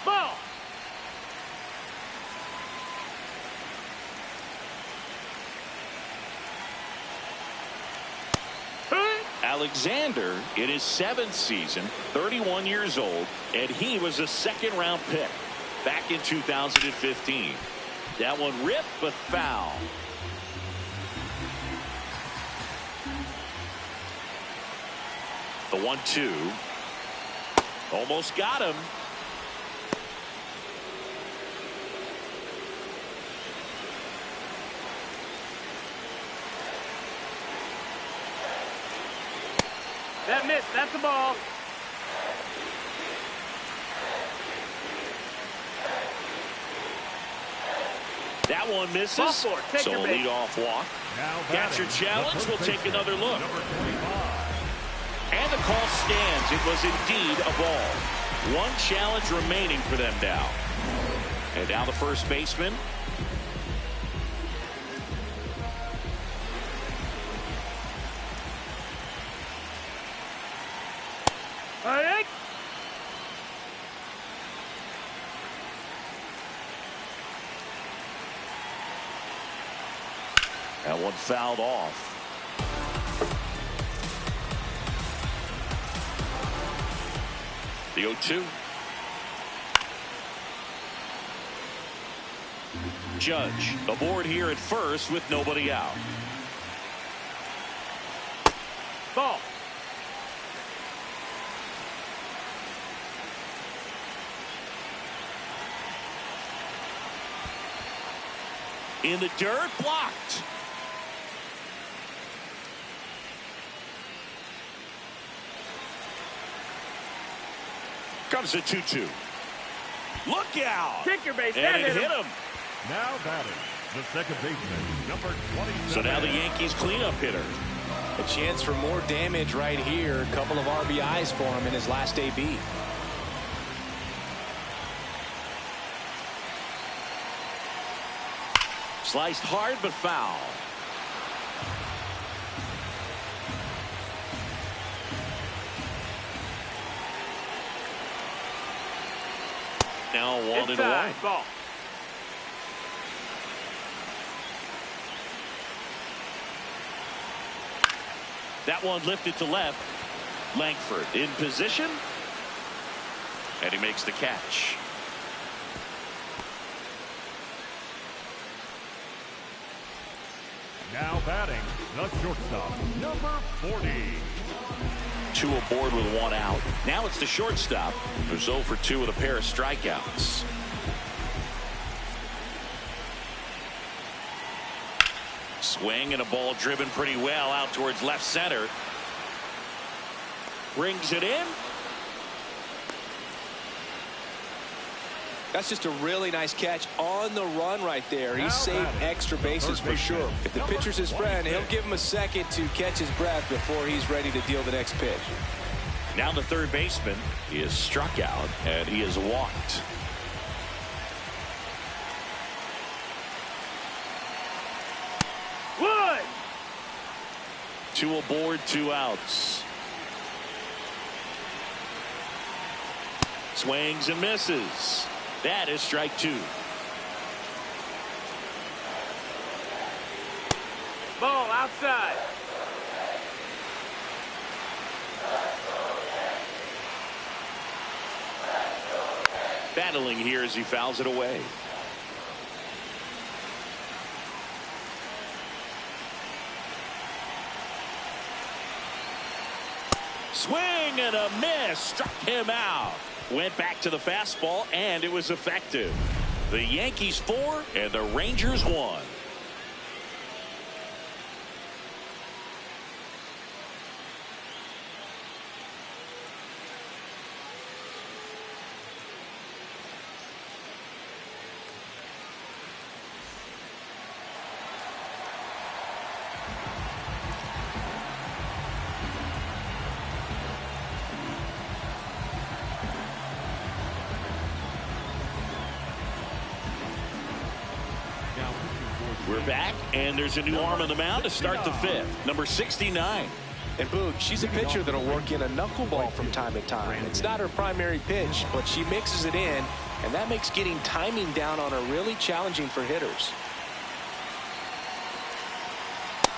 Ball. Alexander in his 7th season, 31 years old, and he was a second-round pick back in 2015. That one ripped, but foul. The 1-2. Almost got him. That missed. That's a ball. That one misses. Ball four. Take So your a base. lead-off walk. Now Catcher batting, challenge. the We'll first take baseman, another look. Number 25. And the call stands. It was indeed a ball. One challenge remaining for them now. And now the first baseman. All right. That one fouled off. The 0-2. Judge aboard here at first with nobody out. Ball. In the dirt, blocked. Comes the 2-2. Look out! Kick your base. And That it hit hit him. him. Now batting, the second baseman, number 27. So now the Yankees cleanup hitter. A chance for more damage right here. A couple of RBIs for him in his last AB. Sliced hard but foul. Now 1-1. Inside. Ball. That one lifted to left. Langford in position. And he makes the catch. Now batting, the shortstop, number 40. 2 aboard with 1 out. Now it's the shortstop, who's 0 for 2 with a pair of strikeouts. Swing and a ball driven pretty well out towards left center. Brings it in. That's just a really nice catch on the run right there. He saved extra bases for sure. If the pitcher's his friend, he'll give him a second to catch his breath before he's ready to deal the next pitch. Now the third baseman. He is struck out and he is walked. Wood. 2 aboard, 2 outs. Swings and misses. That is strike 2. Ball outside. Battling here as he fouls it away. Swing and a miss. Struck him out. Went back to the fastball, and it was effective. The Yankees 4 and the Rangers 1. We're back, and there's a new arm on the mound to start the fifth. Number 69. And Boog, she's a pitcher that'll work in a knuckleball from time to time. It's not her primary pitch, but she mixes it in, and that makes getting timing down on her really challenging for hitters.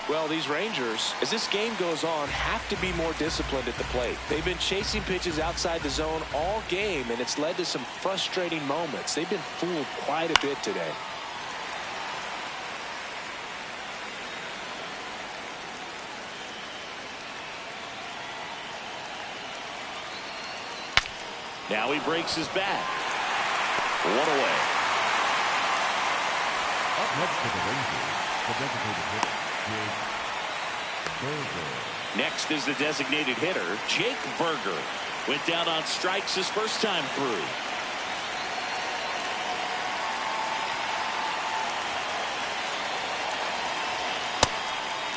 Well, these Rangers, as this game goes on, have to be more disciplined at the plate. They've been chasing pitches outside the zone all game, and it's led to some frustrating moments. They've been fooled quite a bit today. Now he breaks his bat. One away. Up next for the Rangers, the designated hitter, Jake Berger. Next is the designated hitter, Jake Berger. Went down on strikes his first time through.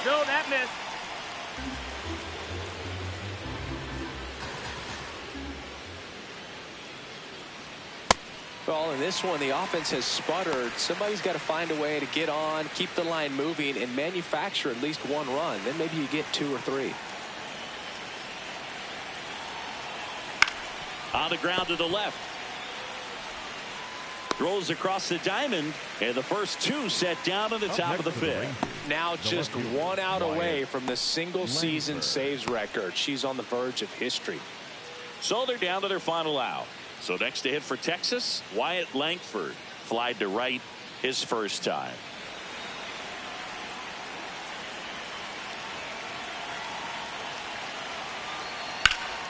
No, that missed. Well, in this one, the offense has sputtered. Somebody's got to find a way to get on, keep the line moving, and manufacture at least one run. Then maybe you get 2 or 3. On the ground to the left. Throws across the diamond, and the first 2 set down on the top of the fifth. Now just 1 out away from the single season saves record. She's on the verge of history. So they're down to their final out. So next to hit for Texas, Wyatt Langford. Flied to right his first time.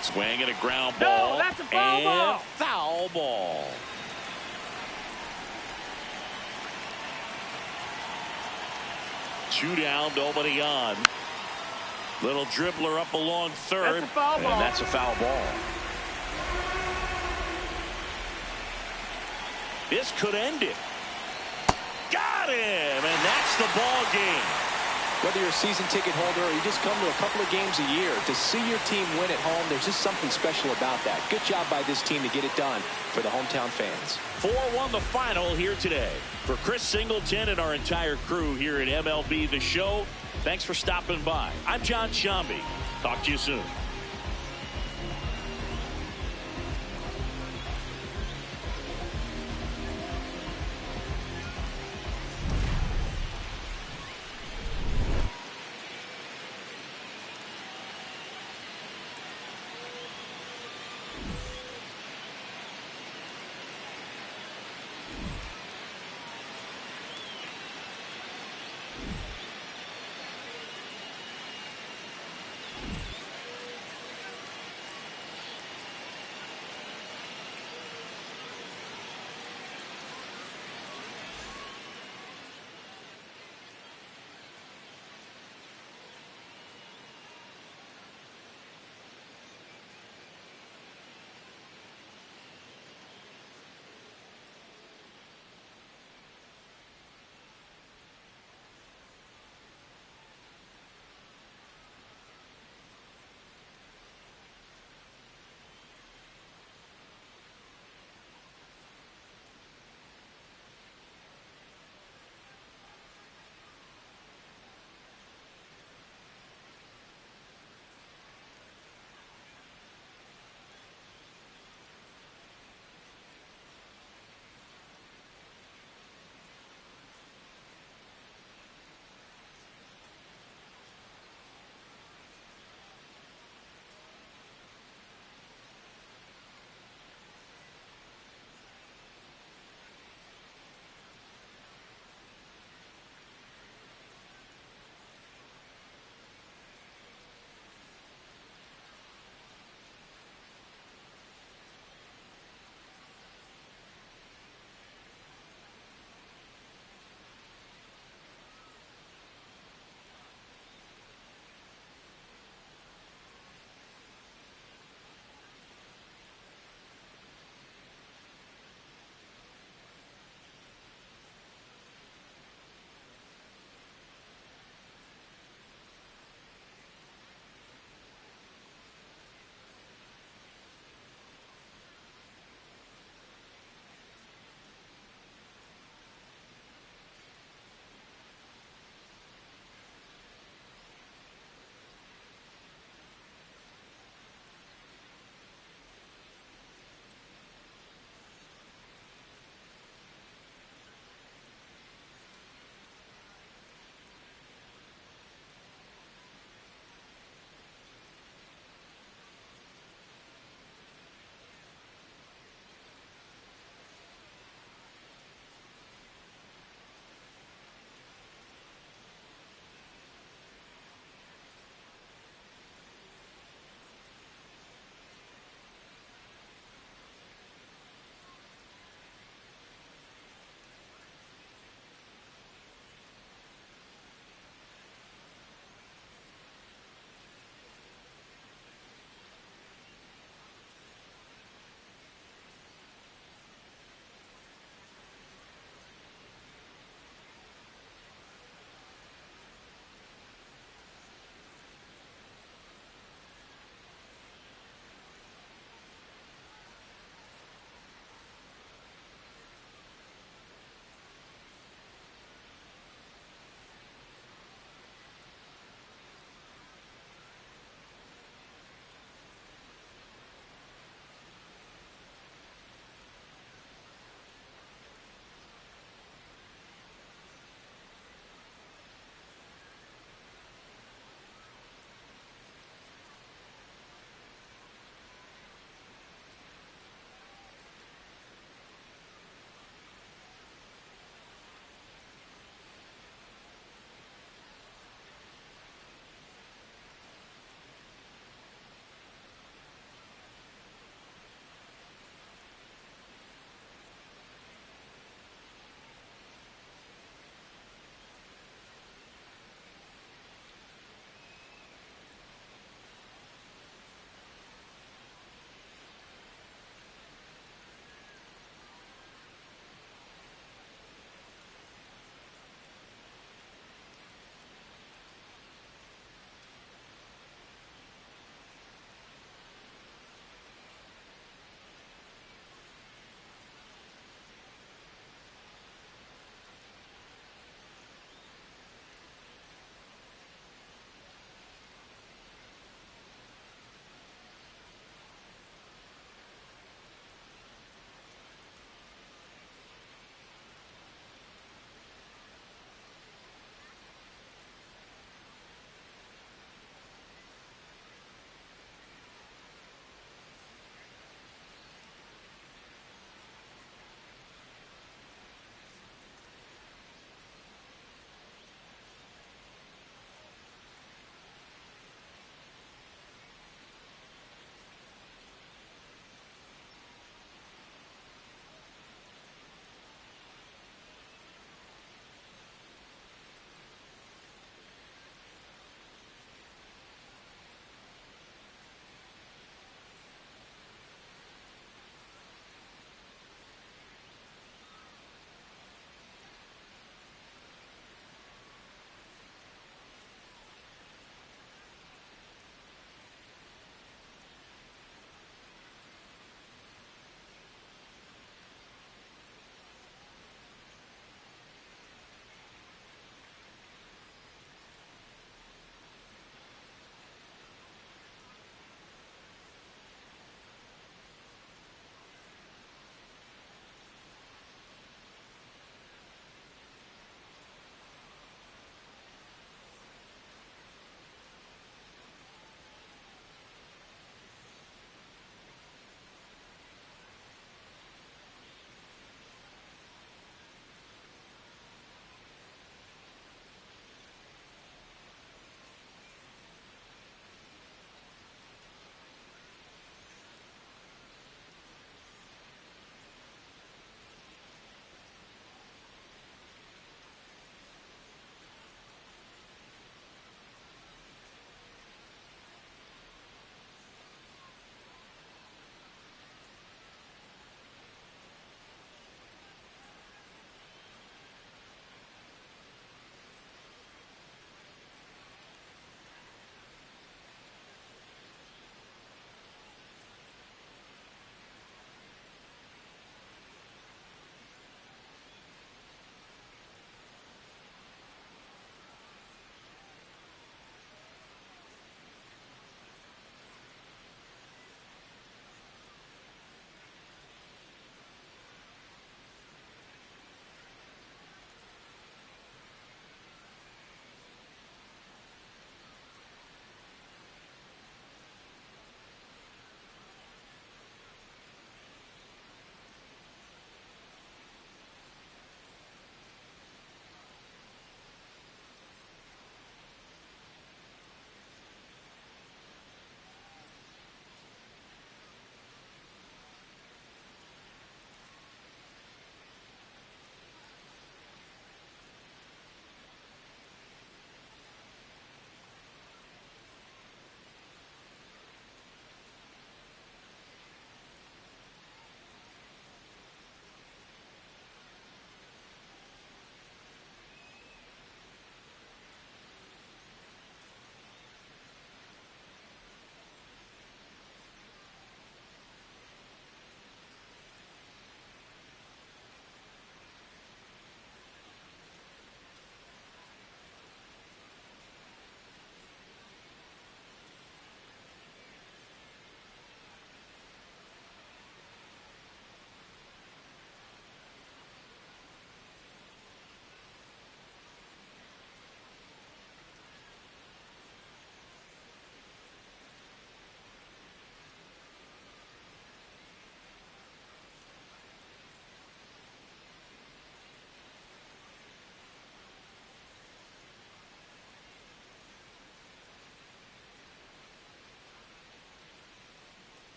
Swing and a ground ball. No, that's a foul ball. Foul ball. Two down, nobody on. Little dribbler up along third. That's a foul ball. And that's a foul ball. This could end it. Got him, and that's the ball game. Whether you're a season ticket holder or you just come to a couple of games a year, to see your team win at home, there's just something special about that. Good job by this team to get it done for the hometown fans. 4-1 the final here today. For Chris Singleton and our entire crew here at MLB The Show, thanks for stopping by. I'm John Shambi. Talk to you soon.